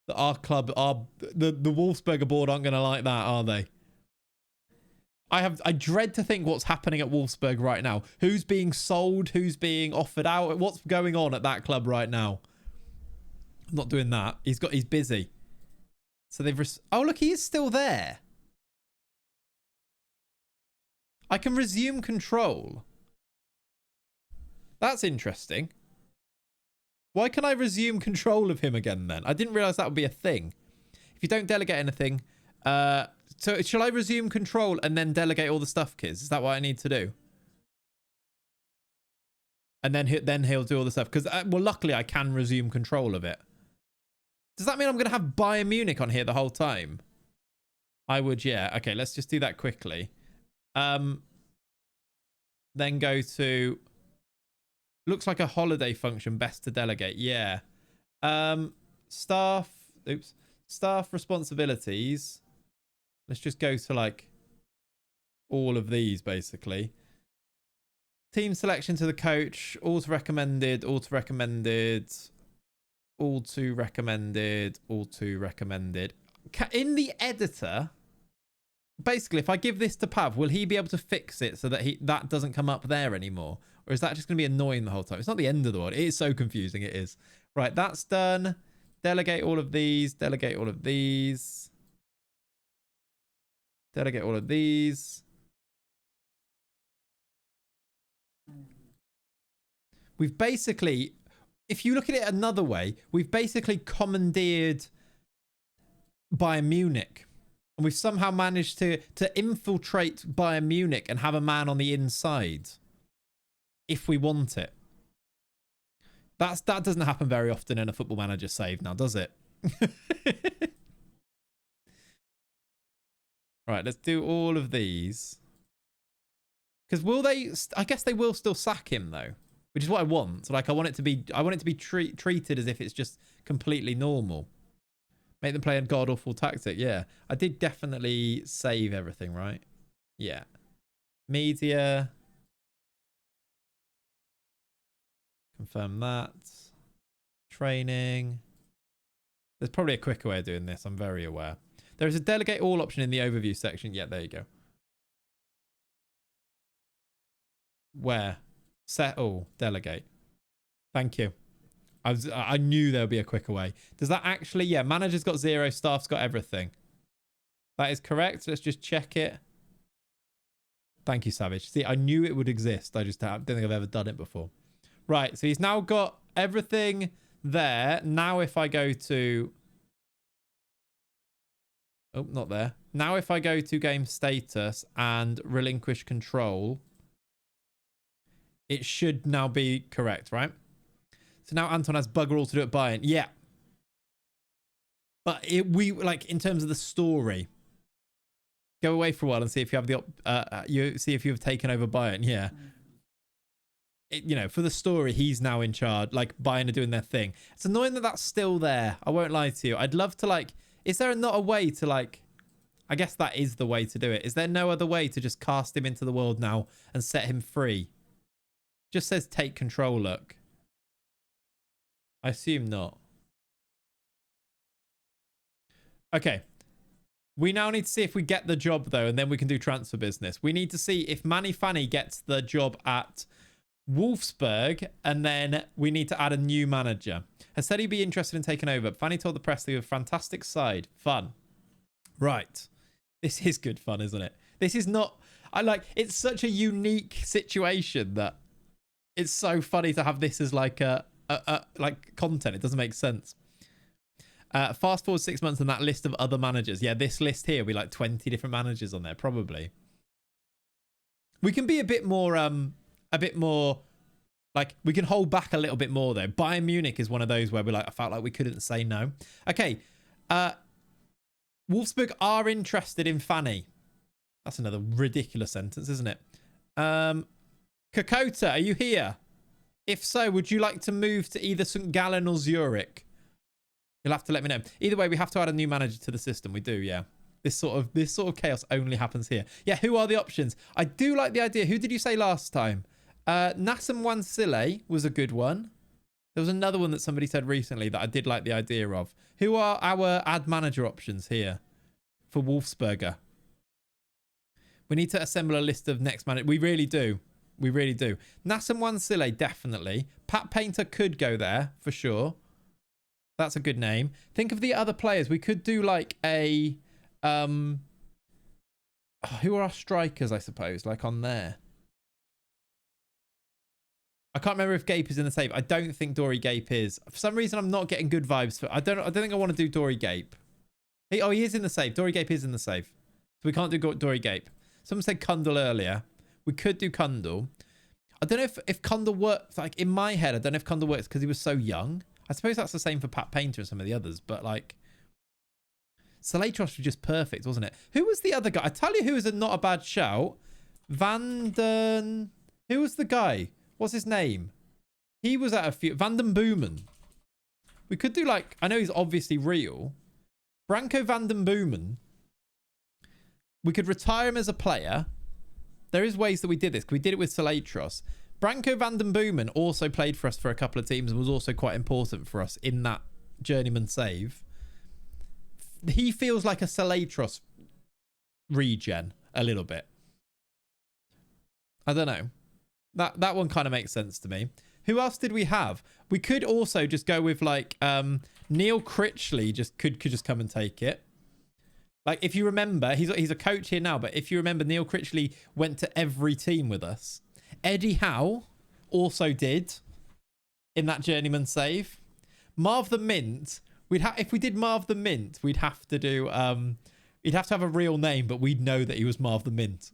that our club, the Wolfsberger board aren't going to like that, are they? I dread to think what's happening at Wolfsburg right now. Who's being sold? Who's being offered out? What's going on at that club right now? I'm not doing that. He's busy. So they've... Oh, look, he is still there. I can resume control. That's interesting. Why can I resume control of him again then? I didn't realise that would be a thing. If you don't delegate anything... So shall I resume control and then delegate all the stuff, kids? Is that what I need to do? And then he'll do all the stuff. Because, well, luckily I can resume control of it. Does that mean I'm going to have Bayern Munich on here the whole time? I would, yeah. Okay, let's just do that quickly. Then go to... Looks like a holiday function. Best to delegate. Yeah. Staff... Oops. Staff responsibilities. Let's just go to, like, all of these, basically. Team selection to the coach. All to recommended. All to recommended. All to recommended. All to recommended. In the editor, basically, if I give this to Pav, will he be able to fix it so that that doesn't come up there anymore? Or is that just going to be annoying the whole time? It's not the end of the world. It is so confusing. It is. Right, that's done. Delegate all of these. Delegate all of these. Delegate all of these. We've basically, if you look at it another way, we've basically commandeered Bayern Munich. And we've somehow managed to infiltrate Bayern Munich and have a man on the inside. If we want it. That doesn't happen very often in a Football Manager save now, does it? Right, let's do all of these. Because will they... I guess they will still sack him, though. Which is what I want. Like, I want it to be treated as if it's just completely normal. Make them play a god-awful tactic. Yeah. I did definitely save everything, right? Yeah. Media. Confirm that. Training. There's probably a quicker way of doing this. I'm very aware. There is a delegate all option in the overview section. Yeah, there you go. Where? Set all. Delegate. Thank you. I knew there would be a quicker way. Does that actually... Yeah, manager's got 0. Staff's got everything. That is correct. Let's just check it. Thank you, Savage. See, I knew it would exist. I just don't think I've ever done it before. Right, so he's now got everything there. Now if I go to... Oh, not there. Now if I go to game status and relinquish control, it should now be correct, right? So now Anton has bugger all to do at Bayern. Yeah. But we like in terms of the story, go away for a while and see if you have the see if you've taken over Bayern. Yeah. You know, for the story, he's now in charge. Like Bayern are doing their thing. It's annoying that that's still there. I won't lie to you. I'd love to like. Is there not a way to like? I guess that is the way to do it. Is there no other way to just cast him into the world now and set him free? Just says take control, look. I assume not. Okay. We now need to see if we get the job, though, and then we can do transfer business. We need to see if Manny Fanny gets the job at Wolfsburg, and then we need to add a new manager. Has said he'd be interested in taking over. Fanny told the press they have a fantastic side. Fun. Right. This is good fun, isn't it? This is not... it's such a unique situation that it's so funny to have this as like content. It doesn't make sense. Fast forward 6 months and that list of other managers. Yeah, this list here, we like 20 different managers on there, probably. We can be a bit more, like, we can hold back a little bit more, though. Bayern Munich is one of those where I felt like we couldn't say no. Okay. Wolfsburg are interested in Fanny. That's another ridiculous sentence, isn't it? Kokota, are you here? If so, would you like to move to either St. Gallen or Zurich? You'll have to let me know. Either way, we have to add a new manager to the system. We do, yeah. This sort of chaos only happens here. Yeah, who are the options? I do like the idea. Who did you say last time? Nassem Wansile was a good one. There was another one that somebody said recently that I did like the idea of. Who are our ad manager options here for Wolfsberger? We need to assemble a list of next manager. We really do. We really do. Nassem Wansile, definitely. Pat Painter could go there for sure. That's a good name. Think of the other players. We could do like a... who are our strikers, I suppose, like on there? I can't remember if Gape is in the save. I don't think Dory Gape is. For some reason, I'm not getting good vibes. I don't think I want to do Dory Gape. He is in the save. Dory Gape is in the save. So we can't do Dory Gape. Someone said Kundal earlier. We could do Kundal. I don't know if Kundal works. Like, in my head, I don't know if Kundal works because he was so young. I suppose that's the same for Pat Painter and some of the others. But, like, Salatros was just perfect, wasn't it? Who was the other guy? I tell you who is not a bad shout. Vanden... Who was the guy? What's his name? He was at a few... Vanden Boomen. We could do, like... I know he's obviously real. Branko Vanden Boomen. We could retire him as a player. There is ways that we did this. We did it with Salatros. Branko Vanden Boomen also played for us for a couple of teams and was also quite important for us in that journeyman save. He feels like a Salatros regen a little bit. I don't know. That one kind of makes sense to me. Who else did we have? We could also just go with like Neil Critchley could just come and take it. Like if you remember, he's a coach here now, but if you remember, Neil Critchley went to every team with us. Eddie Howe also did in that journeyman save. Marv the Mint. If we did Marv the Mint, we'd have to do he'd have to have a real name, but we'd know that he was Marv the Mint.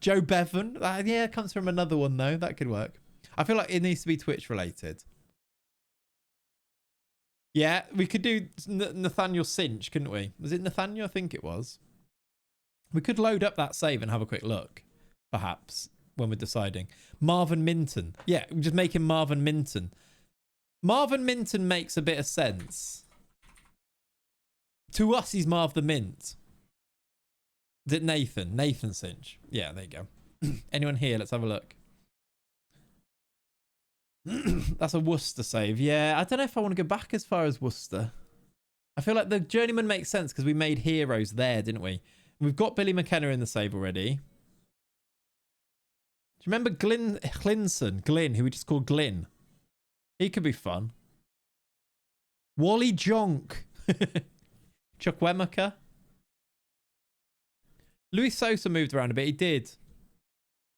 Joe Bevan. Yeah, it comes from another one though. That could work. I feel like it needs to be Twitch related. Yeah, we could do Nathaniel Cinch, couldn't we? Was it Nathaniel? I think it was. We could load up that save and have a quick look, perhaps, when we're deciding. Marvin Minton. Yeah, just make him Marvin Minton. Marvin Minton makes a bit of sense. To us, he's Marv the Mint. Is it Nathan? Nathan Cinch. Yeah, there you go. Anyone here? Let's have a look. That's a Worcester save. Yeah, I don't know if I want to go back as far as Worcester. I feel like the journeyman makes sense because we made heroes there, didn't we? We've got Billy McKenna in the save already. Do you remember Glyn, who we just called Glyn? He could be fun. Wally Jonk. Chukwemeka. Luis Sosa moved around a bit. He did.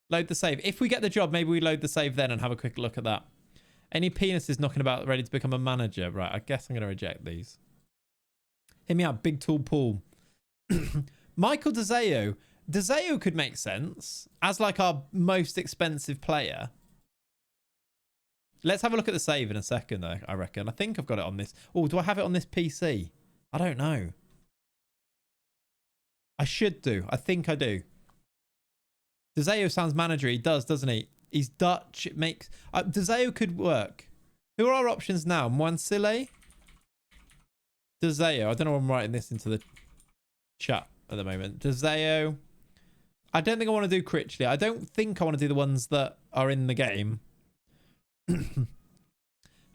Load the save. If we get the job, maybe we load the save then and have a quick look at that. Any penises knocking about ready to become a manager? Right, I guess I'm going to reject these. Hit me out, Big Tool Paul. Michael DeZeo. DeZeo could make sense as like our most expensive player. Let's have a look at the save in a second, though, I reckon. I think I've got it on this. Oh, do I have it on this PC? I don't know. I should do. I think I do. DeZeo sounds manager. He does, doesn't he? He's Dutch. It makes... DeZeo could work. Who are our options now? Mwansile? DeZeo. I don't know why I'm writing this into the chat. at the moment. Dezeo. I don't think I want to do Critchley. I don't think I want to do the ones that are in the game.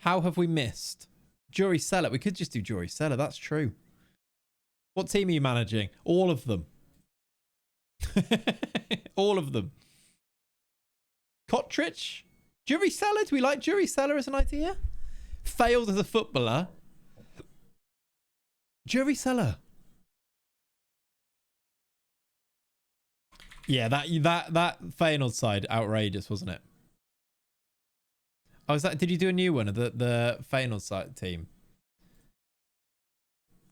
How have we missed? Jury Seller. We could just do Jury Seller. That's true. What team are you managing? All of them. All of them. Kotrich? Jury Seller? Do we like Jury Seller as an idea? Failed as a footballer. Jury Seller. Yeah, that Feyenoord side, outrageous, wasn't it? Oh, is that? Did you do a new one of the Feyenoord side team?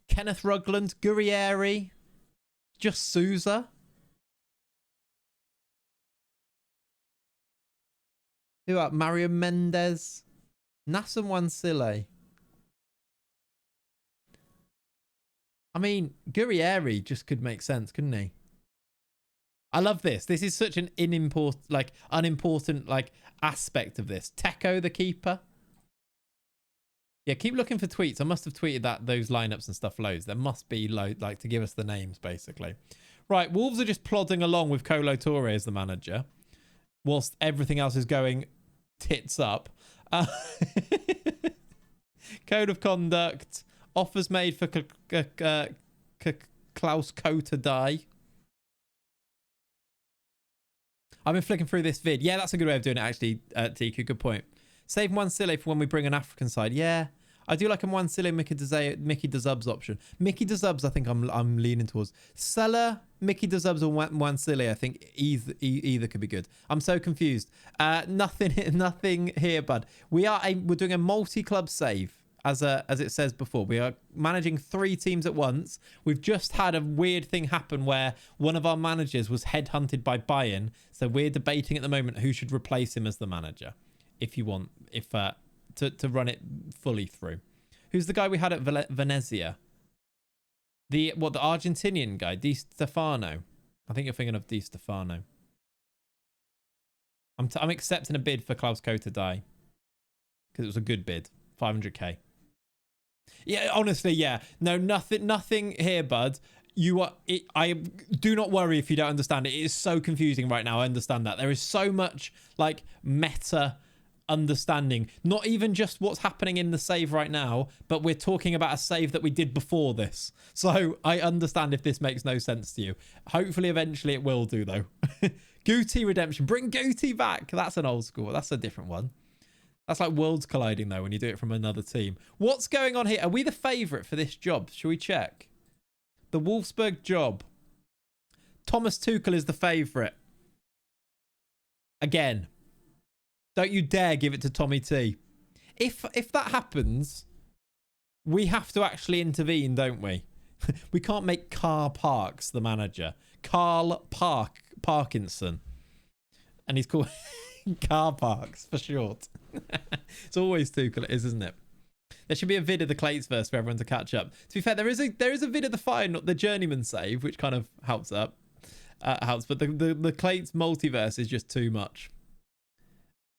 Kenneth Rugland, Gurrieri, just Souza. Who are Mario Mendes, Nasser Wansile. I mean, Gurrieri just could make sense, couldn't he? I love this. This is such an unimportant aspect of this. Teco, the keeper. Yeah, keep looking for tweets. I must have tweeted those lineups and stuff loads. There must be to give us the names, basically. Right, Wolves are just plodding along with Kolo Toure as the manager, whilst everything else is going tits up. Code of conduct. Offers made for Klaus Kota die. I've been flicking through this vid. Yeah, that's a good way of doing it, actually, TQ. Good point. Save Mwansile for when we bring an African side. Yeah, I do like a Mwansile, Mickey DeZubs option. Mickey DeZubs, I think I'm leaning towards. Seller, Mickey DeZubs, or Mwansile, I think either could be good. I'm so confused. Nothing here, bud. We're doing a multi-club save. As it says before, we are managing 3 teams at once. We've just had a weird thing happen where one of our managers was headhunted by Bayern. So we're debating at the moment who should replace him as the manager. If you want, to run it fully through. Who's the guy we had at Venezia? The Argentinian guy, Di Stefano. I think you're thinking of Di Stefano. I'm accepting a bid for Klaus Kota die because it was a good bid, 500k. Yeah, honestly, yeah. No, nothing here, bud. I do not worry if you don't understand it. It is so confusing right now. I understand that. There is so much meta understanding. Not even just what's happening in the save right now, but we're talking about a save that we did before this. So I understand if this makes no sense to you. Hopefully, eventually it will do, though. Guti redemption. Bring Guti back. That's an old school. That's a different one. That's like worlds colliding, though, when you do it from another team. What's going on here? Are we the favourite for this job? Shall we check? The Wolfsburg job. Thomas Tuchel is the favourite. Again. Don't you dare give it to Tommy T. If that happens, we have to actually intervene, don't we? We can't make Carl Parks the manager. Carl Parkinson. And he's called Carl Parks for short. It's always Tuchel, it is, isn't it? There should be a vid of the Clates verse for everyone to catch up. To be fair, there is a vid of the fire, not the journeyman save, which kind of helps up. But the Clates multiverse is just too much.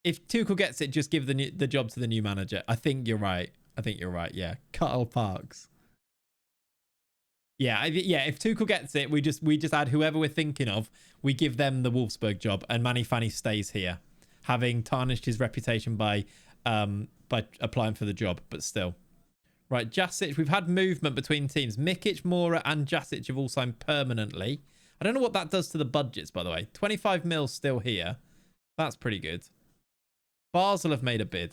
If Tuchel gets it, just give the job to the new manager. I think you're right. Yeah, Carl Parks. Yeah. If Tuchel gets it, we just add whoever we're thinking of. We give them the Wolfsburg job, and Manny Fanny stays here, having tarnished his reputation by applying for the job. But still, right. Jasic. We've had movement between teams. Mikic, Mora, and Jasic have all signed permanently. I don't know what that does to the budgets, by the way. 25 mil still here. That's pretty good. Basel have made a bid.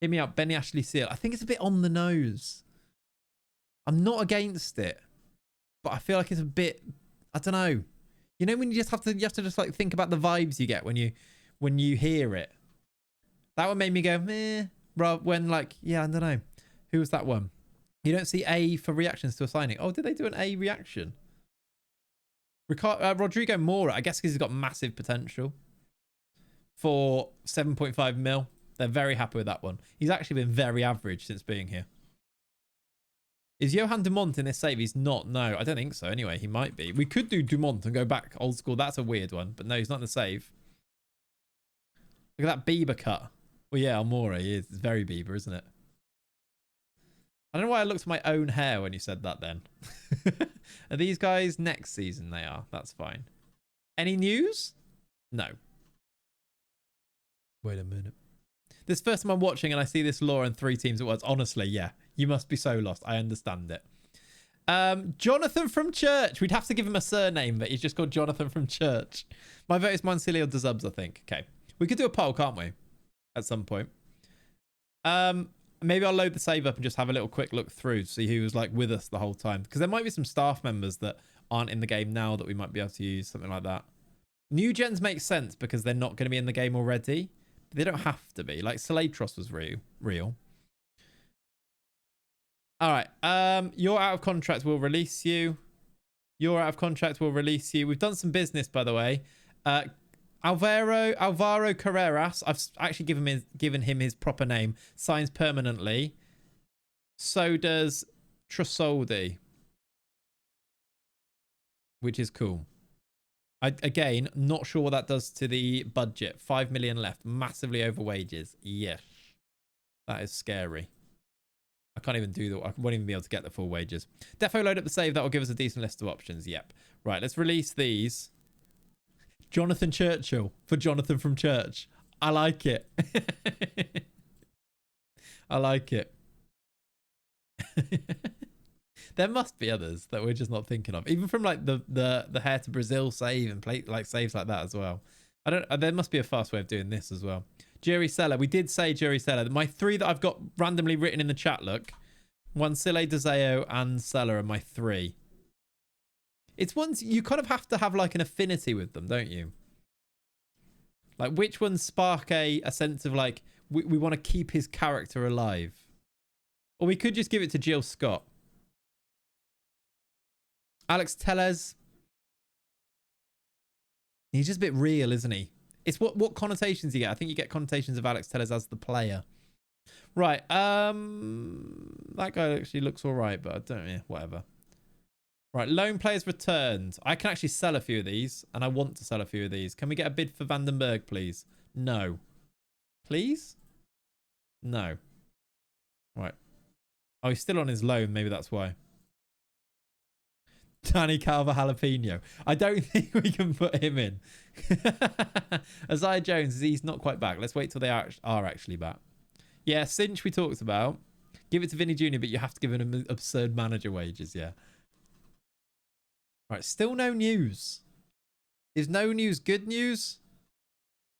Hear me out, Benny Ashley Seal. I think it's a bit on the nose. I'm not against it, but I feel like it's a bit, I don't know. You know, when you have to just think about the vibes you get when you hear it. That one made me go, meh. When yeah, I don't know. Who was that one? You don't see A for reactions to a signing. Oh, did they do an A reaction? Rodrigo Mora, I guess because he's got massive potential. For 7.5 mil. They're very happy with that one. He's actually been very average since being here. Is Johan Dumont in this save? He's not. No, I don't think so. Anyway, he might be. We could do Dumont and go back old school. That's a weird one. But no, he's not in the save. Look at that Bieber cut. Well, yeah, Almora. He is. It's very Bieber, isn't it? I don't know why I looked at my own hair when you said that then. Are these guys next season? They are. That's fine. Any news? No. Wait a minute. This first time I'm watching and I see this lore and 3 teams at once. Honestly, yeah. You must be so lost. I understand it. Jonathan from Church. We'd have to give him a surname, but he's just called Jonathan from Church. My vote is Mancilli or Dezubs, I think. Okay. We could do a poll, can't we? At some point. Maybe I'll load the save up and just have a little quick look through to see who was like with us the whole time. Because there might be some staff members that aren't in the game now that we might be able to use, something like that. New gens make sense because they're not going to be in the game already. But they don't have to be. Like Salatros was real. All right. You're out of contract. We'll release you. You're out of contract. We'll release you. We've done some business, by the way. Alvaro Carreras, I've actually given him his proper name, signs permanently. So does Trusoldi, which is cool. Again, not sure what that does to the budget. 5 million left, massively over wages. Yes, that is scary. I can't even do that. I won't even be able to get the full wages. Defo load up the save. That will give us a decent list of options. Yep. Right, let's release these. Jonathan Churchill for Jonathan from Church. I like it. I like it. There must be others that we're just not thinking of. Even from like the hair to Brazil save and play like saves like that as well. There must be a fast way of doing this as well. Jury Seller. We did say Jury Seller. My 3 that I've got randomly written in the chat, look. Wansile, Dezeo, and Seller are my 3. It's ones you kind of have to have like an affinity with them, don't you? Like which ones spark a sense of like, we want to keep his character alive. Or we could just give it to Jill Scott. Alex Tellez. He's just a bit real, isn't he? It's what connotations you get. I think you get connotations of Alex Tellez as the player. Right. That guy actually looks all right, but I don't know. Yeah, whatever. Right, loan players returned. I can actually sell a few of these, and I want to sell a few of these. Can we get a bid for Vandenberg, please? No. Please? No. Right. Oh, he's still on his loan. Maybe that's why. Danny Calva Jalapeno. I don't think we can put him in. Isaiah Jones, he's not quite back. Let's wait till they are actually back. Yeah, Cinch we talked about. Give it to Vinny Jr., but you have to give him absurd manager wages, yeah. Right, still no news. Is no news good news?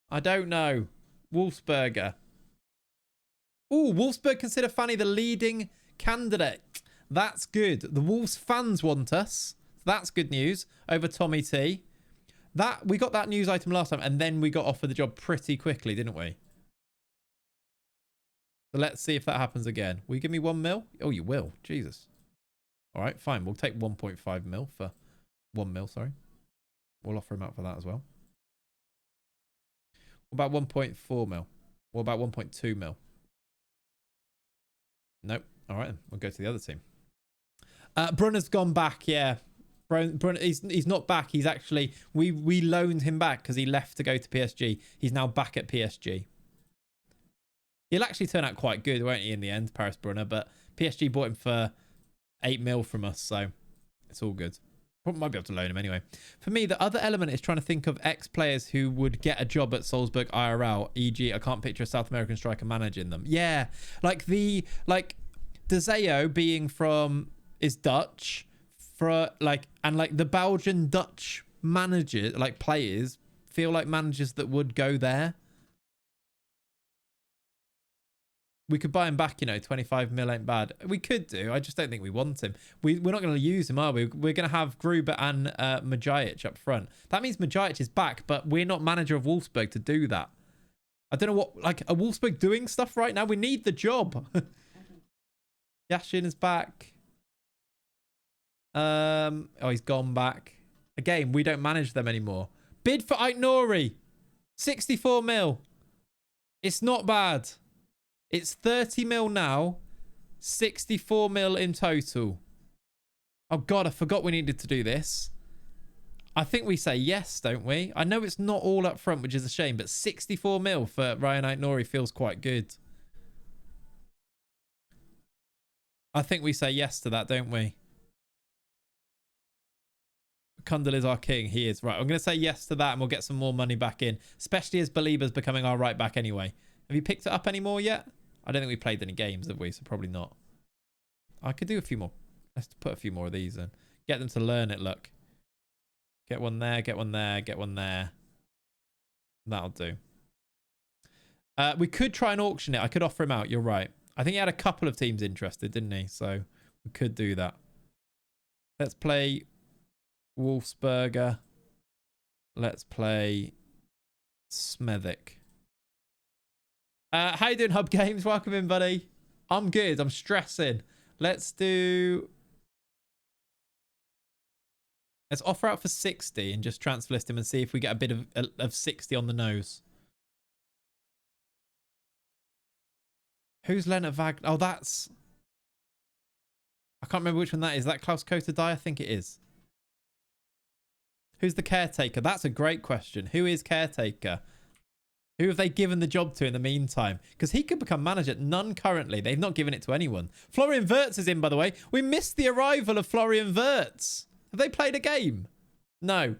I don't know. Wolfsberger. Oh, Wolfsburg consider Fanny the leading candidate. That's good. The Wolves fans want us. That's good news over Tommy T. We got that news item last time, and then we got offered the job pretty quickly, didn't we? So let's see if that happens again. Will you give me 1 mil? Oh, you will. Jesus. All right, fine. We'll take 1.5 mil for 1 mil, sorry. We'll offer him out for that as well. What about 1.4 mil? What about 1.2 mil? Nope. All right, then. We'll go to the other team. Brunner's gone back, yeah. Brunner, he's not back. He's actually... We loaned him back because he left to go to PSG. He's now back at PSG. He'll actually turn out quite good, won't he, in the end, Paris Brunner? But PSG bought him for 8 mil from us, so it's all good. Might be able to loan him anyway. For me, the other element is trying to think of ex-players who would get a job at Salzburg IRL. E.g., I can't picture a South American striker managing them. Yeah, like Dezeo being is Dutch, and the Belgian Dutch managers, like players, feel like managers that would go there. We could buy him back, 25 mil ain't bad. We could do. I just don't think we want him. We're not going to use him, are we? We're going to have Gruber and Majic up front. That means Majic is back, but we're not manager of Wolfsburg to do that. I don't know what... are Wolfsburg doing stuff right now? We need the job. Yashin is back. Oh, he's gone back. Again, we don't manage them anymore. Bid for Ait Nori. 64 mil. It's not bad. It's 30 mil now, 64 mil in total. Oh, God, I forgot we needed to do this. I think we say yes, don't we? I know it's not all up front, which is a shame, but 64 mil for Ryan Ait Nori feels quite good. I think we say yes to that, don't we? Kundal is our king. He is. Right, I'm going to say yes to that and we'll get some more money back in. Especially as Baliba's becoming our right back anyway. Have you picked it up anymore yet? I don't think we played any games, have we? So probably not. I could do a few more. Let's put a few more of these in. Get them to learn it, look. Get one there, get one there, get one there. That'll do. We could try and auction it. I could offer him out. You're right. I think he had a couple of teams interested, didn't he? So we could do that. Let's play Wolfsberger. Let's play Smethwick. How you doing, Hub Games? Welcome in, buddy. I'm good. I'm stressing. Let's offer out for 60 and just transfer list him and see if we get a bit of 60 on the nose. Who's Leonard Wagner? Oh, that's... I can't remember which one that is. Is that Klaus Kota Die? I think it is. Who's the caretaker? That's a great question. Who is caretaker? Who have they given the job to in the meantime? Because he could become manager. None currently. They've not given it to anyone. Florian Wirtz is in, by the way. We missed the arrival of Florian Wirtz. Have they played a game? No.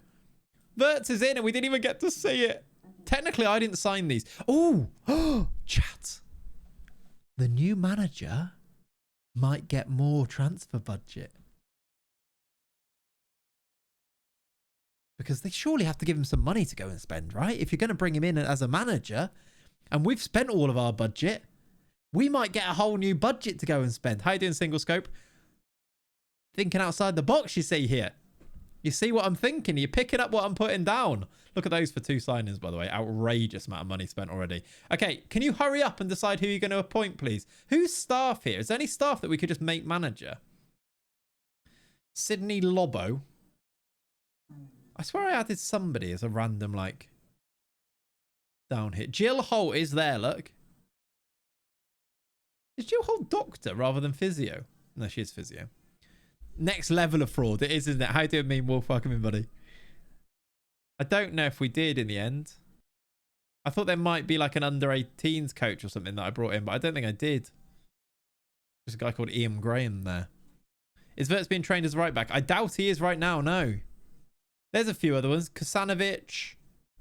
Wirtz is in and we didn't even get to see it. Technically, I didn't sign these. Oh, chat. The new manager might get more transfer budget. Because they surely have to give him some money to go and spend, right? If you're going to bring him in as a manager, and we've spent all of our budget, we might get a whole new budget to go and spend. How you doing, Single Scope? Thinking outside the box, you see here. You see what I'm thinking? You're picking up what I'm putting down. Look at those for 2 signings, by the way. Outrageous amount of money spent already. Okay, can you hurry up and decide who you're going to appoint, please? Who's staff here? Is there any staff that we could just make manager? Sydney Lobo. I swear I added somebody as a random, like, down here. Jill Holt is there, look. Is Jill Holt doctor rather than physio? No, she is physio. Next level of fraud. It is, isn't it? How do you mean, Wolf? Welcome in, buddy. I don't know if we did in the end. I thought there might be like an under-18s coach or something that I brought in, but I don't think I did. There's a guy called Ian Graham there. Is Wirtz being trained as right back? I doubt he is right now, no. There's a few other ones. Kasanovic,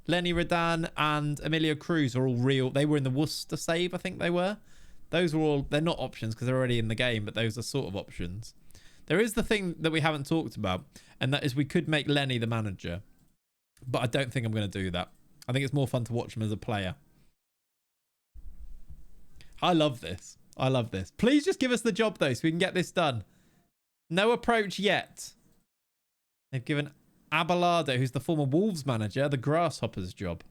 Lenny Redan, and Emilio Cruz are all real. They were in the Worcester save, I think they were. Those were all... They're not options because they're already in the game, but those are sort of options. There is the thing that we haven't talked about, and that is we could make Lenny the manager. But I don't think I'm going to do that. I think it's more fun to watch him as a player. I love this. I love this. Please just give us the job, though, so we can get this done. No approach yet. They've given Abelardo, who's the former Wolves manager, the Grasshoppers job.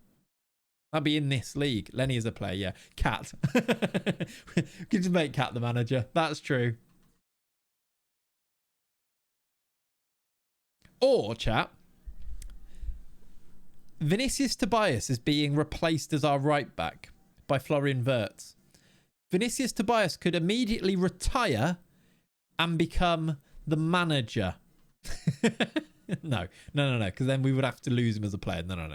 That'll be in this league. Lenny is a player, yeah. Cat. We can just make Cat the manager. That's true. Or, chat, Vinicius Tobias is being replaced as our right back by Florian Wirtz. Vinicius Tobias could immediately retire and become the manager. No, because then we would have to lose him as a player. No.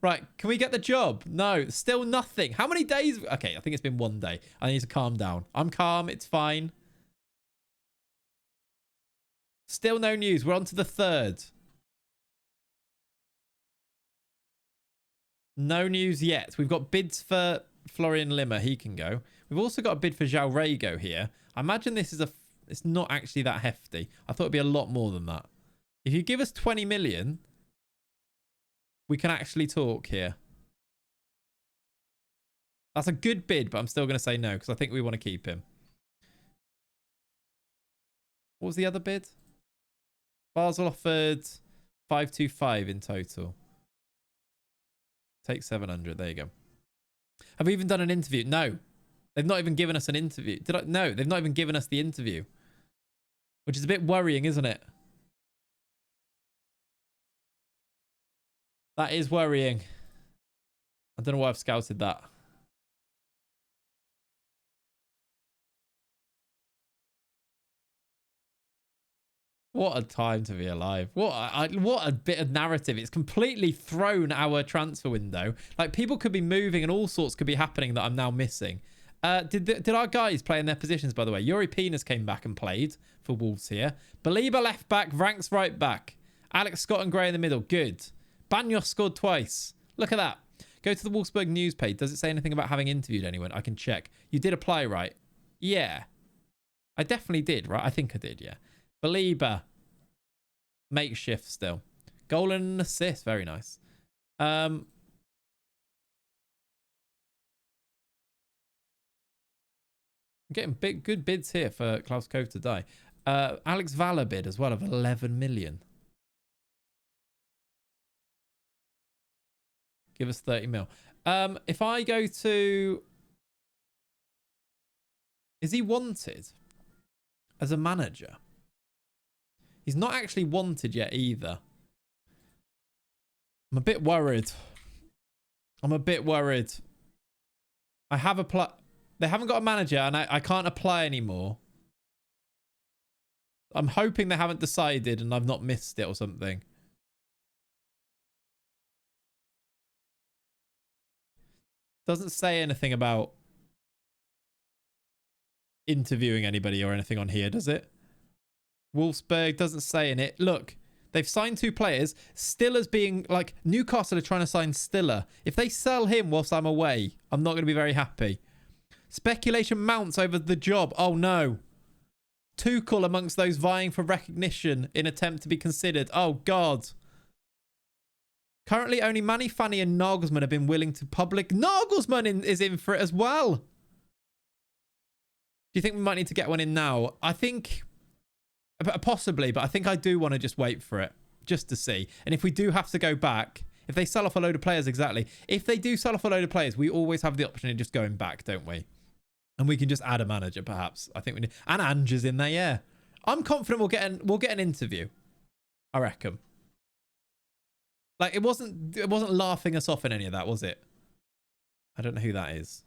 Right, can we get the job? No, still nothing. How many days? Okay, I think it's been 1 day. I need to calm down. I'm calm. It's fine. Still no news. We're on to the 3rd. No news yet. We've got bids for Florian Limmer. He can go. We've also got a bid for João Rego here. I imagine this is it's not actually that hefty. I thought it'd be a lot more than that. If you give us 20 million, we can actually talk here. That's a good bid, but I'm still going to say no because I think we want to keep him. What was the other bid? Basel offered 525 in total. Take 700. There you go. Have we even done an interview? No. They've not even given us an interview. No, they've not even given us the interview. Which is a bit worrying, isn't it? That is worrying. I don't know why I've scouted that. What a time to be alive. What a bit of narrative. It's completely thrown our transfer window. Like, people could be moving and all sorts could be happening that I'm now missing. Did our guys play in their positions, by the way? Yuri Pinas came back and played for Wolves here. Belieber left back, Ranks right back. Alex Scott and Gray in the middle. Good. Banyos scored twice. Look at that. Go to the Wolfsburg news page. Does it say anything about having interviewed anyone? I can check. You did apply, right? Yeah. I definitely did, right? I think I did, yeah. Belieber. Makeshift still. Goal and an assist. Very nice. I'm getting good bids here for Klaus Kove to die. Alex Valler bid as well of 11 million. Give us 30 mil. If I go to... Is he wanted as a manager? He's not actually wanted yet either. I'm a bit worried. I have applied. They haven't got a manager and I can't apply anymore. I'm hoping they haven't decided and I've not missed it or something. Doesn't say anything about interviewing anybody or anything on here, does it? Wolfsberg doesn't say in it. Look, they've signed 2 players. Stiller's being like, Newcastle are trying to sign Stiller. If they sell him whilst I'm away, I'm not going to be very happy. Speculation mounts over the job. Oh no. Tuchel amongst those vying for recognition in attempt to be considered. Oh God. Currently only Manny, Fanny and Nagelsmann have been willing to public. Nagelsmann is in for it as well. Do you think we might need to get one in now? I think... Possibly, but I think I do want to just wait for it. Just to see. And if we do have to go back... If they sell off a load of players, exactly. If they do sell off a load of players, we always have the option of just going back, don't we? And we can just add a manager, perhaps. I think we need... And Ange's in there, yeah. I'm confident we'll get an interview. I reckon. Like, it wasn't laughing us off in any of that, was it? I don't know who that is.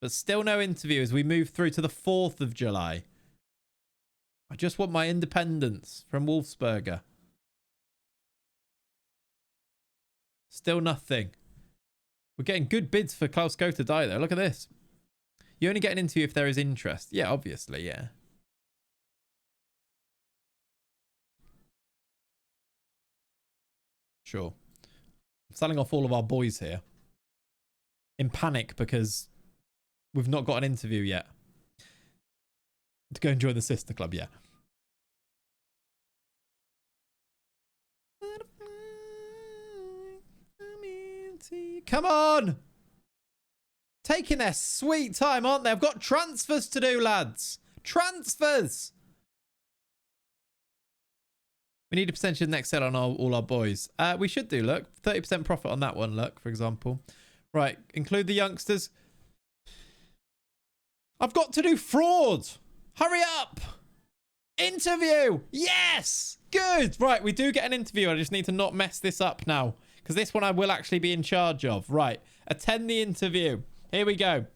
But still no interview as we move through to the 4th of July. I just want my independence from Wolfsberger. Still nothing. We're getting good bids for Klaus Kove to die, though. Look at this. You only get an interview if there is interest. Yeah, obviously, yeah. Sure. I'm selling off all of our boys here. In panic because we've not got an interview yet. To go and join the sister club, yeah. Come on! Taking their sweet time, aren't they? I've got transfers to do, lads. Transfers! We need a percentage of the next sale on all our boys. We should do, look. 30% profit on that one, look, for example. Right, include the youngsters. I've got to do fraud. Hurry up. Interview. Yes. Good. Right, we do get an interview. I just need to not mess this up now. Because this one I will actually be in charge of. Right, attend the interview. Here we go.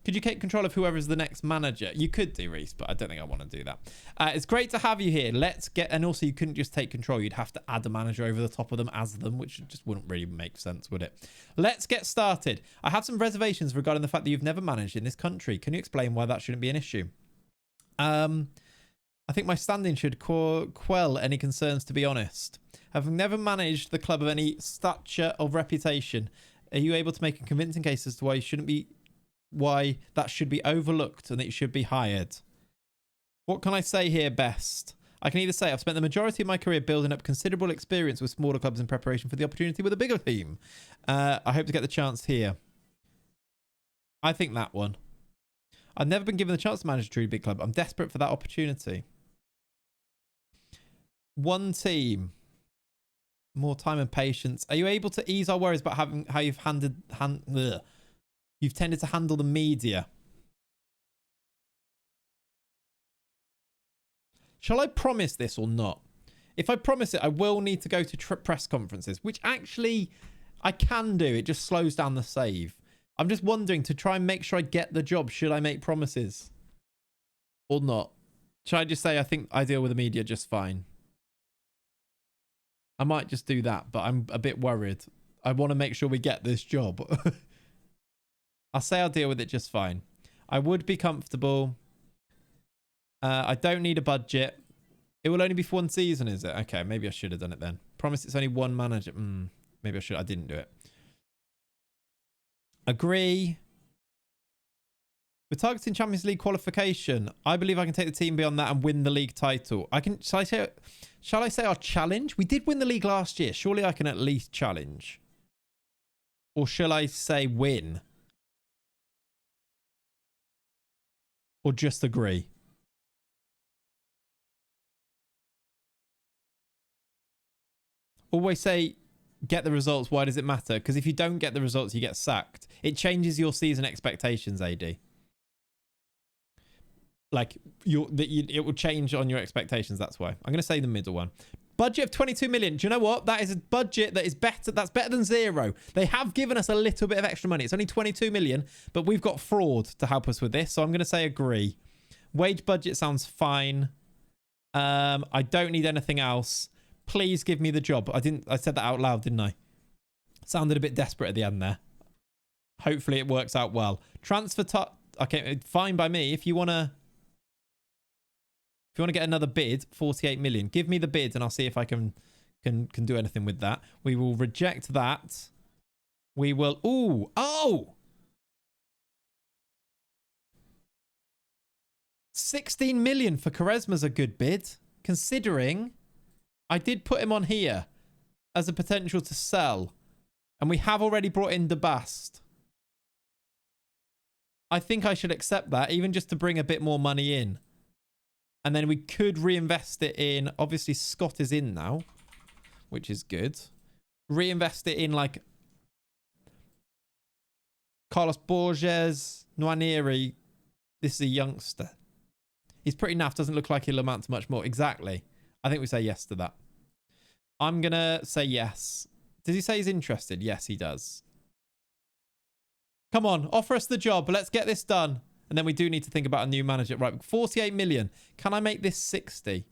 Could you take control of whoever is the next manager? You could do, Reese, but I don't think I want to do that. It's great to have you here. Let's get... And also, you couldn't just take control. You'd have to add a manager over the top of them as them, which just wouldn't really make sense, would it? Let's get started. I have some reservations regarding the fact that you've never managed in this country. Can you explain why that shouldn't be an issue? I think my standing should quell any concerns, to be honest. Having never managed the club of any stature or reputation, are you able to make a convincing case as to why you shouldn't be... why that should be overlooked and that you should be hired? What can I say here best? I can either say I've spent the majority of my career building up considerable experience with smaller clubs in preparation for the opportunity with a bigger team. I hope to get the chance here. I think that one. I've never been given the chance to manage a truly big club. I'm desperate for that opportunity. One team. More time and patience. Are you able to ease our worries about how you've you've tended to handle the media? Shall I promise this or not? If I promise it, I will need to go to press conferences, which actually I can do. It just slows down the save. I'm just wondering, to try and make sure I get the job, should I make promises or not? Should I just say I think I deal with the media just fine? I might just do that, but I'm a bit worried. I want to make sure we get this job. I'll say I'll deal with it just fine. I would be comfortable. I don't need a budget. It will only be for one season, is it? Okay, maybe I should have done it then. Promise it's only one manager. Maybe I should. I didn't do it. Agree. We're targeting Champions League qualification. I believe I can take the team beyond that and win the league title. Shall I say our challenge? We did win the league last year. Surely I can at least challenge. Or shall I say win? Or just agree? Always say, get the results. Why does it matter? Because if you don't get the results, you get sacked. It changes your season expectations, AD. Like, it will change on your expectations. That's why. I'm going to say the middle one. Budget of 22 million. Do you know what? That is a budget that is better. That's better than zero. They have given us a little bit of extra money. It's only 22 million, but we've got fraud to help us with this. So I'm going to say agree. Wage budget sounds fine. I don't need anything else. Please give me the job. I said that out loud, didn't I? Sounded a bit desperate at the end there. Hopefully it works out well. Transfer okay, fine by me. If you want to get another bid, 48 million, give me the bid and I'll see if I can do anything with that. We will reject that. We will. Oh! 16 million for Quaresma's a good bid, considering I did put him on here as a potential to sell. And we have already brought in DeBast. I think I should accept that, even just to bring a bit more money in. And then we could reinvest it in... Obviously, Scott is in now, which is good. Reinvest it in, like, Carlos Borges, Nwaneri. This is a youngster. He's pretty naff. Doesn't look like he'll amount to much more. Exactly. I think we say yes to that. I'm going to say yes. Does he say he's interested? Yes, he does. Come on, offer us the job. Let's get this done. And then we do need to think about a new manager. Right, 48 million. Can I make this 60?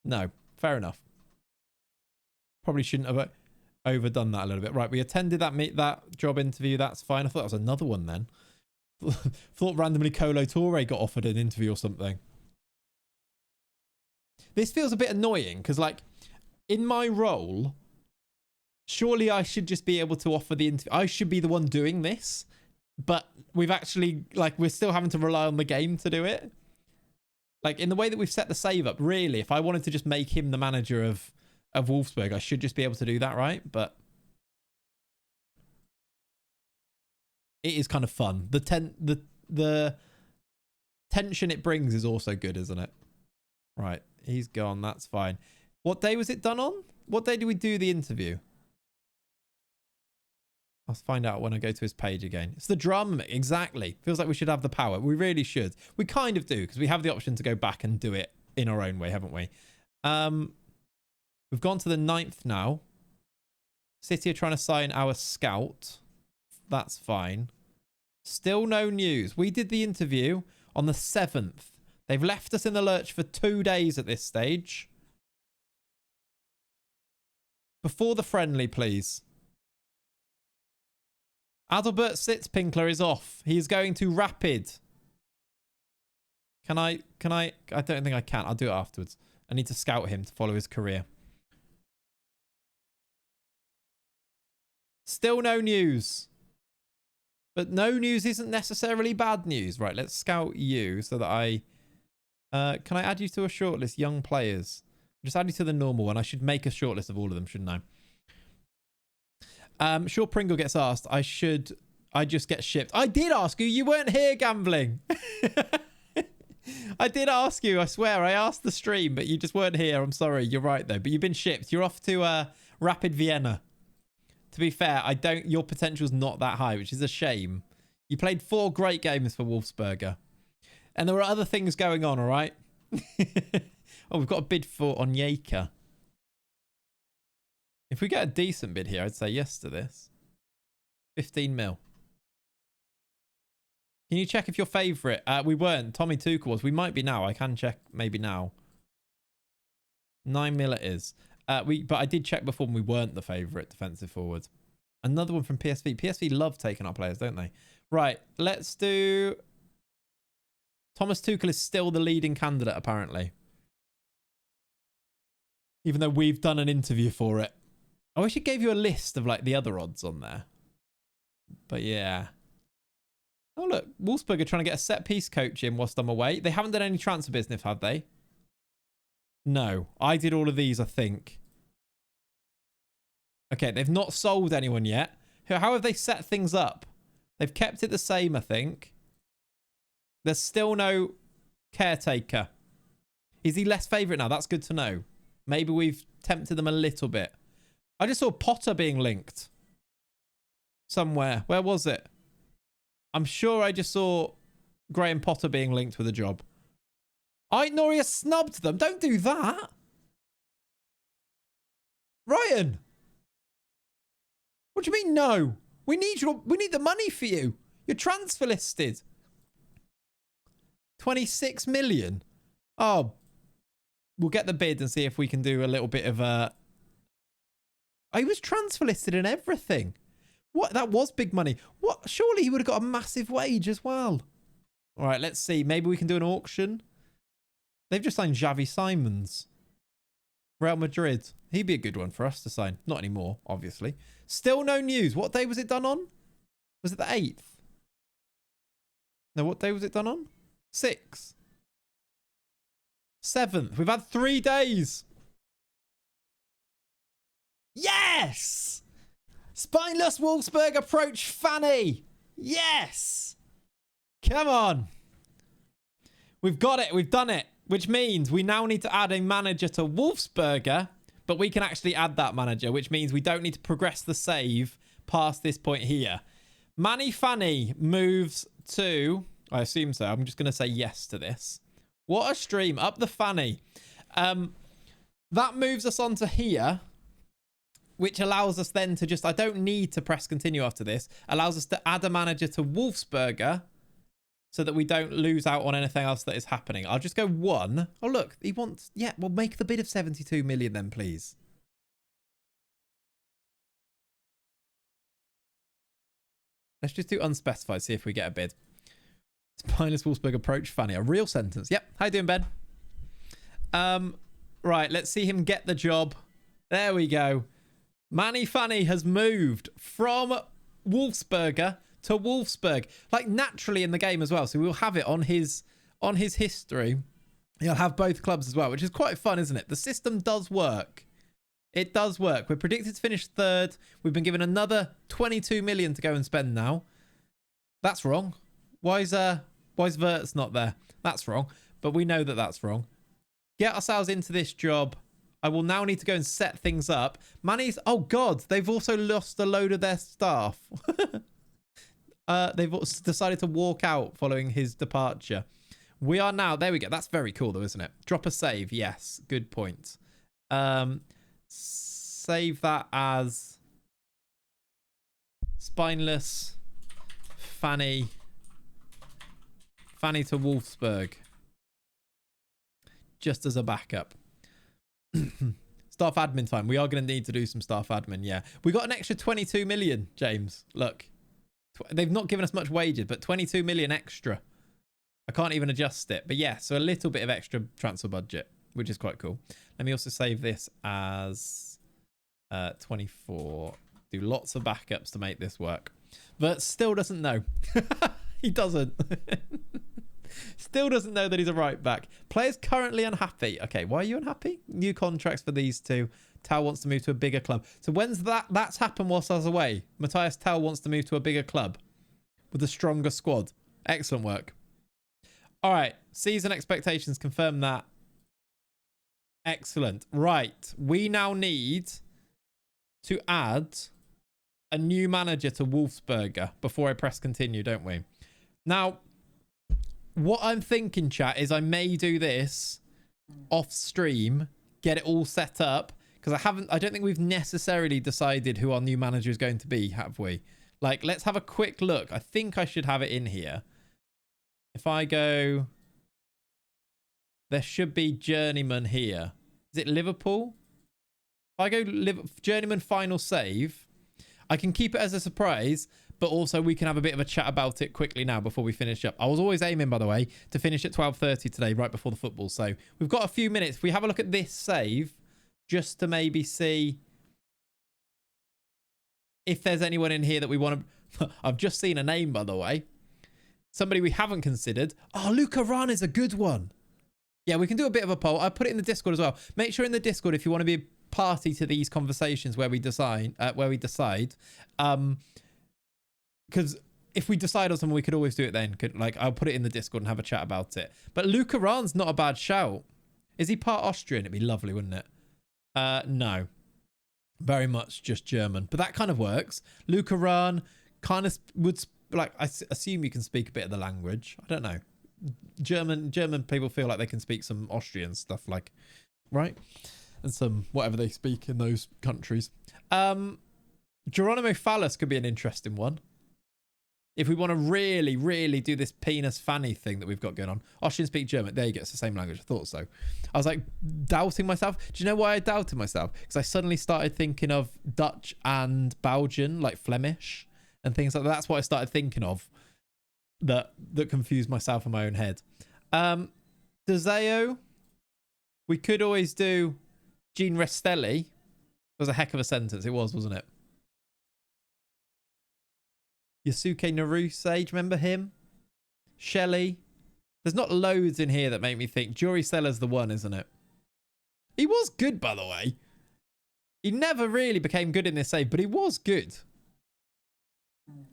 No, fair enough. Probably shouldn't have overdone that a little bit. Right, we attended that job interview. That's fine. I thought that was another one then. Thought randomly Colo Torre got offered an interview or something. This feels a bit annoying because, like, in my role, surely I should just be able to offer the interview. I should be the one doing this, but we've actually, like, we're still having to rely on the game to do it. Like, in the way that we've set the save up, really, if I wanted to just make him the manager of Wolfsburg, I should just be able to do that, right? But it is kind of fun. The tension it brings is also good, isn't it? Right, he's gone. That's fine. What day was it done on? What day did we do the interview? I'll find out when I go to his page again. It's the drama. Exactly. Feels like we should have the power. We really should. We kind of do, because we have the option to go back and do it in our own way, haven't we? We've gone to the 9th now. City are trying to sign our scout. That's fine. Still no news. We did the interview on the 7th. They've left us in the lurch for 2 days at this stage. Before the friendly, please. Adalbert Sitzpinkler is off. He is going to Rapid. Can I? I don't think I can. I'll do it afterwards. I need to scout him to follow his career. Still no news. But no news isn't necessarily bad news. Right, let's scout you so that I... can I add you to a shortlist? Young players. Just add you to the normal one. I should make a shortlist of all of them, shouldn't I? Sure, Pringle gets asked. I just get shipped. I did ask you. You weren't here gambling. I did ask you. I swear. I asked the stream, but you just weren't here. I'm sorry. You're right, though. But you've been shipped. You're off to Rapid Vienna. To be fair, your potential's not that high, which is a shame. You played 4 great games for Wolfsberger. And there were other things going on, all right? Oh, we've got a bid for Onyeka. If we get a decent bid here, I'd say yes to this. 15 mil. Can you check if your favourite? We weren't. Tommy Tuchel was. We might be now. I can check maybe now. 9 mil it is. But I did check before and we weren't the favourite defensive forward. Another one from PSV. PSV love taking our players, don't they? Right, let's do... Thomas Tuchel is still the leading candidate, apparently. Even though we've done an interview for it. I wish it gave you a list of, like, the other odds on there. But, yeah. Oh, look. Wolfsburg are trying to get a set-piece coach in whilst I'm away. They haven't done any transfer business, have they? No. I did all of these, I think. Okay, they've not sold anyone yet. How have they set things up? They've kept it the same, I think. There's still no caretaker. Is he less favourite now? That's good to know. Maybe we've tempted them a little bit. I just saw Potter being linked. Somewhere. Where was it? I'm sure I just saw Graham Potter being linked with a job. Noria snubbed them. Don't do that. Ryan. What do you mean no? We need the money for you. You're transfer listed. 26 million. Oh. We'll get the bid and see if we can do a little bit of a... Oh, he was transfer listed and everything. What? That was big money. What? Surely he would have got a massive wage as well. All right, let's see. Maybe we can do an auction. They've just signed Xavi Simons. Real Madrid. He'd be a good one for us to sign. Not anymore, obviously. Still no news. What day was it done on? Was it the 8th? No, what day was it done on? 6th. 7th. We've had 3 days. Yes! Spineless Wolfsberg approach Fanny. Yes! Come on. We've got it. We've done it. Which means we now need to add a manager to Wolfsberger, but we can actually add that manager, which means we don't need to progress the save past this point here. Manny Fanny moves to... I assume so. I'm just going to say yes to this. What a stream. Up the Fanny. That moves us on to here, which allows us then to just... I don't need to press continue after this. Allows us to add a manager to Wolfsberger so that we don't lose out on anything else that is happening. I'll just go 1. Oh, look. He wants... Yeah, we'll make the bid of 72 million then, please. Let's just do unspecified, see if we get a bid. Spineless Wolfsburg approach Fanny. A real sentence. Yep. How you doing, Ben? Right, let's see him get the job. There we go. Manny Fanny has moved from Wolfsberger to Wolfsburg. Like, naturally in the game as well. So we'll have it on his history. He'll have both clubs as well, which is quite fun, isn't it? The system does work. It does work. We're predicted to finish 3rd. We've been given another 22 million to go and spend now. That's wrong. Why is Verts not there? That's wrong. But we know that that's wrong. Get ourselves into this job. I will now need to go and set things up. Manny's... Oh, God. They've also lost a load of their staff. They've decided to walk out following his departure. We are now... There we go. That's very cool, though, isn't it? Drop a save. Yes. Good point. Save that as... Spineless Fanny... Fanny to Wolfsburg. Just as a backup. Staff admin time. We are going to need to do some staff admin, yeah. We got an extra 22 million, James. Look. They've not given us much wages, but 22 million extra. I can't even adjust it. But yeah, so a little bit of extra transfer budget, which is quite cool. Let me also save this as 24. Do lots of backups to make this work. But still doesn't know. He doesn't. Still doesn't know that he's a right back. Players currently unhappy. Okay, why are you unhappy? New contracts for these two. Tau wants to move to a bigger club. So when's that? That's happened whilst I was away. Matthias Tau wants to move to a bigger club with a stronger squad. Excellent work. All right. Season expectations. Confirm that. Excellent. Right. We now need to add a new manager to Wolfsberger before I press continue, don't we? Now, what I'm thinking, chat, is I may do this off stream, get it all set up, because I don't think we've necessarily decided who our new manager is going to be, have we? Like, let's have a quick look. I think I should have it in here. If I go, there should be Journeyman here. Is it Liverpool? If I go Journeyman final save, I can keep it as a surprise, but also we can have a bit of a chat about it quickly now before we finish up. I was always aiming, by the way, to finish at 12:30 today, right before the football. So we've got a few minutes. If we have a look at this save, just to maybe see if there's anyone in here that we want to... I've just seen a name, by the way. Somebody we haven't considered. Oh, Luca Ran is a good one. Yeah, we can do a bit of a poll. I'll put it in the Discord as well. Make sure in the Discord if you want to be a party to these conversations where we decide. Because if we decide on something, we could always do it then. I'll put it in the Discord and have a chat about it. But Luca Ran's not a bad shout. Is he part Austrian? It'd be lovely, wouldn't it? No. Very much just German. But that kind of works. Luca Ran kind of would... I assume you can speak a bit of the language. I don't know. German people feel like they can speak some Austrian stuff, right? And some whatever they speak in those countries. Geronimo Fallas could be an interesting one. If we want to really, really do this penis fanny thing that we've got going on. Austrian speak German. There you go. It's the same language. I thought so. I was doubting myself. Do you know why I doubted myself? Because I suddenly started thinking of Dutch and Belgian, like Flemish and things like that. That's what I started thinking of that confused myself in my own head. Dezeo. We could always do Gene Restelli. It was a heck of a sentence. It was, wasn't it? Yasuke Naruse, do you remember him? Shelley. There's not loads in here that make me think. Jory Seller's the one, isn't it? He was good, by the way. He never really became good in this save, but he was good.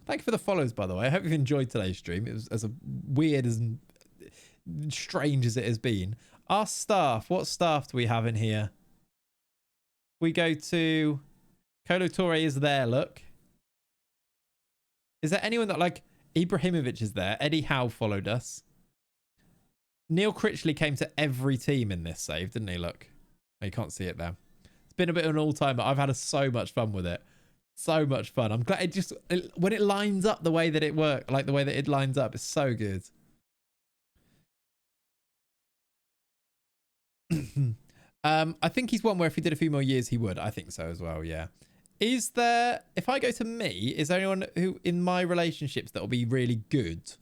Thank you for the follows, by the way. I hope you've enjoyed today's stream. It was as weird as strange as it has been. Our staff. What staff do we have in here? We go to... Kolo Touré is there, look. Is there anyone that Ibrahimovic is there? Eddie Howe followed us. Neil Critchley came to every team in this save, didn't he? Look. Oh, you can't see it there. It's been a bit of an all-timer. I've had so much fun with it. So much fun. I'm glad when it lines up the way that it works, the way that it lines up, it's so good. I think he's one where if he did a few more years, he would. I think so as well, yeah. Is there, if I go to me, is there anyone who in my relationships that will be really good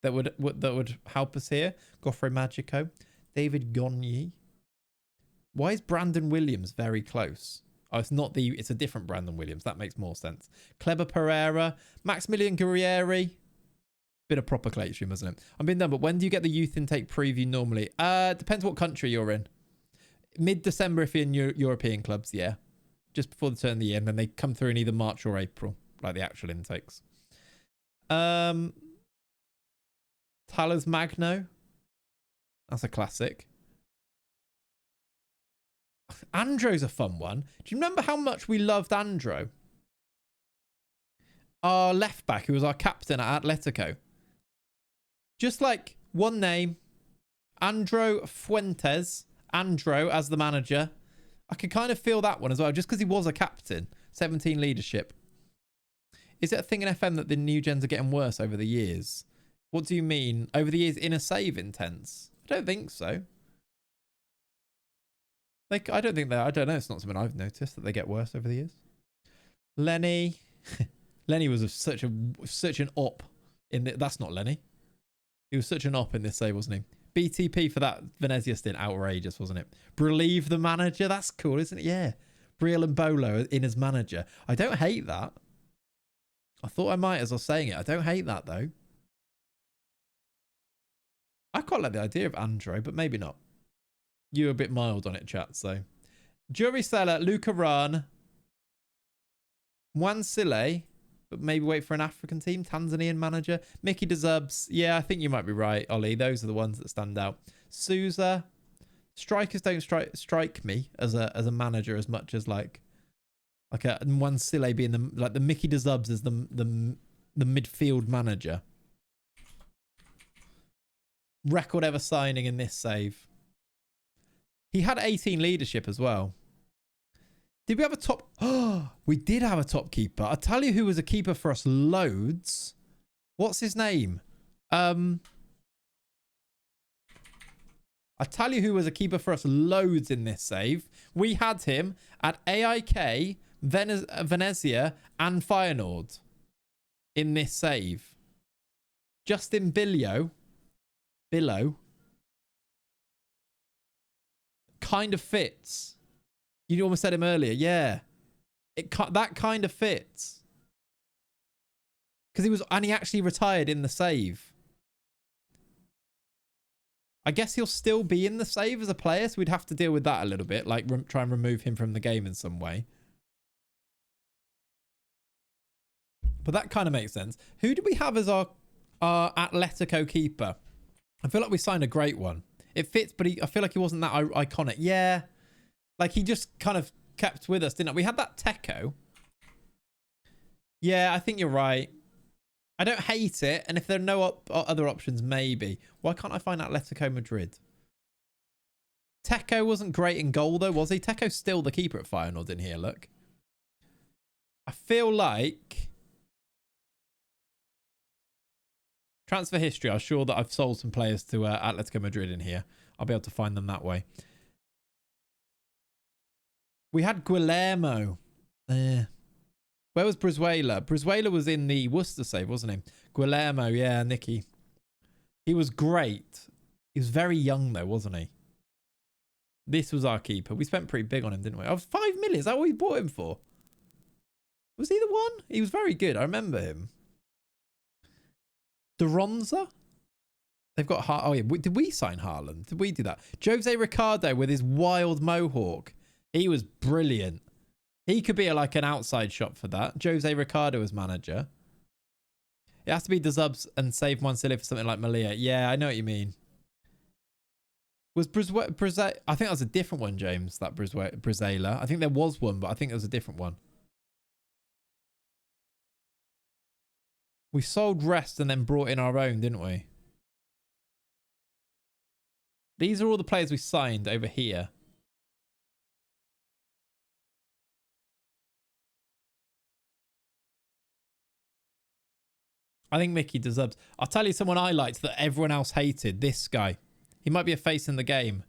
that would help us here? Goffrey Magico, David Gonyi. Why is Brandon Williams very close? Oh, it's a different Brandon Williams. That makes more sense. Kleber Pereira, Maximilian Guerrieri. Been a proper Clay stream, hasn't it? I'm being done, but when do you get the youth intake preview normally? Depends what country you're in. Mid-December if you're in European clubs, yeah. Just before the turn of the year, and then they come through in either March or April, like the actual intakes. Talos Magno. That's a classic. Andro's a fun one. Do you remember how much we loved Andro? Our left back, who was our captain at Atletico. Just one name. Andro Fuentes. Andro as the manager. I could kind of feel that one as well, just because he was a captain. 17 leadership. Is it a thing in FM that the new gens are getting worse over the years? What do you mean? Over the years in a save intense? I don't think so. I don't think I don't know. It's not something I've noticed that they get worse over the years. Lenny. Lenny was such an op in the, that's not Lenny. He was such an op in this save, wasn't he? BTP for that Venezia stint, outrageous, wasn't it? Relieve the manager, that's cool, isn't it? Yeah. Briel and Bolo in as manager. I don't hate that. I thought I might as I was saying it. I don't hate that, though. I quite like the idea of Andro, but maybe not. You were a bit mild on it, chat, so. Jury Seller, Luca Ran. Juan Sile, but maybe wait for an African team. Tanzanian manager. Mickey DeZubs. Yeah, I think you might be right, Ollie. Those are the ones that stand out. Souza. Strikers don't strike me as a manager as much as like a Juan Sile being the Mickey DeZubs as the midfield manager. Record ever signing in this save. He had 18 leadership as well. Did we have a top? Oh, we did have a top keeper. I'll tell you who was a keeper for us loads. What's his name? I'll tell you who was a keeper for us loads in this save. We had him at AIK, Venezia and Feyenoord in this save. Justin Billow kind of fits. You almost said him earlier. Yeah. That kind of fits. Because he actually retired in the save. I guess he'll still be in the save as a player, so we'd have to deal with that a little bit, like try and remove him from the game in some way. But that kind of makes sense. Who do we have as our Atletico keeper? I feel like we signed a great one. It fits, but I feel like he wasn't that iconic. Yeah. Like, he just kind of kept with us, didn't it? We had that Teco. Yeah, I think you're right. I don't hate it. And if there are no other options, maybe. Why can't I find Atletico Madrid? Teco wasn't great in goal, though, was he? Teco's still the keeper at Feyenoord in here, look. I feel like... Transfer history. I'm sure that I've sold some players to Atletico Madrid in here. I'll be able to find them that way. We had Guillermo. Where was Brizuela? Brizuela was in the Worcester save, wasn't he? Guillermo, yeah, Nicky. He was great. He was very young, though, wasn't he? This was our keeper. We spent pretty big on him, didn't we? Oh, 5 million. Is that what we bought him for? Was he the one? He was very good. I remember him. Deronza? They've got... Oh, yeah. Did we sign Haaland? Did we do that? Jose Ricardo with his wild mohawk. He was brilliant. He could be like an outside shot for that. Jose Ricardo as manager. It has to be the Zubs and save Monsilli for something like Malia. Yeah, I know what you mean. Was Brizuela? I think that was a different one, James, that Brizuela. I think there was one, but I think it was a different one. We sold Rest and then brought in our own, didn't we? These are all the players we signed over here. I think Mickey deserves... I'll tell you someone I liked that everyone else hated. This guy. He might be a face in the game.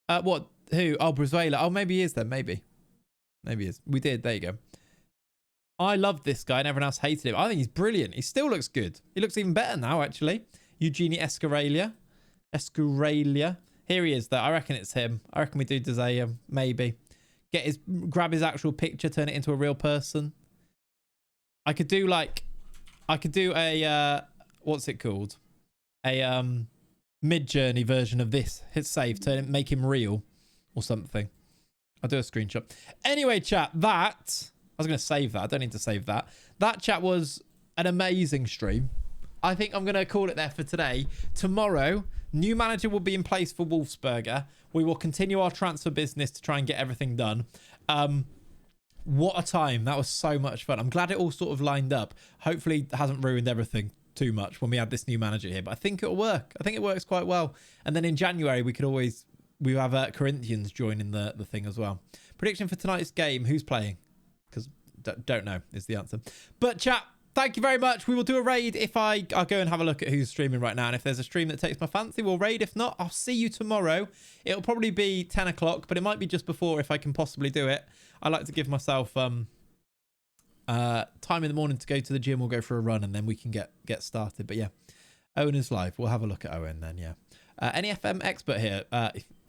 What? Who? Oh, Brizuela. Oh, maybe he is then. Maybe. Maybe he is. We did. There you go. I loved this guy and everyone else hated him. I think he's brilliant. He still looks good. He looks even better now, actually. Eugenie Escurella. Here he is, though. I reckon it's him. I reckon we do Dezea. Maybe. Grab his actual picture, turn it into a real person. I could do like... I could do a, what's it called? A mid-journey version of this. Hit save, make him real or something. I'll do a screenshot. Anyway, chat, I was going to save that. I don't need to save that. That, chat, was an amazing stream. I think I'm going to call it there for today. Tomorrow, new manager will be in place for Wolfsberger. We will continue our transfer business to try and get everything done. What a time. That was so much fun. I'm glad it all sort of lined up. Hopefully it hasn't ruined everything too much when we had this new manager here, but I think it'll work. I think it works quite well. And then in January, we have Corinthians joining the thing as well. Prediction for tonight's game. Who's playing? Because don't know is the answer. But chat, thank you very much. We will do a raid I'll go and have a look at who's streaming right now. And if there's a stream that takes my fancy, we'll raid. If not, I'll see you tomorrow. It'll probably be 10 o'clock, but it might be just before if I can possibly do it. I like to give myself time in the morning to go to the gym or go for a run, and then we can get started. But yeah, Owen is live. We'll have a look at Owen then, yeah. Any FM expert here?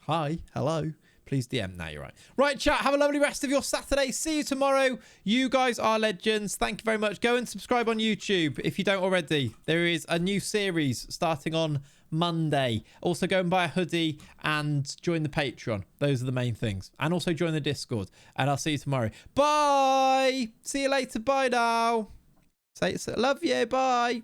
Hi, hello. Please DM. Now you're right. Right, chat. Have a lovely rest of your Saturday. See you tomorrow. You guys are legends. Thank you very much. Go and subscribe on YouTube if you don't already. There is a new series starting on Monday. Also, go and buy a hoodie and join the Patreon. Those are the main things. And also join the Discord. And I'll see you tomorrow. Bye. See you later. Bye now. Say love you. Bye.